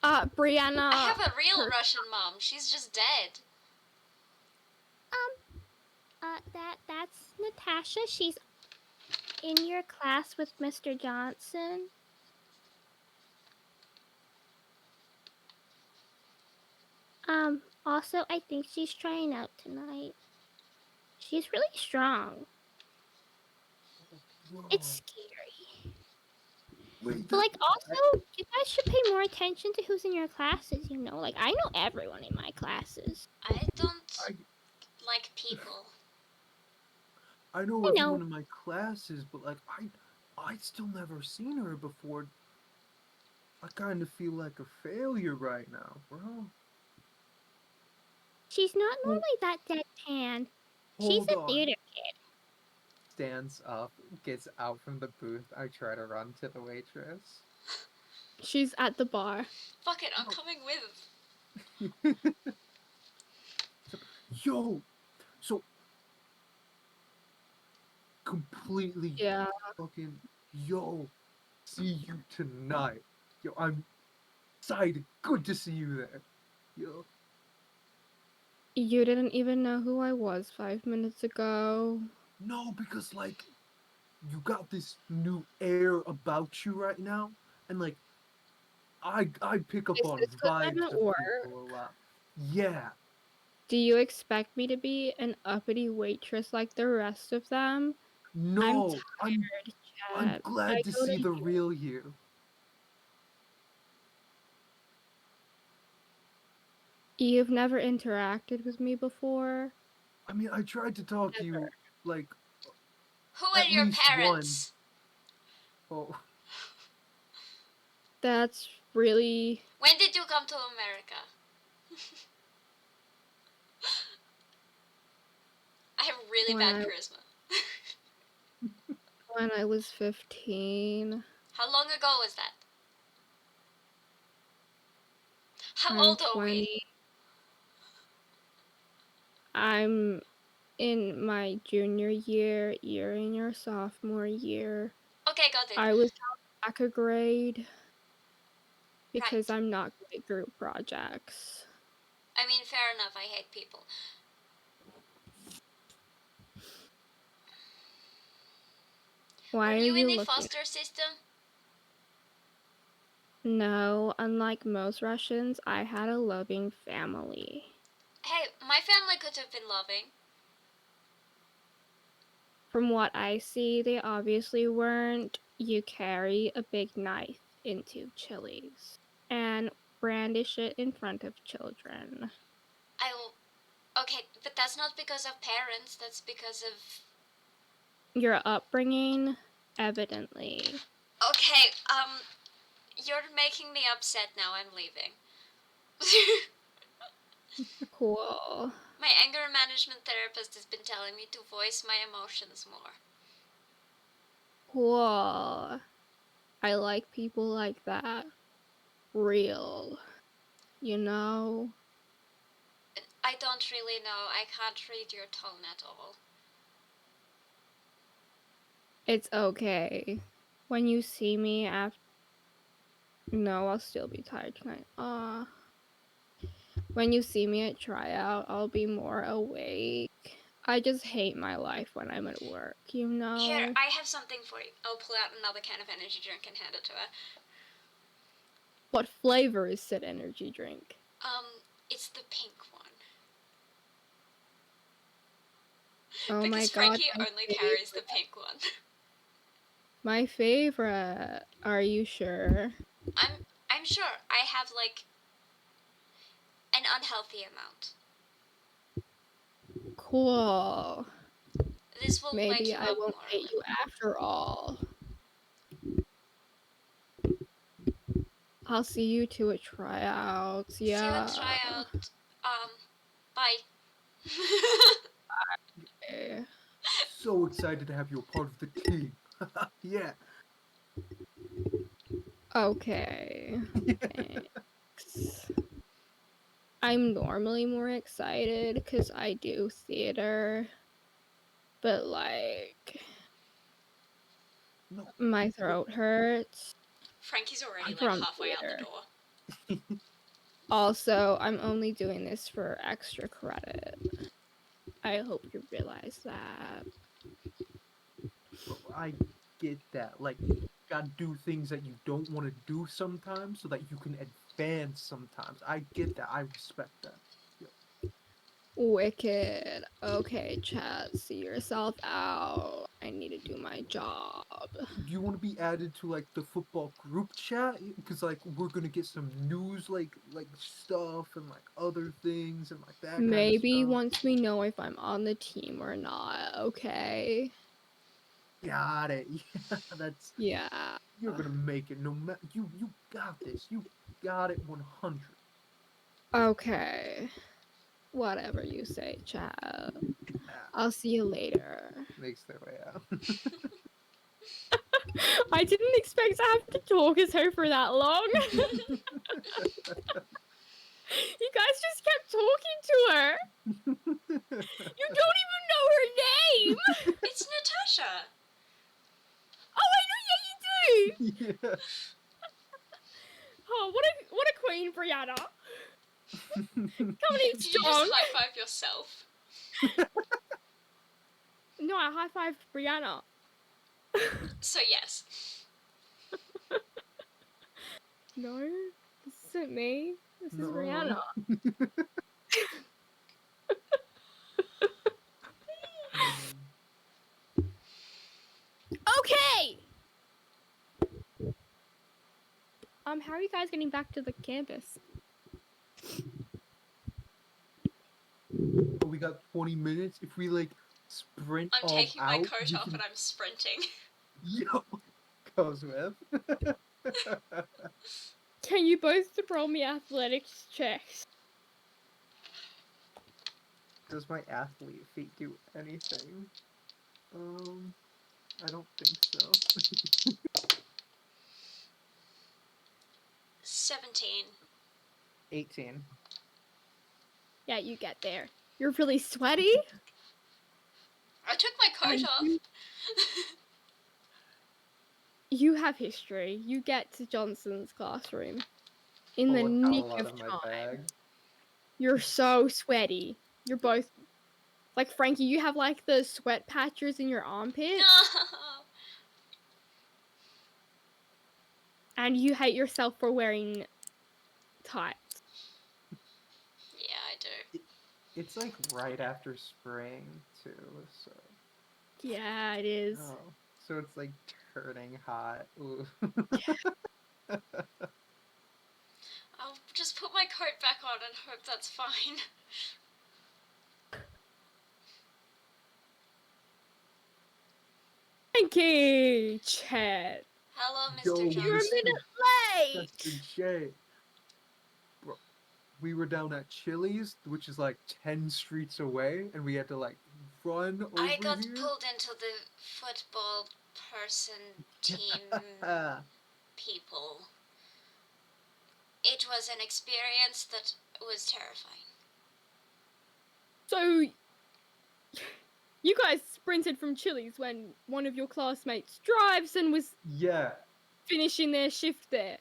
Brianna. I have a real Russian mom. She's just dead. That's Natasha. She's in your class with Mr. Johnson. Also, I think she's trying out tonight. She's really strong. Whoa. It's scary. Wait, But, like, also, you guys should pay more attention to who's in your classes, you know? Like, I know everyone in my classes. I don't like people. I know I know. everyone in my classes, but like I'd still never seen her before. I kind of feel like a failure right now, bro. She's not normally that deadpan. She's Hold a on. theater kid. Stands up, gets out from the booth. I try to run to the waitress. She's at the bar. Fuck it, I'm coming with. Yo, so completely Yeah. fucking yo. See you tonight. Yo, I'm excited. Good to see you there. Yo. You didn't even know who I was 5 minutes ago. No, because like you got this new air about you right now, and like I pick up Is on this 'cause I'm vibes at of work? people a lot. Yeah. Do you expect me to be an uppity waitress like the rest of them? No, I'm Chet. glad I to go see to the real you. You've never interacted with me before? I mean, I tried to talk to you like Who are at your least parents? Oh, That's really... When did you come to America? I have really bad charisma. When I was 15. How long ago was that? How I'm old are 20. we? I'm in my junior year, you're in your sophomore year. Okay, got it. I was held back a grade because Right. I'm not good at group projects. I mean, fair enough, I hate people. Why Were are you in the looking? foster system? No, unlike most Russians, I had a loving family. Hey, my family could have been loving. From what I see, they obviously weren't. You carry a big knife into Chili's and brandish it in front of children. Okay, but that's not because of parents, that's because of... Your upbringing, evidently. Okay, you're making me upset now, I'm leaving. Cool. My anger management therapist has been telling me to voice my emotions more. Cool. I like people like that. Real. You know? I don't really know, I can't read your tone at all. It's okay. When you see me after... No, I'll still be tired tonight. When you see me at tryout, I'll be more awake. I just hate my life when I'm at work, you know? Here, I have something for you. I'll pull out another can of energy drink and hand it to her. What flavor is said energy drink? It's the pink one. Oh because my god. Frankie only carries the pink one. My favorite. Are you sure? I'm sure. I have like an unhealthy amount. Cool. This will wake Maybe you I up won't more. hate you after all. I'll see you two at tryouts. Yeah. See you at tryout. Bye. Okay. so excited to have you a part of the team. Yeah. Okay. Thanks. I'm normally more excited because I do theater. but like No. my throat hurts. Frankie's already From like halfway out the theater. door. Also, I'm only doing this for extra credit. I hope you realize that. Bro, I get that. Like, you gotta do things that you don't want to do sometimes so that you can advance sometimes. I get that. I respect that. Wicked. Okay, chat, see yourself out. I need to do my job. Do you want to be added to like the football group chat? Because like we're gonna get some news, like stuff and like other things and like that Maybe kind of stuff. once we know if I'm on the team or not, okay? Got it. Yeah, that's. Yeah. You're gonna make it. No matter you got this. You got it 100. Okay. Whatever you say, chat. I'll see you later. Makes their way out. I didn't expect to have to talk as her for that long. You guys just kept talking to her. You don't even know her name. It's Natasha. Oh, I know. Yeah, you do. Yeah. Oh, what a queen, Brianna. Coming in Did you strong. just high five yourself? No, I high fived Brianna. So yes. No, this isn't me. This is No. Brianna. Okay. How are you guys getting back to the campus? We got 20 minutes. If we like sprint I'm all taking out, my coat we off can... and I'm sprinting. Yo, goes with. Can you both roll me athletics checks? Does my athlete feat do anything? I don't think so. 17. 18. Yeah, you get there. You're really sweaty. I took my coat And off. You have history. You get to Johnson's classroom in Pull the a nick towel out of of my time. bag. You're so sweaty. You're both like Frankie. You have like the sweat patches in your armpits, No. and you hate yourself for wearing tights. Yeah, I do. It's like right after spring too, so. Yeah, it is. Oh, so it's like turning hot. Ooh. I'll just put my coat back on and hope that's fine. Frankie, Chet. Hello, Mr. Yo, Johnson. You're a minute late. That's the shade. Bro, we were down at Chili's, which is like 10 streets away, and we had to like run over I got here. pulled into the football person team people. It was an experience that was terrifying. So, you guys sprinted from Chili's when one of your classmates drives and was Yeah. finishing their shift there.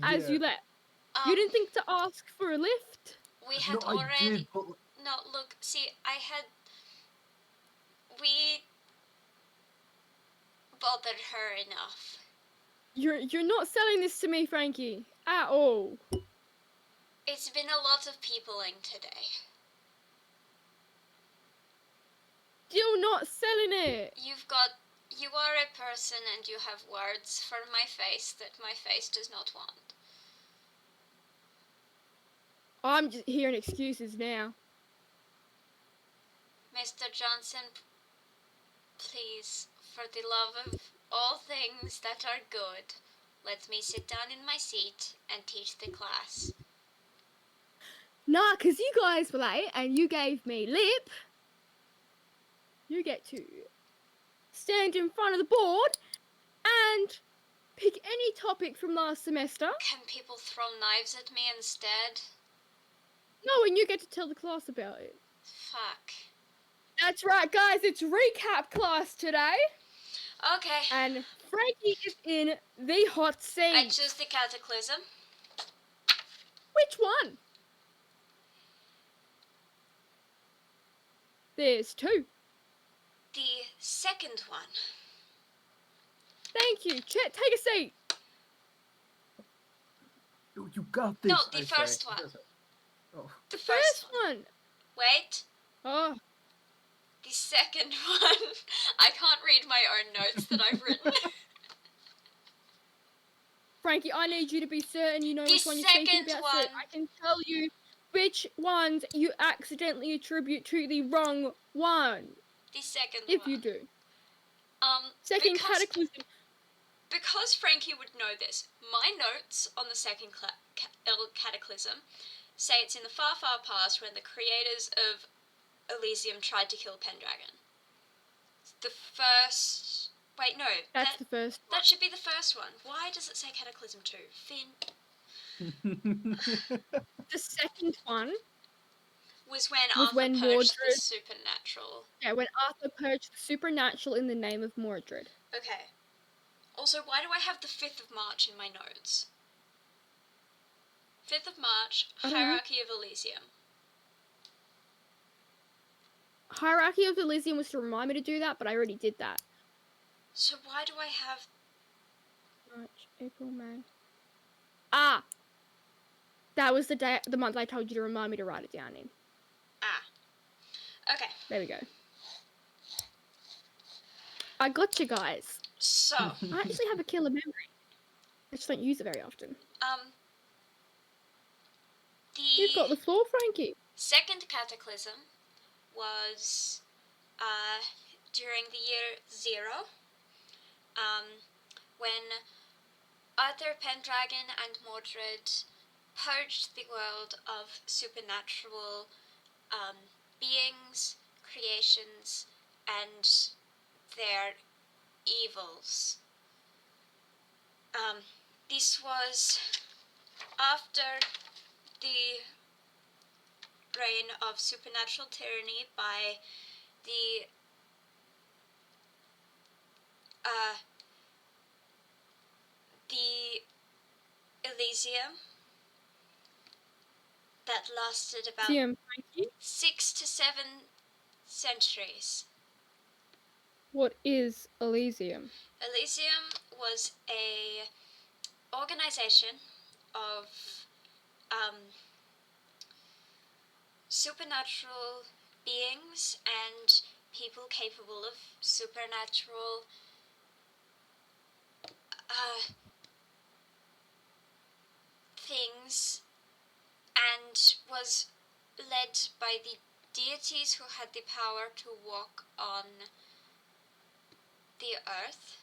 As you left. You didn't think to ask for a lift? We had No, already... I did, but... No, look, see, we bothered her enough. You're not selling this to me, Frankie, at all. It's been a lot of peopling today. Still not selling it. You are a person and you have words for my face that my face does not want. I'm just hearing excuses now. Mr. Johnson, please, for the love of all things that are good, let me sit down in my seat and teach the class. Nah, 'cause you guys were late and you gave me lip. You get to stand in front of the board and pick any topic from last semester. Can people throw knives at me instead? No, and you get to tell the class about it. Fuck. That's right, guys. It's recap class today, Okay. and Frankie is in the hot seat. I choose the Cataclysm. Which one? There's two. The second one. Thank you. Chet, take a seat. You got this. No, the I'm first sorry. one. Oh. The First one. Wait. Oh, The second one. I can't read my own notes that I've written. Frankie, I need you to be certain you know The which one you're speaking second about, so one. I can tell you which ones you accidentally attribute to the wrong one. The second If one. you do. Second because, cataclysm. because Frankie would know this, my notes on the second Cataclysm say it's in the far, far past when the creators of Elysium tried to kill Pendragon. The first... Wait, no. That's the first one. That should be the first one. Why does it say Cataclysm 2? The second one Was when was Arthur when purged the Mordred... supernatural. Yeah, when Arthur purged the supernatural in the name of Mordred. Okay. Also, why do I have the 5th of March in my notes? 5th of March, I don't know. Hierarchy of Elysium. Hierarchy of Elysium was to remind me to do that, but I already did that. So why do I have... March, April, May. Ah! That was the month I told you to remind me to write it down in. Ah. Okay. There we go. I got you guys. So, I actually have a killer memory. I just don't use it very often. You've got the floor, Frankie. second Cataclysm was during the year 0, when Arthur Pendragon and Mordred purged the world of supernatural beings, creations, and their evils. This was after the reign of supernatural tyranny by the Elysium that lasted about Frankie. 6 to 7 centuries. What is Elysium? Elysium was a organization of supernatural beings and people capable of supernatural things, and was led by the deities who had the power to walk on the earth,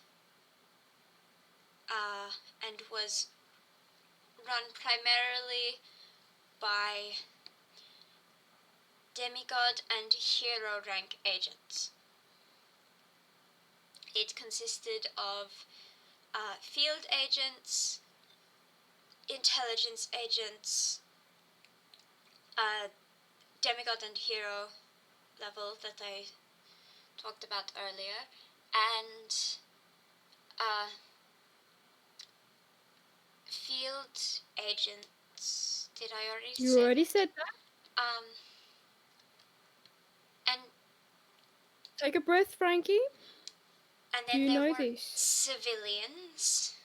and was run primarily by demigod and hero rank agents. It consisted of field agents, intelligence agents, demigod and hero level that I talked about earlier, and field agents. Did I already say? You already said that. And Take a breath, Frankie. then You there know were this. civilians.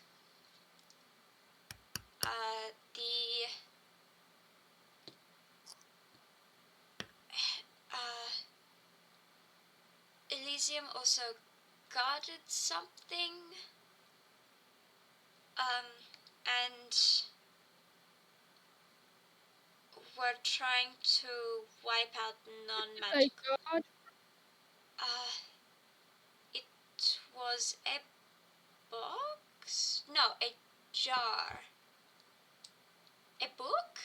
Elysium also guarded something, and were trying to wipe out non-magic. God. It was a box? No, a jar. A book?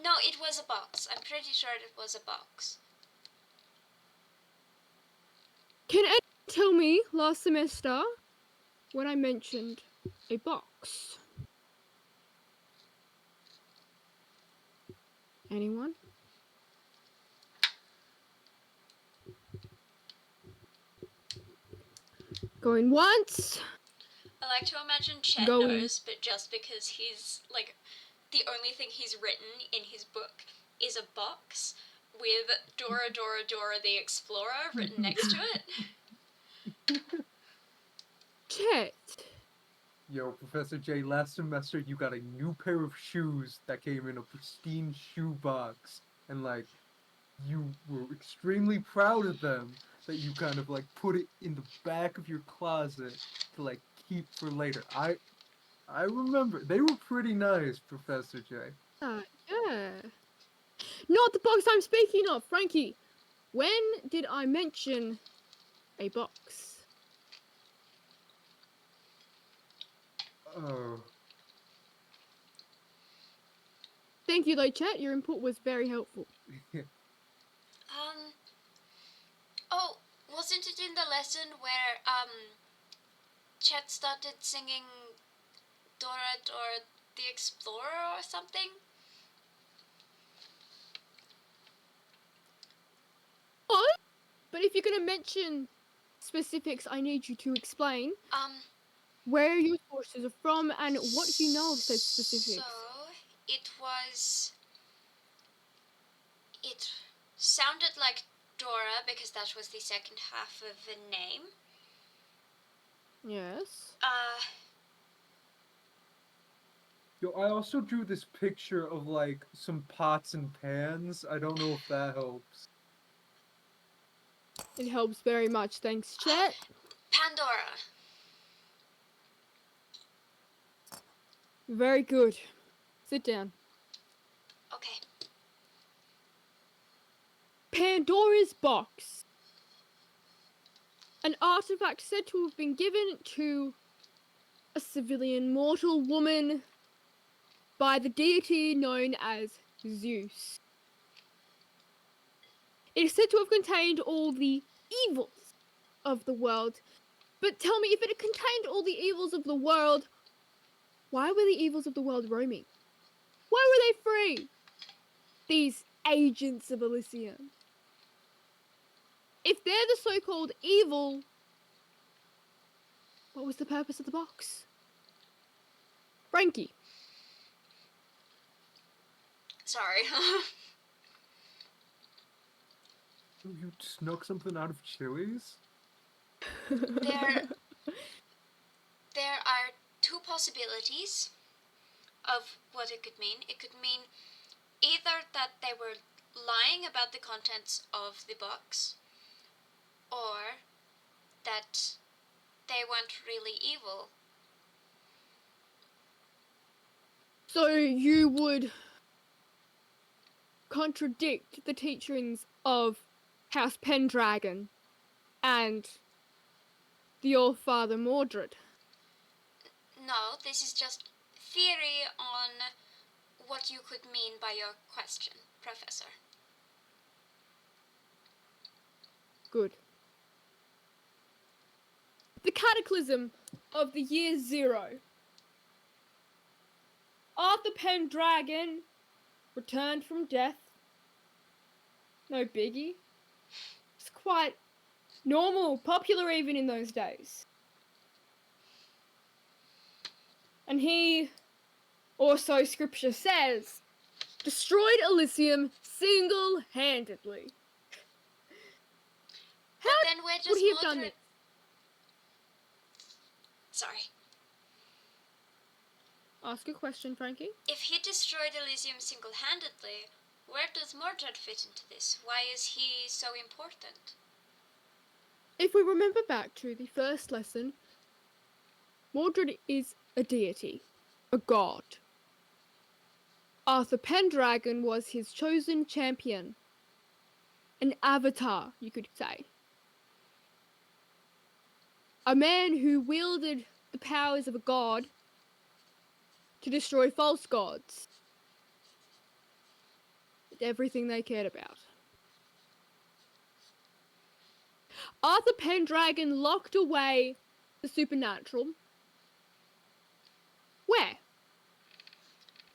No, it was a box. I'm pretty sure it was a box. Can anyone tell me last semester when I mentioned a box? Anyone? Going once. I like to imagine Chet Going. knows, but just because he's, like, the only thing he's written in his book is a box with Dora, Dora, Dora the Explorer written next to it. Chet. Yo, Professor J, last semester you got a new pair of shoes that came in a pristine shoebox. And, like, you were extremely proud of them that you kind of, like, put it in the back of your closet to, like, keep for later. I remember. They were pretty nice, Professor J. Yeah. Not the box I'm speaking of, Frankie. When did I mention a box? Oh. Thank you, though, Chet. Your input was very helpful. Oh, wasn't it in the lesson where, Chet started singing Dora, Dora the Explorer or something? What? But if you're going to mention specifics, I need you to explain where your sources are from and what you know of said specifics. So, it sounded like Dora because that was the second half of the name. Yes. Yo, I also drew this picture of, like, some pots and pans. I don't know if that helps. It helps very much, thanks, Chet. Pandora. Very good. Sit down. Okay. Pandora's box. An artifact said to have been given to a civilian mortal woman by the deity known as Zeus. It is said to have contained all the evils of the world. But tell me, if it had contained all the evils of the world, why were the evils of the world roaming? Why were they free? These agents of Elysium. If they're the so-called evil, what was the purpose of the box? Frankie. Sorry. You snuck something out of Chili's? There are two possibilities of what it could mean. It could mean either that they were lying about the contents of the box, or that they weren't really evil. So you would contradict the teachings of House Pendragon and the All-Father Mordred? No, this is just theory on what you could mean by your question, Professor. Good. The cataclysm of the year 0. Arthur Pendragon returned from death. No biggie. It's quite normal, popular even in those days. And he, or so scripture says, destroyed Elysium single-handedly. But then where does would he have done Mordred... it? Sorry. Ask a question, Frankie. If he destroyed Elysium single-handedly, where does Mordred fit into this? Why is he so important? If we remember back to the first lesson, Mordred is a deity, a god. Arthur Pendragon was his chosen champion, an avatar, you could say. A man who wielded the powers of a god to destroy false gods with everything they cared about. Arthur Pendragon locked away the supernatural. Where?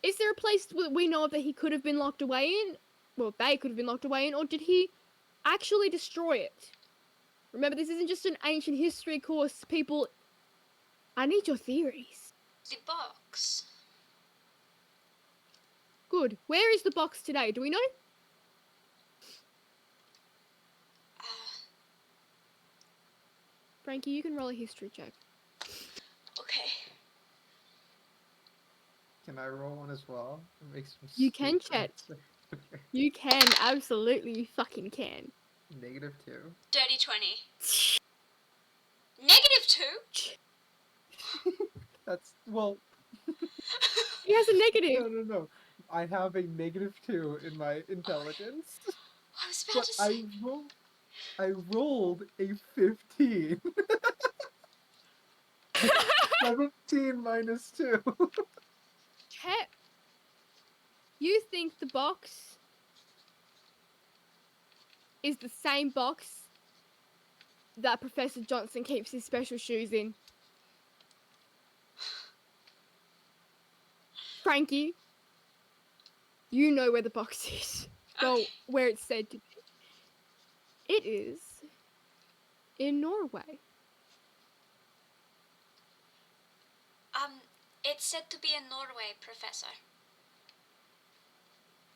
Is there a place that we know of that he could have been locked away in? Well, they could have been locked away in, or did he actually destroy it? Remember, this isn't just an ancient history course, people. I need your theories. The box. Good. Where is the box today? Do we know? Frankie, you can roll a history check. Okay. Can I roll one as well? Make some You can, stupid Chet. answer. Okay. You can, absolutely, you fucking can. -2. Dirty 20. -2? That's, well, He has a negative. no. I have a -2 in my intelligence. I was about But to say. I rolled a 15. 17 minus 2. Chet, you think the box is the same box that Professor Johnson keeps his special shoes in? Frankie, you know where the box is. Well, Okay. where it's said to be. It is in Norway. It's said to be in Norway, Professor.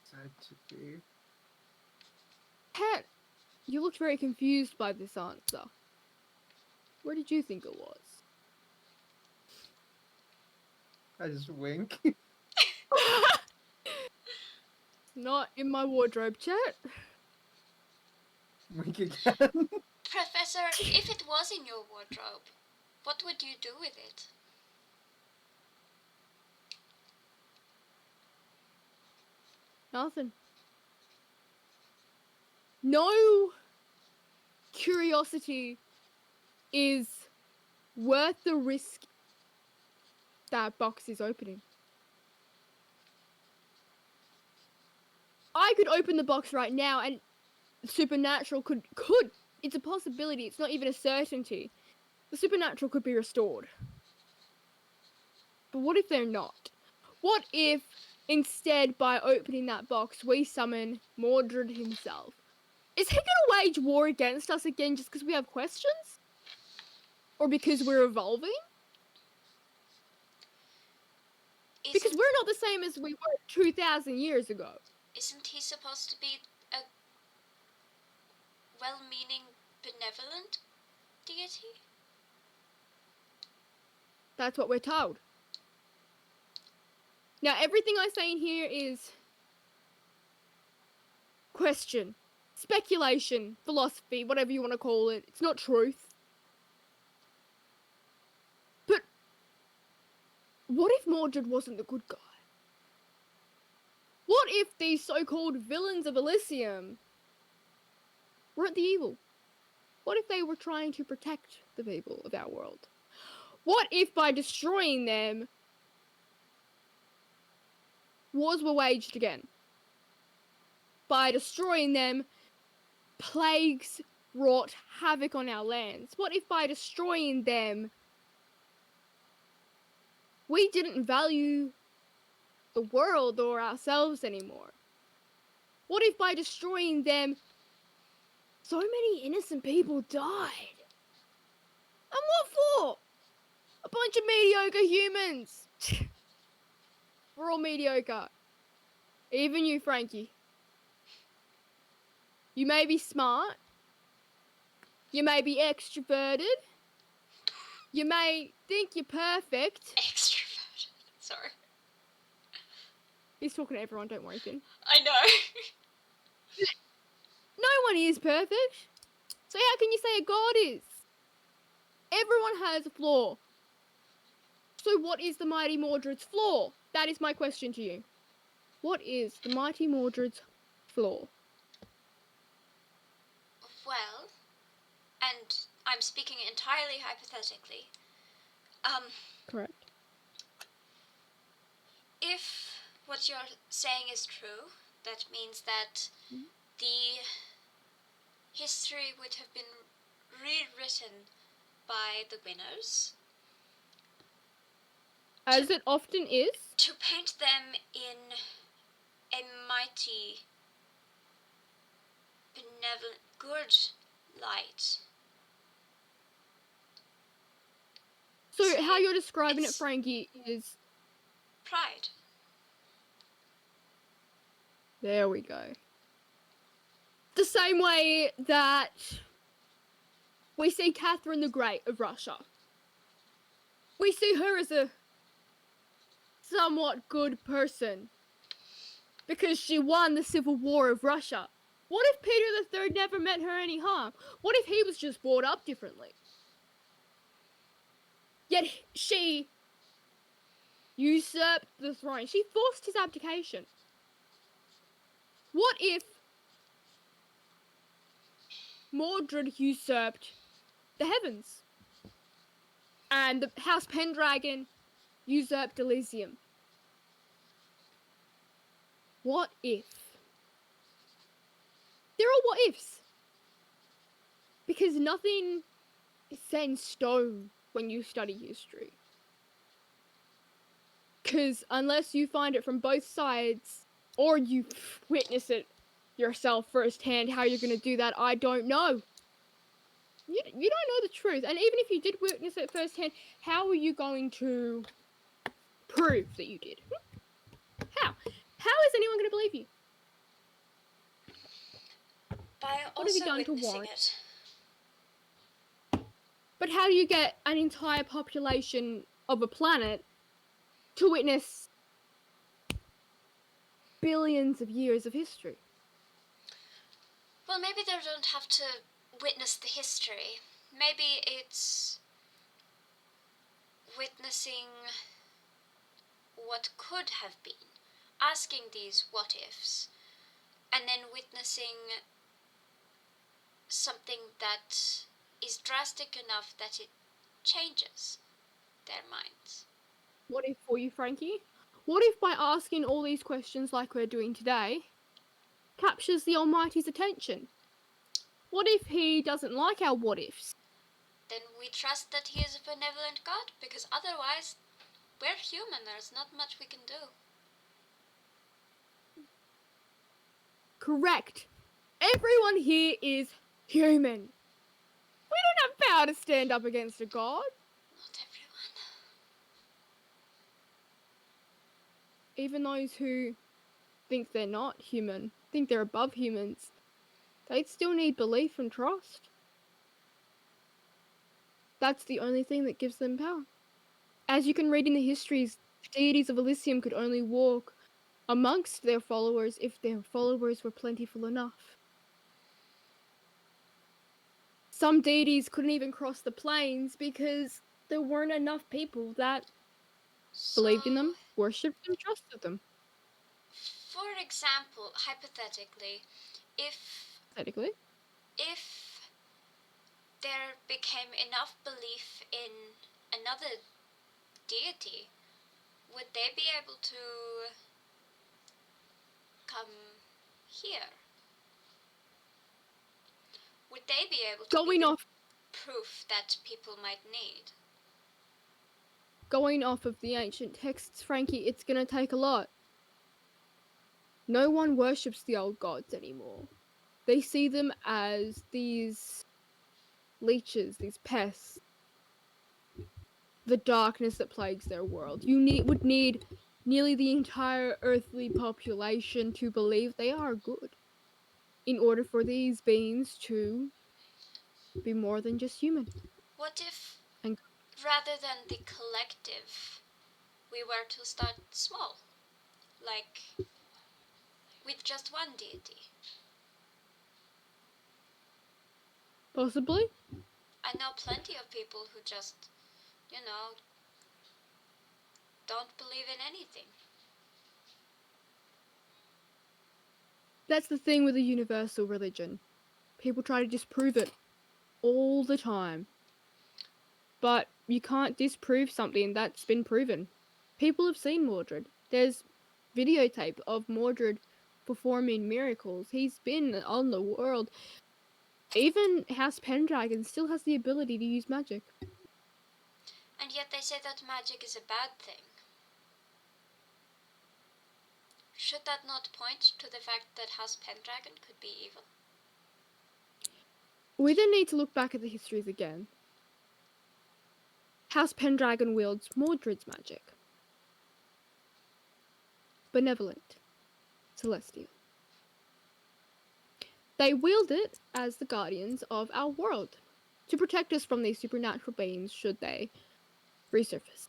Said to be. Chet, you looked very confused by this answer. Where did you think it was? I just wink. Not in my wardrobe, Chet. Wink again. Professor, if it was in your wardrobe, what would you do with it? Nothing. No curiosity is worth the risk that box is opening. I could open the box right now and supernatural could, it's a possibility, it's not even a certainty. The supernatural could be restored. But what if they're not? What if instead by opening that box we summon Mordred himself? Is he gonna wage war against us again just because we have questions? Or because we're evolving? Because Isn't, we're not the same as we were 2,000 years ago. isn't he supposed to be a well-meaning, benevolent deity? That's what we're told. Now, everything I say in here is question, speculation, philosophy, whatever you want to call it. It's not truth. But what if Mordred wasn't the good guy? What if these so-called villains of Elysium weren't the evil? What if they were trying to protect the people of our world? What if by destroying them, wars were waged again? By destroying them, plagues wrought havoc on our lands. What if by destroying them, we didn't value the world or ourselves anymore? What if by destroying them, so many innocent people died? And what for? A bunch of mediocre humans. We're all mediocre. Even you, Frankie. You may be smart. You may be extroverted. You may think you're perfect. Extroverted. Sorry. He's talking to everyone, don't worry, Finn. I know. No one is perfect. So how can you say a god is? Everyone has a flaw. So what is the mighty Mordred's flaw? That is my question to you. What is the mighty Mordred's flaw? Well, and I'm speaking entirely hypothetically. Correct. If what you're saying is true, that means that the history would have been rewritten by the winners. As it often is. To paint them in a mighty, benevolent, good light. how you're describing it, it's Frankie, is... pride. There we go. The same way that we see Catherine the Great of Russia. We see her as a somewhat good person because she won the Civil War of Russia. What if Peter III never meant her any harm? What if he was just brought up differently? Yet she usurped the throne. She forced his abdication. What if Mordred usurped the heavens? And the House Pendragon usurped Elysium? What if? There are what ifs. Because nothing is set in stone when you study history. Because unless you find it from both sides, or you witness it yourself firsthand, how you're going to do that, I don't know. You don't know the truth. And even if you did witness it firsthand, how are you going to prove that you did? How? How is anyone going to believe you? By What have you also done to witnessing warrant? it. But how do you get an entire population of a planet to witness billions of years of history? Well, maybe they don't have to witness the history. Maybe it's witnessing what could have been, asking these what ifs, and then witnessing something that is drastic enough that it changes their minds. What if for you, Frankie? What if by asking all these questions like we're doing today, captures the Almighty's attention? What if he doesn't like our what ifs? Then we trust that he is a benevolent God, because otherwise we're human, there's not much we can do. Correct. Everyone here is human. We don't have power to stand up against a god. Not everyone. Even those who think they're not human, think they're above humans, they still need belief and trust. That's the only thing that gives them power. As you can read in the histories, the deities of Elysium could only walk amongst their followers if their followers were plentiful enough. Some deities couldn't even cross the plains because there weren't enough people that believed in them, worshipped them, trusted them. For example, hypothetically, if there became enough belief in another deity, would they be able to come here? Would they be able to Going be the off proof that people might need? Going off of the ancient texts, Frankie, it's gonna take a lot. No one worships the old gods anymore. They see them as these leeches, these pests. The darkness that plagues their world. You would need nearly the entire earthly population to believe they are good in order for these beings to be more than just human. What if, And rather than the collective, we were to start small? Like, with just one deity? possibly? I know plenty of people who just, don't believe in anything. That's the thing with a universal religion. People try to disprove it all the time. But you can't disprove something that's been proven. People have seen Mordred. There's videotape of Mordred performing miracles. He's been on the world. Even House Pendragon still has the ability to use magic. And yet they say that magic is a bad thing. Should that not point to the fact that House Pendragon could be evil? We then need to look back at the histories again. House Pendragon wields Mordred's magic. Benevolent. Celestial. They wield it as the guardians of our world, to protect us from these supernatural beings should they resurface.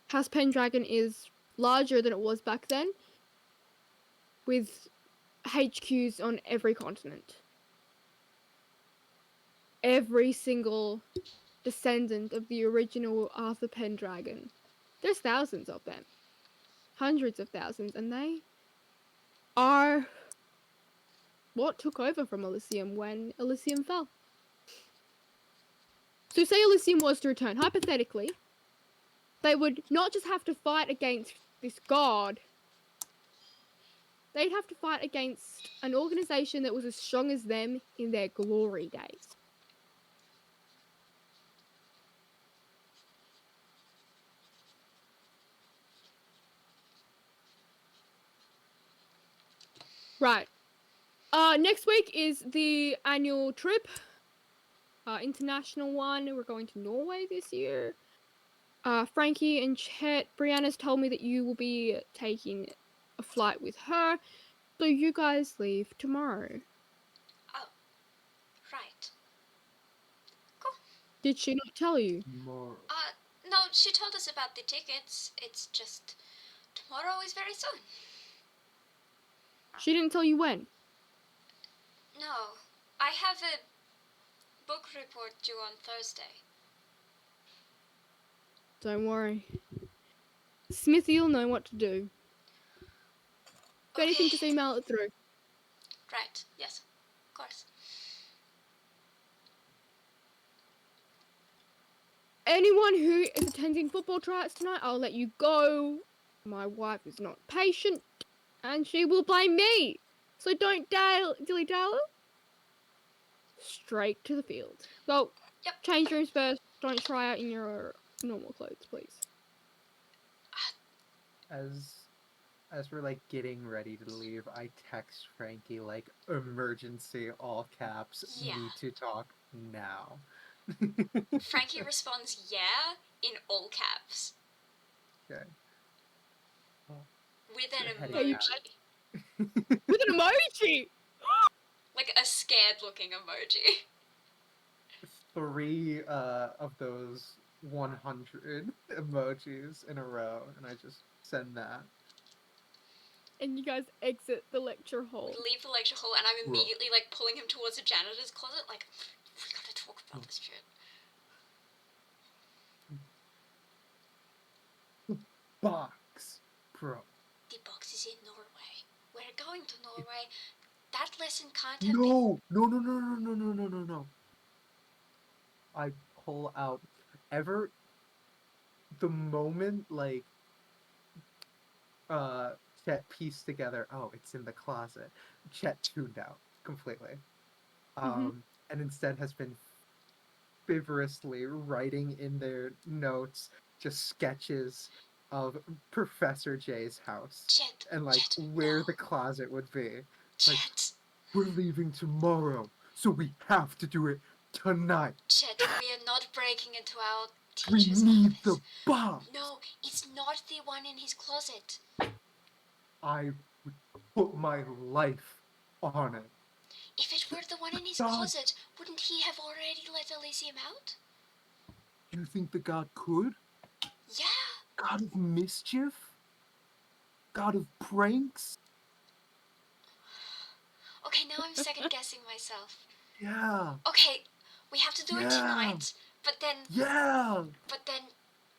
House Pendragon is larger than it was back then, with HQs on every continent. Every single descendant of the original Arthur Pendragon. There's thousands of them. Hundreds of thousands, and they are what took over from Elysium when Elysium fell. So say Elysium was to return, hypothetically, they would not just have to fight against this god, they'd have to fight against an organization that was as strong as them in their glory days. Right. Next week is the annual trip. International one. We're going to Norway this year. Frankie and Chet, Brianna's told me that you will be taking a flight with her. So you guys leave tomorrow. Oh, right. Cool. Did she not tell you? More. No, she told us about the tickets. It's just tomorrow is very soon. She didn't tell you when? No, I have a book report due on Thursday. Don't worry. Smithy'll know what to do. If anything, just email it through. Right, yes, of course. Anyone who is attending football tryouts tonight, I'll let you go. My wife is not patient, and she will blame me. So don't dilly-dally. Straight to the field. Well, Yep. Change rooms first. Don't try out in your normal clothes, please. As we're like getting ready to leave, I text Frankie like emergency all caps. Yeah. Need to talk now. Frankie responds, yeah, in all caps. Okay. With an Heading emoji. With an emoji! Like a scared looking emoji. 3 of those 100 emojis in a row, and I just send that. And you guys exit the lecture hall. We leave the lecture hall, and I'm immediately like pulling him towards the janitor's closet, like, we gotta talk about this shit. Box, bro. The box is in Norway. We're going to Norway. That lesson can't have been... No. I pull out the moment like Chet pieced together, oh, it's in the closet. Chet tuned out completely. And instead has been feverishly writing in their notes just sketches of Professor J's house. Chet, and like Chet, where no. the closet would be. Like, Chet, we're leaving tomorrow, so we have to do it tonight. Chet, we are not breaking into our We teacher's need office. the box. No, it's not the one in his closet. I would put my life on it. If it were the one in his God. closet, wouldn't he have already let Elysium out? You think the god could? Yeah. God of mischief? God of pranks? Okay, now I'm second guessing myself. Yeah. Okay, we have to do it tonight, but then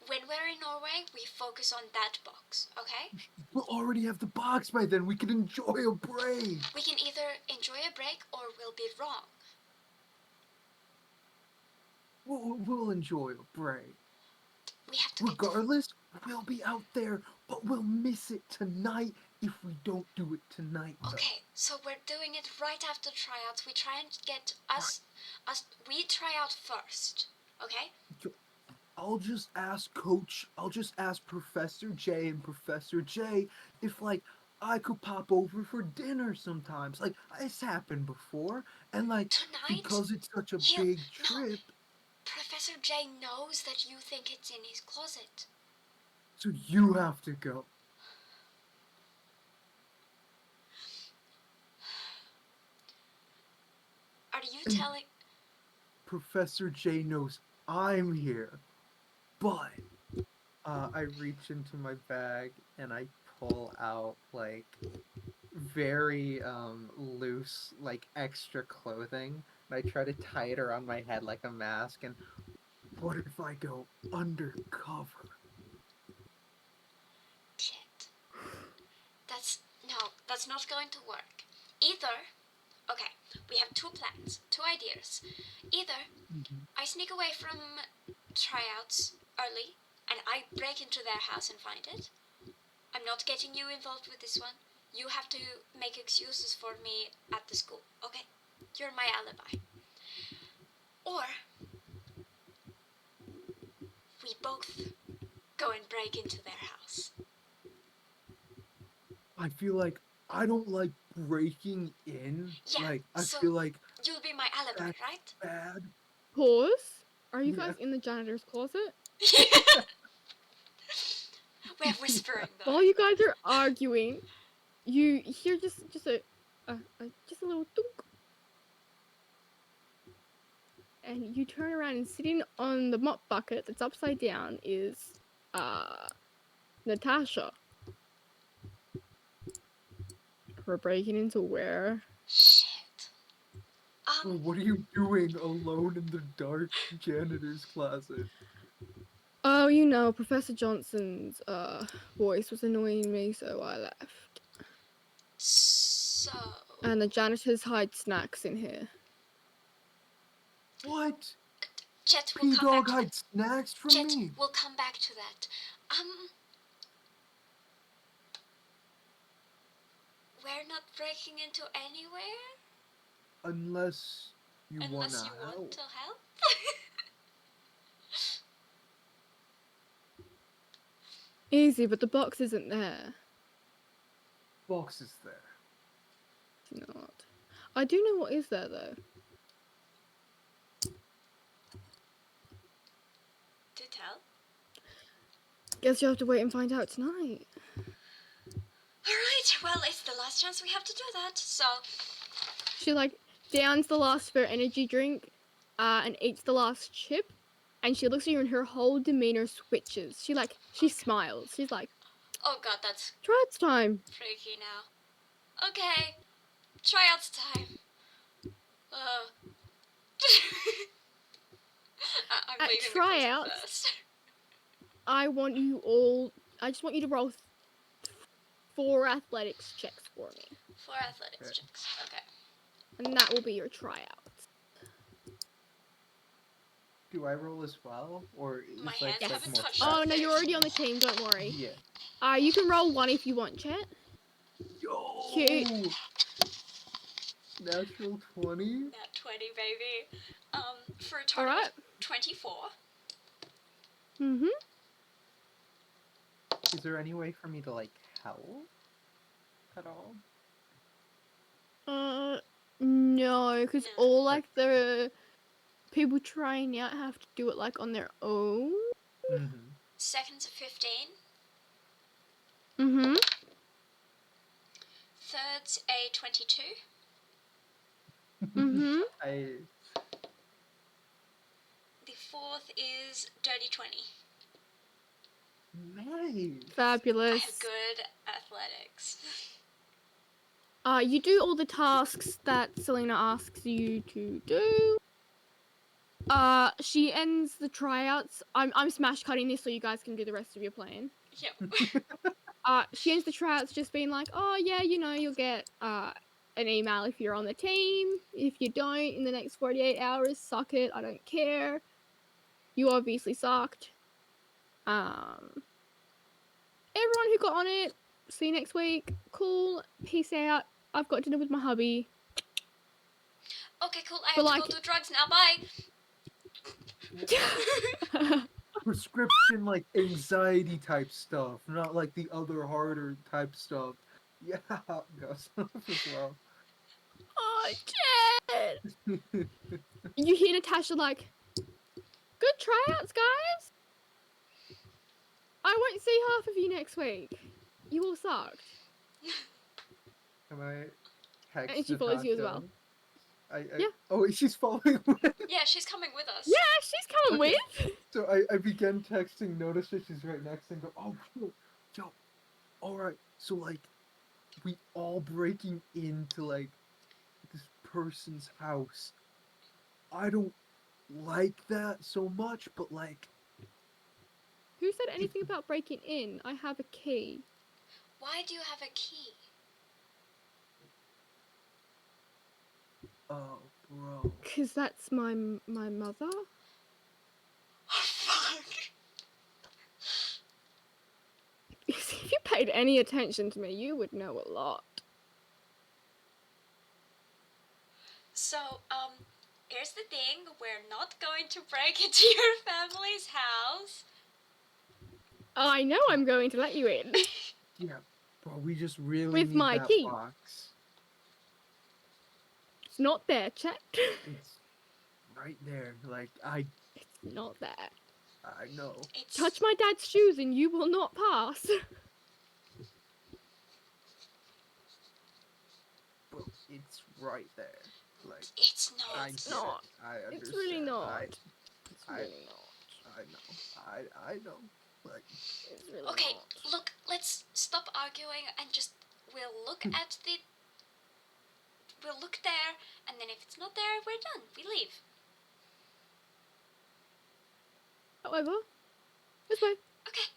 when we're in Norway, we focus on that box, okay? We'll already have the box by then. We can enjoy a break. We can either enjoy a break or we'll be wrong. We'll enjoy a break. We have to Regardless, we'll be out there, but we'll miss it tonight if we don't do it tonight. Okay, so we're doing it right after tryouts. We try and get we try out first, okay? I'll just ask Professor J and Professor J if, like, I could pop over for dinner sometimes. Like, it's happened before. And, like, Tonight? because it's such a He'll- big no. trip, Professor J knows that you think it's in his closet. so you have to go. Are you And- telling... Professor J knows I'm here. But I reach into my bag and I pull out like very loose, like extra clothing. And I try to tie it around my head like a mask. And what if I go undercover? Shit. That's not going to work. Either... Okay, we have two plans, two ideas. Either I sneak away from tryouts early and I break into their house and find it. I'm not getting you involved with this one. You have to make excuses for me at the school, okay? You're my alibi. Or we both go and break into their house. I feel like I don't like breaking in. Yeah, Like, I so feel like you'll be my alibi, that's right? bad. Pause. Are you Yeah. guys in the janitor's closet? We're whispering though. While you guys are arguing, you hear just a little thunk. And you turn around and sitting on the mop bucket that's upside down is Natasha. We're breaking into where? Shit. Oh, what are you doing alone in the dark janitor's closet? Oh, you know, Professor Johnson's voice was annoying me, so I left. So... And the janitors hide snacks in here. What? Chet will come back P-Dog to hide snacks from Chet, me? we'll come back to that. We're not breaking into anywhere? Unless you Unless wanna you want help. to help? Easy, but the box isn't there. Box is there. It's not. I do know what is there, though. To tell? Guess you have to wait and find out tonight. Alright, well, it's the last chance we have to do that, so... She, like, downs the last spare energy drink, and eats the last chip, and she looks at you and her whole demeanor switches. She smiles. She's like, Oh god, that's tryouts time. freaky now. Okay, tryouts time. I'm At leaving the tryouts- closet first. I just want you to roll 4 athletics checks for me. 4 athletics Okay. checks, okay. And that will be your tryouts. Do I roll as well? Or is My like hands like haven't more touched prep? Oh, no, you're already on the team, don't worry. Yeah. You can roll 1 if you want, Chet. Yo! Cute. Natural 20? Nat 20, baby. For a total Alright. of 24. Mm-hmm. Is there any way for me to like help at all? No, because No. all, like, the people trying out have to do it, like, on their own. Mm-hmm. Seconds of 15. Mm-hmm. Thirds a 22. Mm-hmm. The fourth is dirty 20. Nice. I Fabulous. have good athletics. You do all the tasks that Selena asks you to do. She ends the tryouts. I'm smash cutting this so you guys can do the rest of your plan. Yep. She ends the tryouts just being like, oh yeah, you know, you'll get an email if you're on the team. If you don't, in the next 48 hours, suck it. I don't care. You obviously sucked. Everyone who got on it, see you next week. Cool. Peace out. I've got dinner with my hubby. Okay, cool. I But, have to like- go do drugs now. Bye. Prescription like anxiety type stuff, not like the other harder type stuff. Yeah, goes off as well. Oh, Jet! You hear Natasha like, good tryouts, guys. I won't see half of you next week. You all sucked. Can I text And she follows you as Natasha? well. Yeah. Oh, she's following with. Yeah, she's coming with us. Yeah, she's coming Okay. with. So I began texting, notice that she's right next, and go, oh, yo, alright, so like, we all breaking into like, this person's house. I don't like that so much, but like, Who said anything about breaking in? I have a key. Why do you have a key? oh, bro. Because that's my mother. Oh, fuck. If you paid any attention to me, you would know a lot. So, here's the thing. We're not going to break into your family's house. I know I'm going to let you in. Yeah, bro, we just really With need my that key. box. It's not there, Chet. It's right there. Like, I It's not there. know. It's... Touch my dad's shoes and you will not pass. Bro, it's right there. Like, It's not. I It's get not. it. I understand. It's really not. It's really not. I know. I know. Like, It's really Okay, not. look, let's stop arguing and just... We'll look at the... We'll look there, and then if it's not there, we're done. We leave. However, this way. Okay.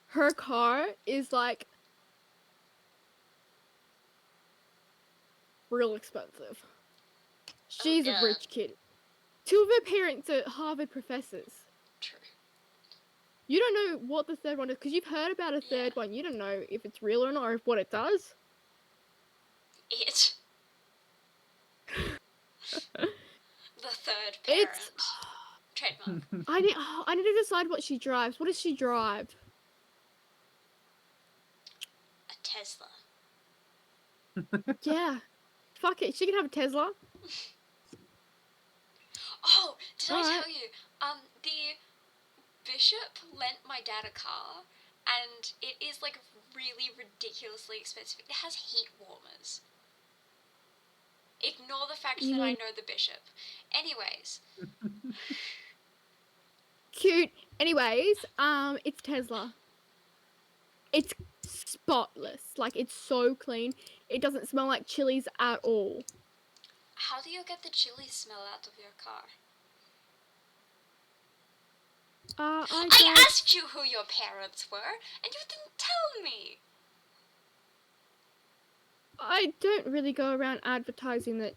Her car is like real expensive. She's yeah. a rich kid. Two of her parents are Harvard professors. True. You don't know what the third one is because you've heard about a third one. You don't know if it's real or not or if what it does. It. The third parent. It's. Trademark. I need to decide what she drives. What does she drive? A Tesla. Yeah. Fuck it. She can have a Tesla. Oh, did I Alright. tell you? The bishop lent my dad a car, and it is like really ridiculously expensive. It has heat warmers. Ignore the fact that I know the bishop. Anyways. Cute. Anyways, it's Tesla. It's spotless. Like, it's so clean. It doesn't smell like chilies at all. How do you get the chili smell out of your car? I asked you who your parents were, and you didn't tell me. I don't really go around advertising that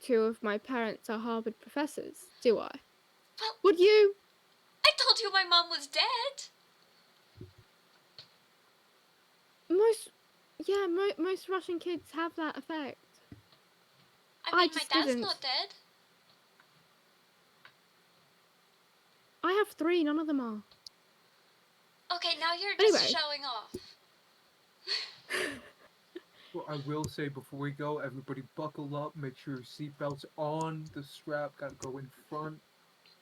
two of my parents are Harvard professors, do I? Well, would you? I told you my mom was dead. Most Russian kids have that effect. I mean, my just dad's didn't. not dead. I have 3, none of them are. Okay, now you're just Anyway. showing off. well, I will say before we go, everybody buckle up, make sure your seatbelt's on, the strap gotta go in front.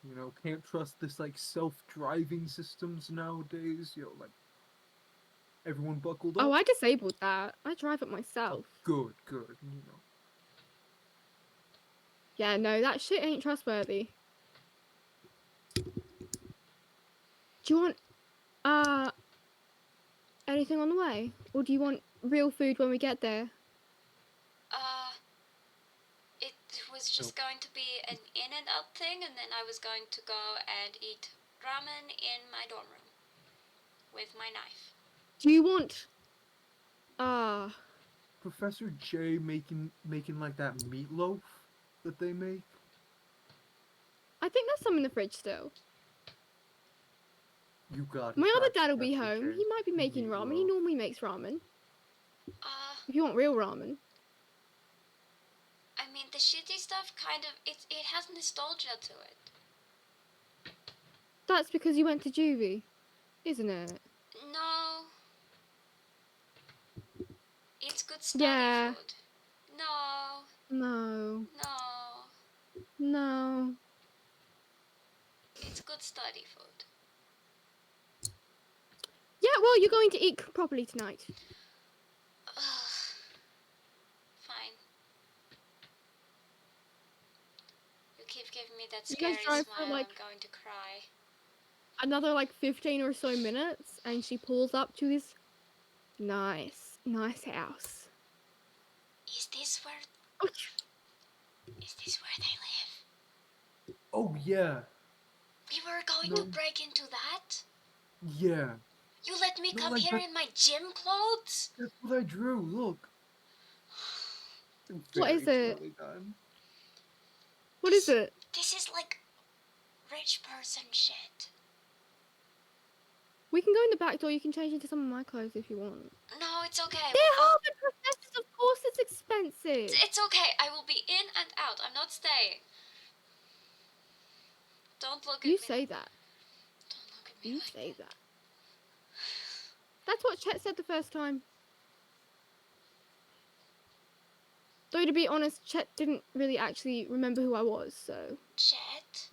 You know, can't trust this like self-driving systems nowadays. You know, like everyone buckled up. Oh, I disabled that. I drive it myself. Good. You know. Yeah, no, that shit ain't trustworthy. Do you want, anything on the way? Or do you want real food when we get there? It was just going to be an in and out thing, and then I was going to go and eat ramen in my dorm room with my knife. Do you want, Professor J making like that meatloaf that they make? I think there's some in the fridge still. You got it. My other That's dad will be Professor home. J. He might be making ramen. He Meatloaf. normally makes ramen. If you want real ramen. I mean, the shitty stuff kind of, it has nostalgia to it. That's because you went to juvie, isn't it? No, good study Yeah. food. No, No. no. No. It's good study food. Yeah, well, you're going to eat properly tonight. Ugh. Fine. You keep giving me that You guys scary drive for, smile, like- I'm going to cry. Another, like, 15 or so minutes, and she pulls up to this nice house. Is this where Oh, they live? Oh yeah, We were going No. to break into that? yeah. You let me No, come like here that- in my gym clothes? That's what I drew. Look. What is Very it? poorly done. what is it? This is like rich person shit. We can go in the back door. You can change into some of my clothes if you want. No, it's okay. They're I'll- Harvard professors. Of course it's expensive. It's okay. I will be in and out. I'm not staying. Don't look at You me. say that. Don't look at me You like say that. That's what Chet said the first time. Though, to be honest, Chet didn't really actually remember who I was, so... Chet,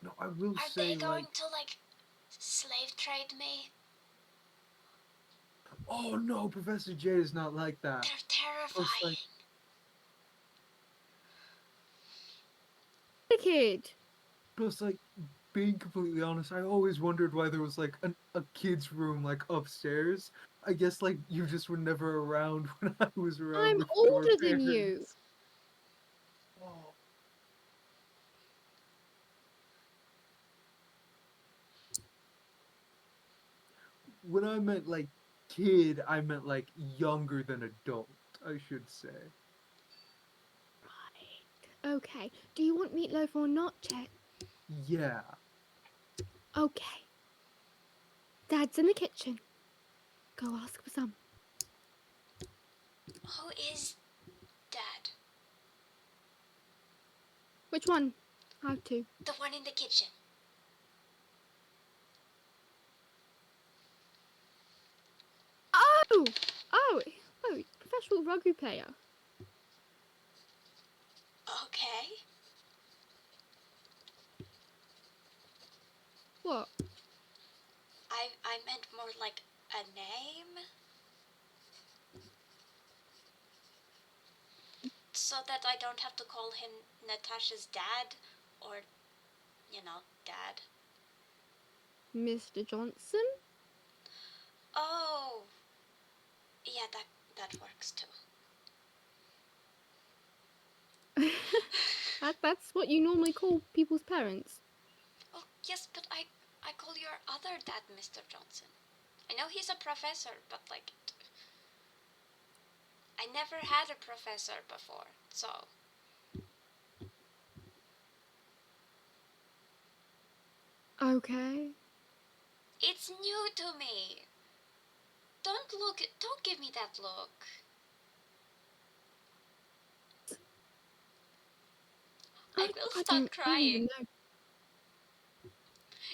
No, I will are say they going like. to like slave trade me? Oh no, Professor J is not like that. They're terrifying. like- The kid. Plus, like, being completely honest, I always wondered why there was like a kid's room like upstairs. I guess like you just were never around when I was around. I'm with your older than you. parents. Oh. When I meant like kid, I meant like younger than adult, I should say. Right. Okay. Do you want meatloaf or not, Chet? Yeah. Okay. Dad's in the kitchen. Go ask for some. Who is Dad? Which one? How to? The one in the kitchen. Oh! Oh! Professional rugby player. Okay. What? I meant more like a name. So that I don't have to call him Natasha's dad or, dad. Mr. Johnson? Oh. Yeah, that works too. That's what you normally call people's parents. Oh, yes, but I call your other dad Mr. Johnson. I know he's a professor, but like I never had a professor before, so Okay. it's new to me. Don't give me that look. I will stop don't even crying. know.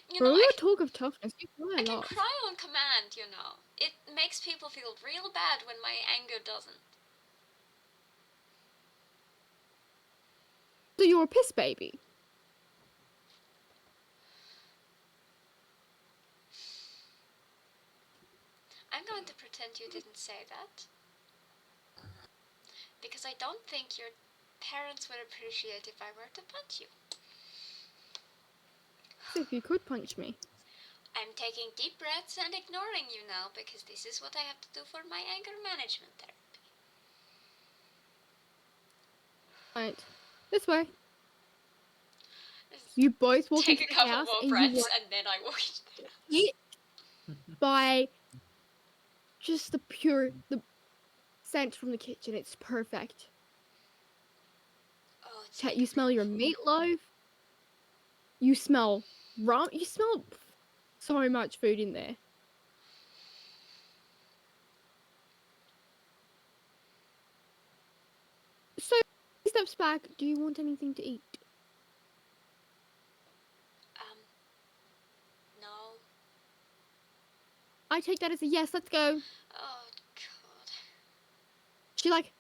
You For know, all I your can, talk of toughness, you cry I a can lot. cry on command, It makes people feel real bad when my anger doesn't. So you're a piss baby? I'm going to pretend you didn't say that. Because I don't think your parents would appreciate if I were to punch you. So if you could punch me. I'm taking deep breaths and ignoring you now because this is what I have to do for my anger management therapy. Right. This way. You both walk Take into a the couple house more and breaths you and then I walk into the house. hit by just the scent from the kitchen. It's perfect. Oh, it's Chet, like you smell your meatloaf. You smell rum. You smell so much food in there. So, steps back. Do you want anything to eat? No. I take that as a yes. Let's go. Oh, God. She like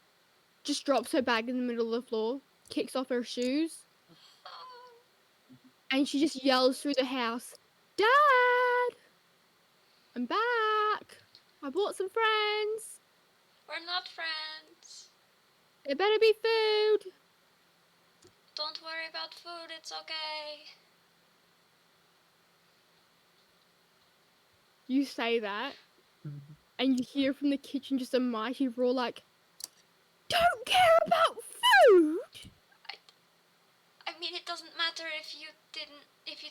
just drops her bag in the middle of the floor, kicks off her shoes, and she just yells through the house, "Dad! I'm back! I brought some friends! We're not friends. There better be food!" Don't worry about food, it's okay. You say that, and you hear from the kitchen just a mighty roar like, "Don't care about food!" I mean, it doesn't matter if you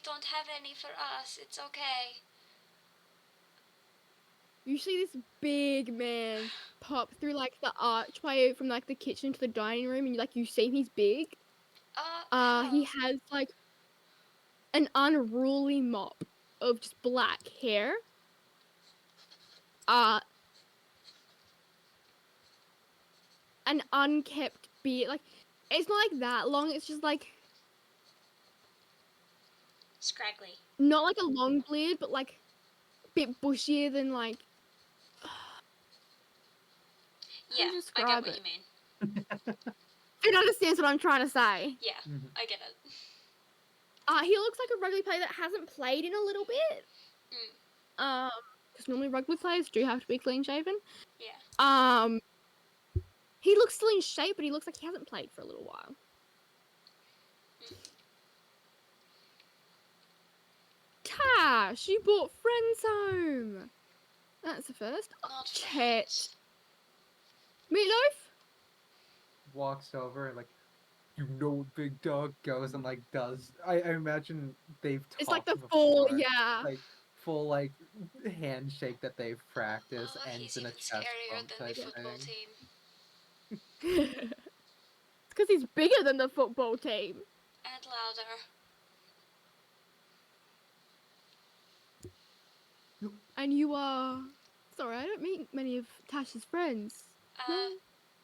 don't have any for us, it's okay. You see this big man pop through like the archway from like the kitchen to the dining room, and you see him, he's big. He Hello. has like an unruly mop of just black hair. An unkept beard. Like, it's not like that long, it's just like Scraggly. not like a long beard, but like a bit bushier than like. Yeah, I describe get what it? you mean. It understands what I'm trying to say. Yeah, I get it. He looks like a rugby player that hasn't played in a little bit. Because normally rugby players do have to be clean shaven. Yeah. He looks still in shape, but he looks like he hasn't played for a little while. Tash, you brought friends home. That's the first. Not Chet. friends. Meatloaf? Walks over and like, you know what big dog goes and like does. I imagine they've talked It's like the before. full, yeah. Like full like handshake that they've practiced Oh, ends he's in a even chest scarier bump than type the football thing. team. It's because he's bigger than the football team. And louder. And you are... Sorry, I don't meet many of Tash's friends. No?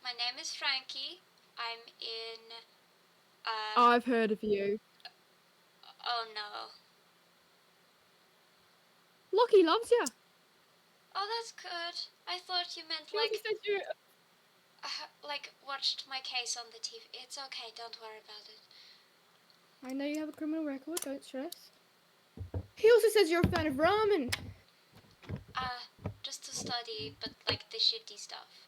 My name is Frankie. I'm in, I've heard of you. oh no. Lockie loves you. Oh, that's good. I thought you meant He also like, says you... watched my case on the TV. It's okay, don't worry about it. I know you have a criminal record, don't stress. He also says you're a fan of ramen. Just to study, but like the shitty stuff.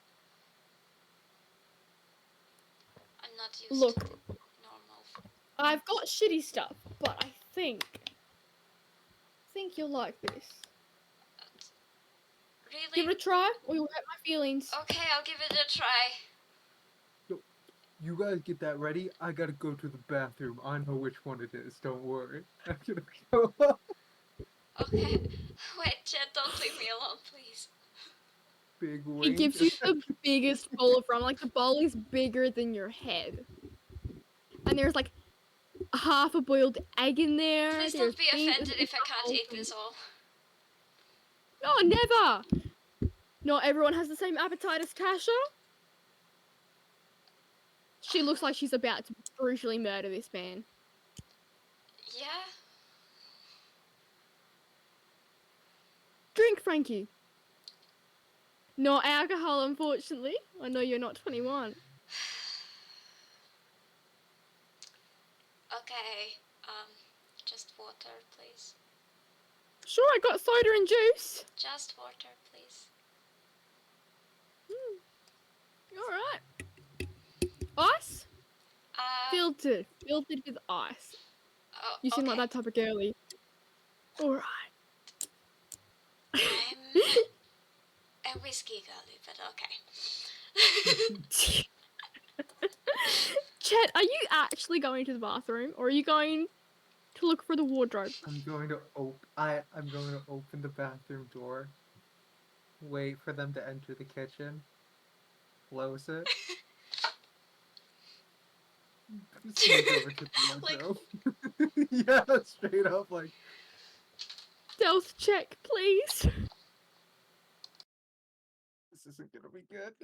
I'm not used Look. to normal. I've got shitty stuff, but I think you'll like this. Really? Give it a try, or you'll hurt my feelings. Okay, I'll give it a try. You guys get that ready? I gotta go to the bathroom. I know which one it is. Don't worry. I'm gonna go up. Okay. Wait, Chet, don't leave me alone, please. Big wink. He gives you the biggest bowl of ramen. Like, the bowl is bigger than your head. And there's, like, half a boiled egg in there. Please There's don't be beans, offended it's if I the can't whole eat thing. this all. Oh, never! Not everyone has the same appetite as Tasha. She looks like she's about to brutally murder this man. Yeah? Drink, Frankie. Not alcohol, unfortunately. I know you're not 21. Okay, just water, please. Sure, I got soda and juice. Just water, please. Alright. Ice? Filtered with ice. Oh, You seem okay. like that type of girly. Alright. I'm a whiskey girly, but okay. Chet, are you actually going to the bathroom, or are you going to look for the wardrobe? I'm going to open the bathroom door. Wait for them to enter the kitchen. Close it. Sneak over to the wardrobe. Yeah, straight up like. Stealth check, please. This isn't gonna be good.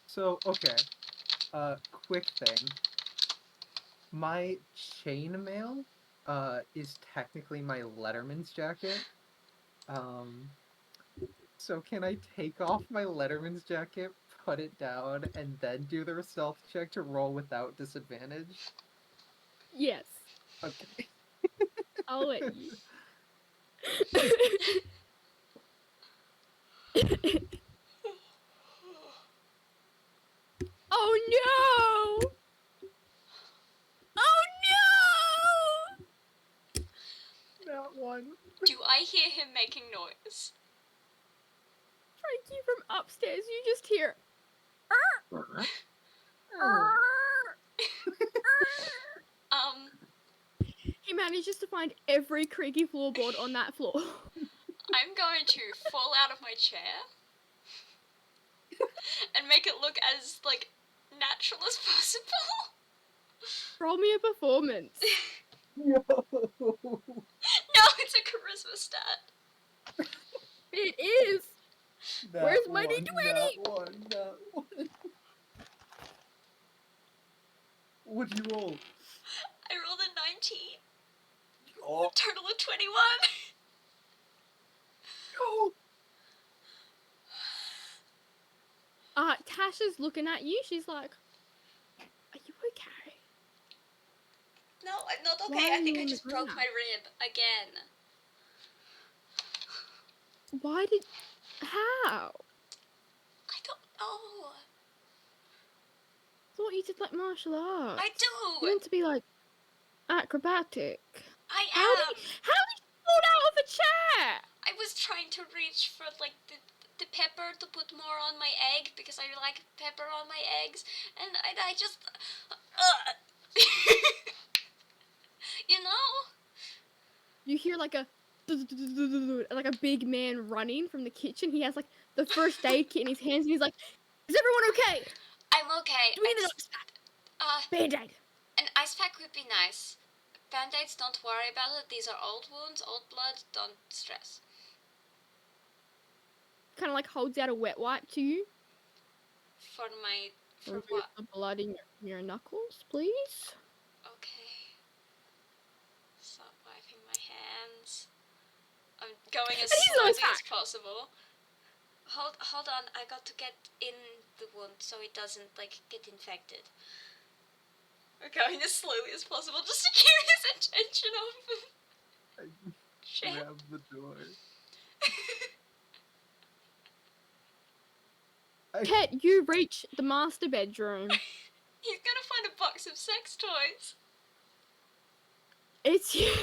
So, okay. Quick thing. My chain mail is technically my Letterman's jacket. So can I take off my Letterman's jacket, put it down, and then do the stealth check to roll without disadvantage? Yes, Okay. I'll let you. Oh no! Oh no! That one. Do I hear him making noise? Frankie, from upstairs, you just hear. He manages to find every creaky floorboard on that floor. I'm going to fall out of my chair and make it look as, like, natural as possible. Roll me a performance. No. No, it's a charisma stat. It is. That Where's my one, D20? That one. What'd you roll? I rolled a 19. Oh. Total of 21. Tasha's looking at you. She's like, "Are you okay?" No, I'm not Why okay. are I think you I on the just broke ground? my rib again. Why did? How? I don't know. Thought you did like martial arts. I do. You meant to be like acrobatic. I How did am. you fall out of a chair? I was trying to reach for, like, the pepper to put more on my egg because I like pepper on my eggs, and I just you know. You hear like a big man running from the kitchen. He has like the first aid kit in his hands, and he's like, "Is everyone okay? I'm okay. Do we I need an just, ice pack? Band-aid." an ice pack would be nice. Band-aids, don't worry about it. These are old wounds, old blood. Don't stress. Kind of like holds out a wet wipe to you. For Remove what? the blood in your knuckles, please. Okay. Stop wiping my hands. I'm going as And he's an ice slowly as pack. possible. Hold on. I got to get in the wound so it doesn't, like, get infected. I'm going as slowly as possible just to keep his attention off of Chet. Grab the door. Chet, you reach the master bedroom. He's gonna find a box of sex toys. It's you.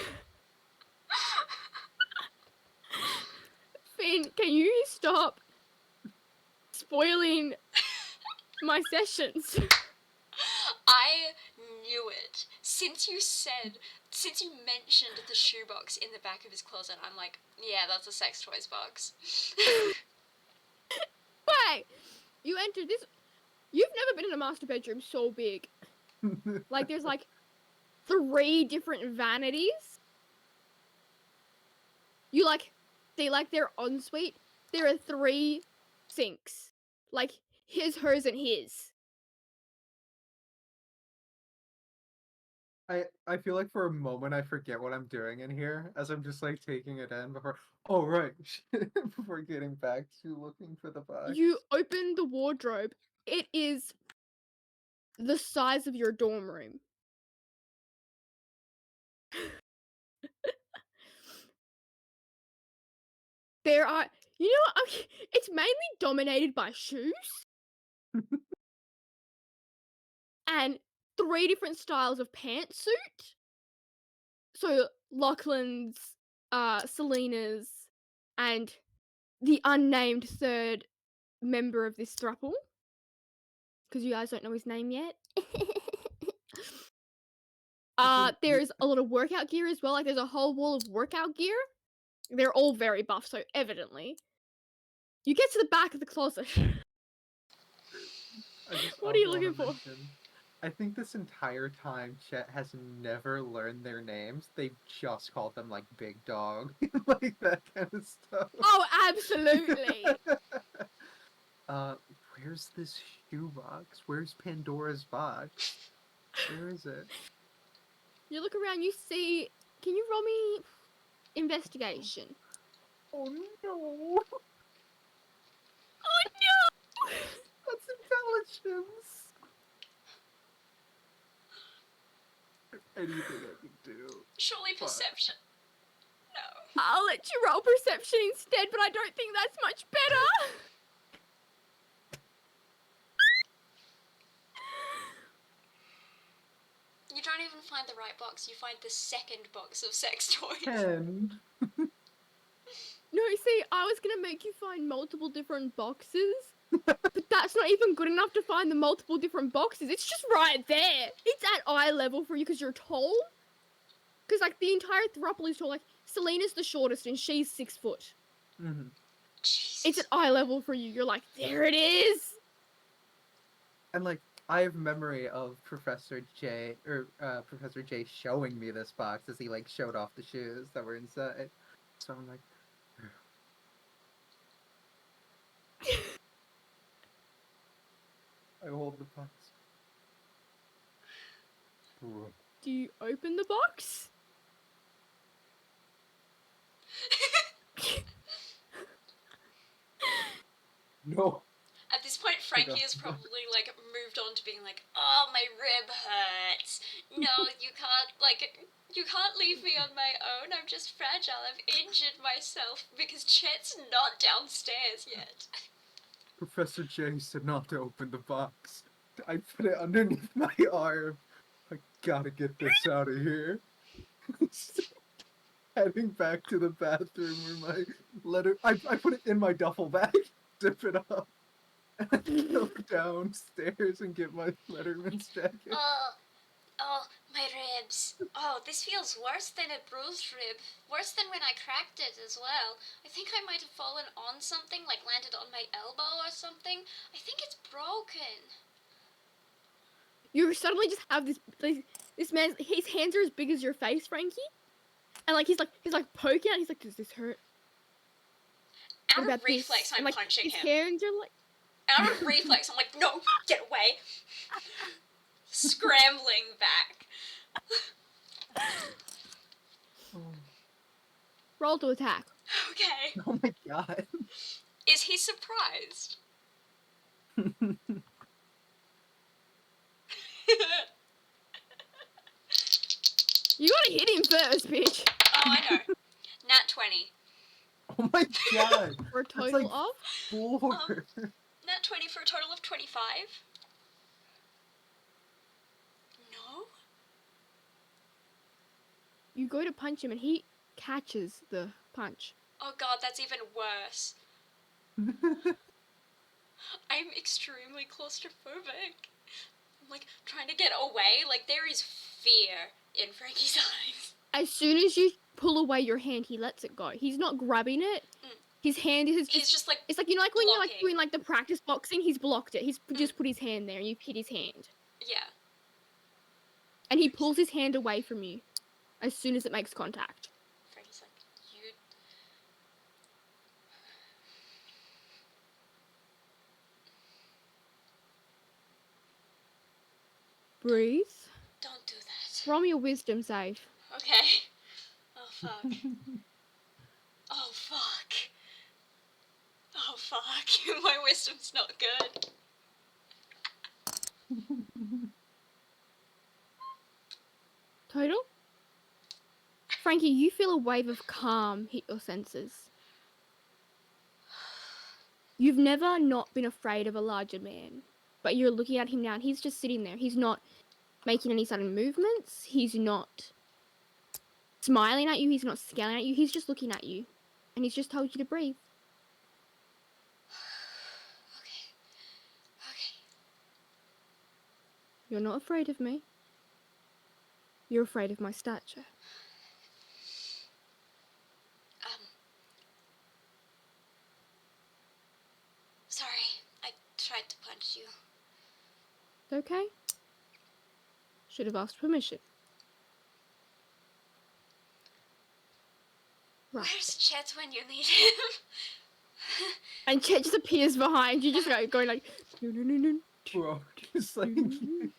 Finn, can you stop spoiling my sessions? I knew it. Since you mentioned the shoebox in the back of his closet, I'm like, yeah, that's a sex toys box. Wait, you entered this. You've never been in a master bedroom so big. Like, there's like 3 different vanities. You like, they like their ensuite. There are 3 sinks. Like, his, hers, and his. I feel like for a moment I forget what I'm doing in here as I'm just like taking it in before. Oh right, before getting back to looking for the box. You open the wardrobe. It is the size of your dorm room. There are, you know what? Okay, it's mainly dominated by shoes. And 3 different styles of pantsuit. So Lachlan's, Selena's, and the unnamed 3rd member of this throuple. Because you guys don't know his name yet. There's a lot of workout gear as well. Like, there's a whole wall of workout gear. They're all very buff, so evidently. You get to the back of the closet. What are you looking for? I think this entire time Chet has never learned their names. They've just called them like Big Dog, like that kind of stuff. Oh, absolutely. Where's this shoebox? Where's Pandora's box? Where is it? You look around, you see Can you roll me investigation? Oh no! Oh no! That's intelligence! Anything I can do. Surely Fuck. perception. No. I'll let you roll perception instead, but I don't think that's much better. You don't even find the right box, you find the second box of sex toys. 10. No, see, I was gonna make you find multiple different boxes, but that's not even good enough to find the multiple different boxes. It's just right there. It's at eye level for you because you're tall. Because, like, the entire throuple is tall. Like, Selena's the shortest and she's 6 foot. Mm-hmm. Jesus. It's at eye level for you. You're like, there it is! And like, I have memory of Professor J showing me this box as he like showed off the shoes that were inside. So I'm like, I hold the box. Do you open the box? No. At this point, Frankie has probably, like, moved on to being like, oh, my rib hurts. No, you can't leave me on my own. I'm just fragile. I've injured myself because Chet's not downstairs yet. Professor J said not to open the box. I put it underneath my arm. I gotta get this out of here. Heading back to the bathroom where my letter... I put it in my duffel bag, zip it up, and go downstairs and get my Letterman's jacket. Oh, my ribs. Oh, this feels worse than a bruised rib. Worse than when I cracked it as well. I think I might have fallen on something, like landed on my elbow or something. I think it's broken. You suddenly just have this man, his hands are as big as your face, Frankie. And like he's like poking out, he's like, does this hurt? Out What of about this? reflex, I'm And, like, punching his him. hands are like... Out of reflex, I'm like, no, get away. Scrambling back. Roll to attack. Okay. Oh my god. Is he surprised? You gotta hit him first, bitch. Oh, I know. Nat 20. Oh my god. For a That's total like of... 4. Nat 20 for a total of 25. No? You go to punch him and he catches the punch. Oh god, that's even worse. I'm extremely claustrophobic. I'm like trying to get away. Like there is fear in Frankie's eyes. As soon as you pull away your hand, he lets it go. He's not grabbing it. His hand is He's just like it's like, you know, like when you're like blocking. doing like the practice boxing, he's blocked it. He's just put his hand there and you've hit his hand. Yeah. And he pulls his hand away from you as soon as it makes contact. Frankie's like, you... Breathe. Don't do that. Roll me a wisdom save. Okay. Oh fuck. Oh fuck. Oh fuck. My wisdom's not good. Total? Frankie, you feel a wave of calm hit your senses. You've never not been afraid of a larger man, but you're looking at him now and he's just sitting there. He's not making any sudden movements. He's not smiling at you. He's not scowling at you. He's just looking at you. And he's just told you to breathe. Okay. You're not afraid of me. You're afraid of my stature. Sorry. I tried to punch you. It's okay. Should have asked permission. Right. Where's Chet when you need him? And Chet just appears behind you, just like going like, no, no, no, no. Bro, just like... Am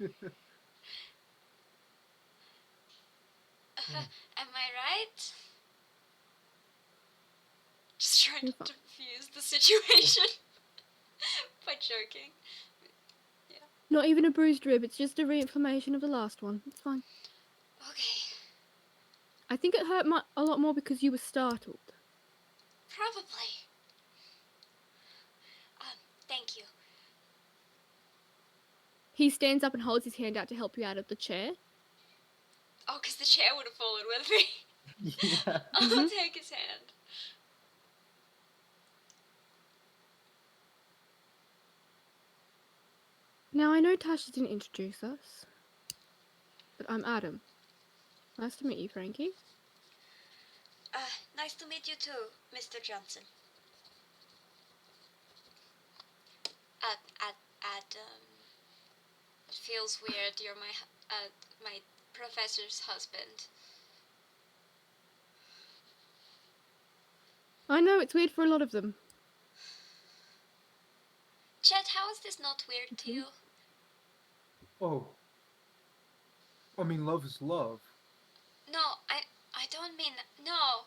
I trying You're to fine. defuse the situation by joking. Not even a bruised rib, it's just a reinflammation of the last one. It's fine. Okay, I think it hurt a lot more because you were startled. probably. Thank you. He stands up and holds his hand out to help you out of the chair. Oh, because the chair would have fallen with me. Yeah. I'll take his hand. Now, I know Tasha didn't introduce us, but I'm Adam. Nice to meet you, Frankie. Nice to meet you too, Mr. Johnson. Adam. It feels weird. You're my professor's husband. I know, it's weird for a lot of them. Chet, how is this not weird to you? Oh. I mean, love is love. No, I don't mean no,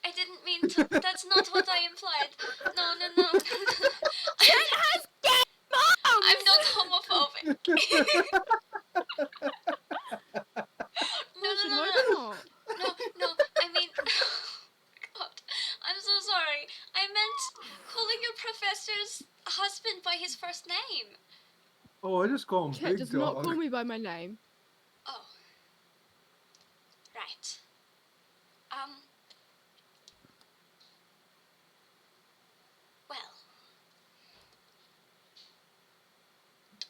I didn't mean to. That's not what I implied. No. Chet has gay moms! I'm not homophobic. No. I mean, God, I'm so sorry. I meant calling your professor's husband by his first name. Oh, I just call him Chet Big does Dog. not call me by my name. Oh, right. Well,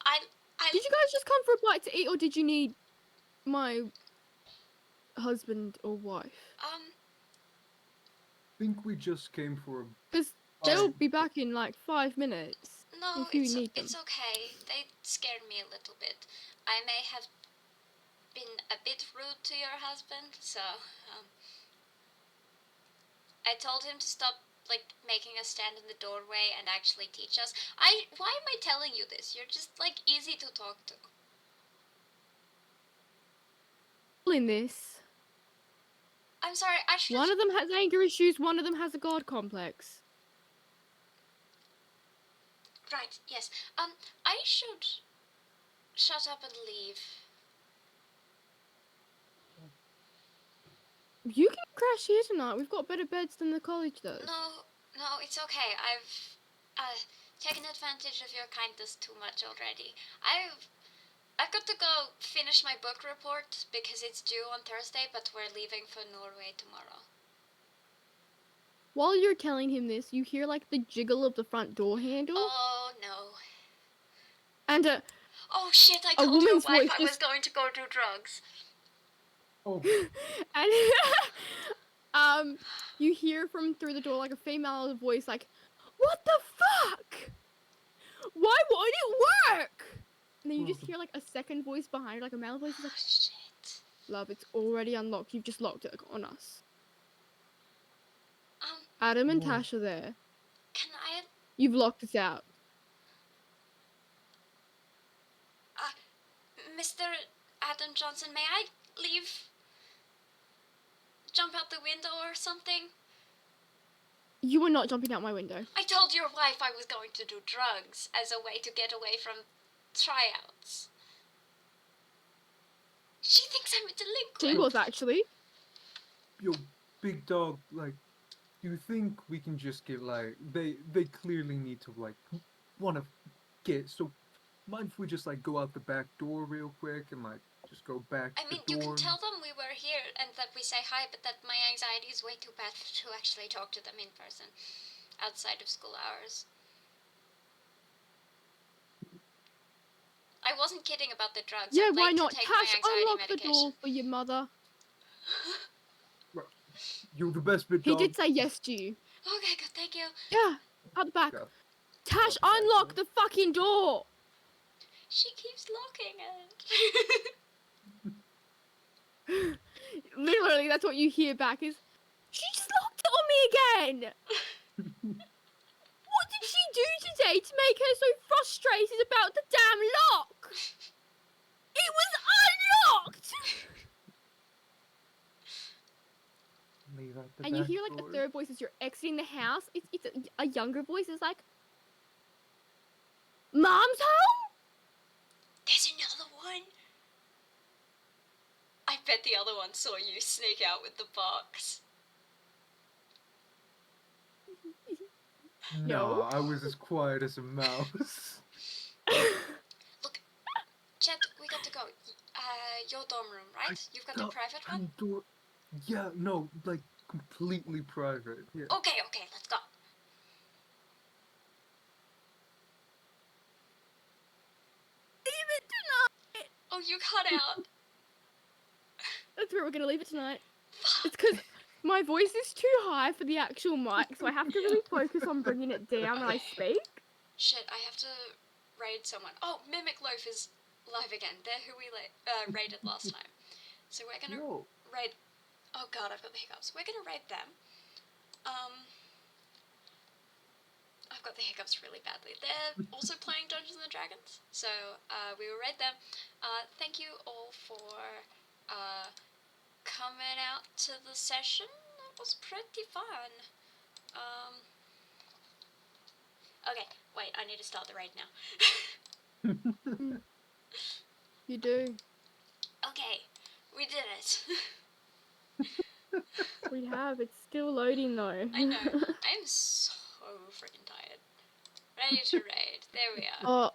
I Did you guys just come for a bite to eat, or did you need my husband or wife? I think we just came for a... Because they'll be back in like 5 minutes. No, if you need them. it's okay. They scared me a little bit. I may have been a bit rude to your husband, so I told him to stop making us stand in the doorway and actually teach us. Why am I telling you this? You're just easy to talk to. In this, I'm sorry, I should. one of them has anger issues, one of them has a god complex. Right, yes. I should shut up and leave. You can crash here tonight. We've got better beds than the college does. No, it's okay. I've taken advantage of your kindness too much already. I've got to go finish my book report because it's due on Thursday, but we're leaving for Norway tomorrow. While you're telling him this, you hear the jiggle of the front door handle. Oh no. And oh shit, I told your woman's wife voice I was going to go do drugs. Oh. and you hear from through the door a female voice what the fuck? Why won't it work? And then you just hear a second voice behind her, a male voice. Oh shit. Love, it's already unlocked. You've just locked it on us. Adam and Tash are there. Can I? You've locked us out. Mr. Adam Johnson, may I leave? Jump out the window or something? You were not jumping out my window. I told your wife I was going to do drugs as a way to get away from tryouts. She thinks I'm a delinquent. She was actually. Yo, Big Dog, do you think we can just get, they clearly need to, want to get, so mind if we just, go out the back door real quick and, just go back I mean, the you door? can tell them we were here and that we say hi, but that my anxiety is way too bad to actually talk to them in person outside of school hours. I wasn't kidding about the drugs. Yeah, I'd why like not? to take Tash, my anxiety unlock medication. the door for your mother. You're the best, Big He Dog. did say yes to you. Okay, good, thank you. Yeah, out the back. Go. Tash, unlock the fucking door! She keeps locking it. Literally, that's what you hear back is, she just locked it on me again! What did she do today to make her so frustrated about the damn lock? It was unlocked! you got the and you back hear like door. a third voice as you're exiting the house. It's a younger voice. It's like, "Mom's home." There's another one. I bet the other one saw you sneak out with the box. No, I was as quiet as a mouse. Look, Chet, we got to go. Your dorm room, right? You've got the private one? Pandora. Yeah, no, like completely private. Yeah. Okay, let's go. Even tonight. Oh, you cut out. That's where we're gonna leave it tonight. It's because my voice is too high for the actual mic, so I have to really focus on bringing it down when I speak. Shit, I have to raid someone. Oh, Mimic Loaf is live again. They're who we raided last time. So we're gonna Whoa. raid... Oh god, I've got the hiccups. We're gonna raid them. I've got the hiccups really badly. They're also playing Dungeons & Dragons, so we will raid them. Thank you all for coming out to the session. It was pretty fun. Okay, wait, I need to start the raid now. You do. Okay, we did it. We have. It's still loading though. I know. I'm so freaking tired. Ready to raid. There we are. Oh,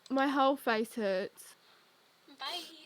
my whole face hurts. Bye.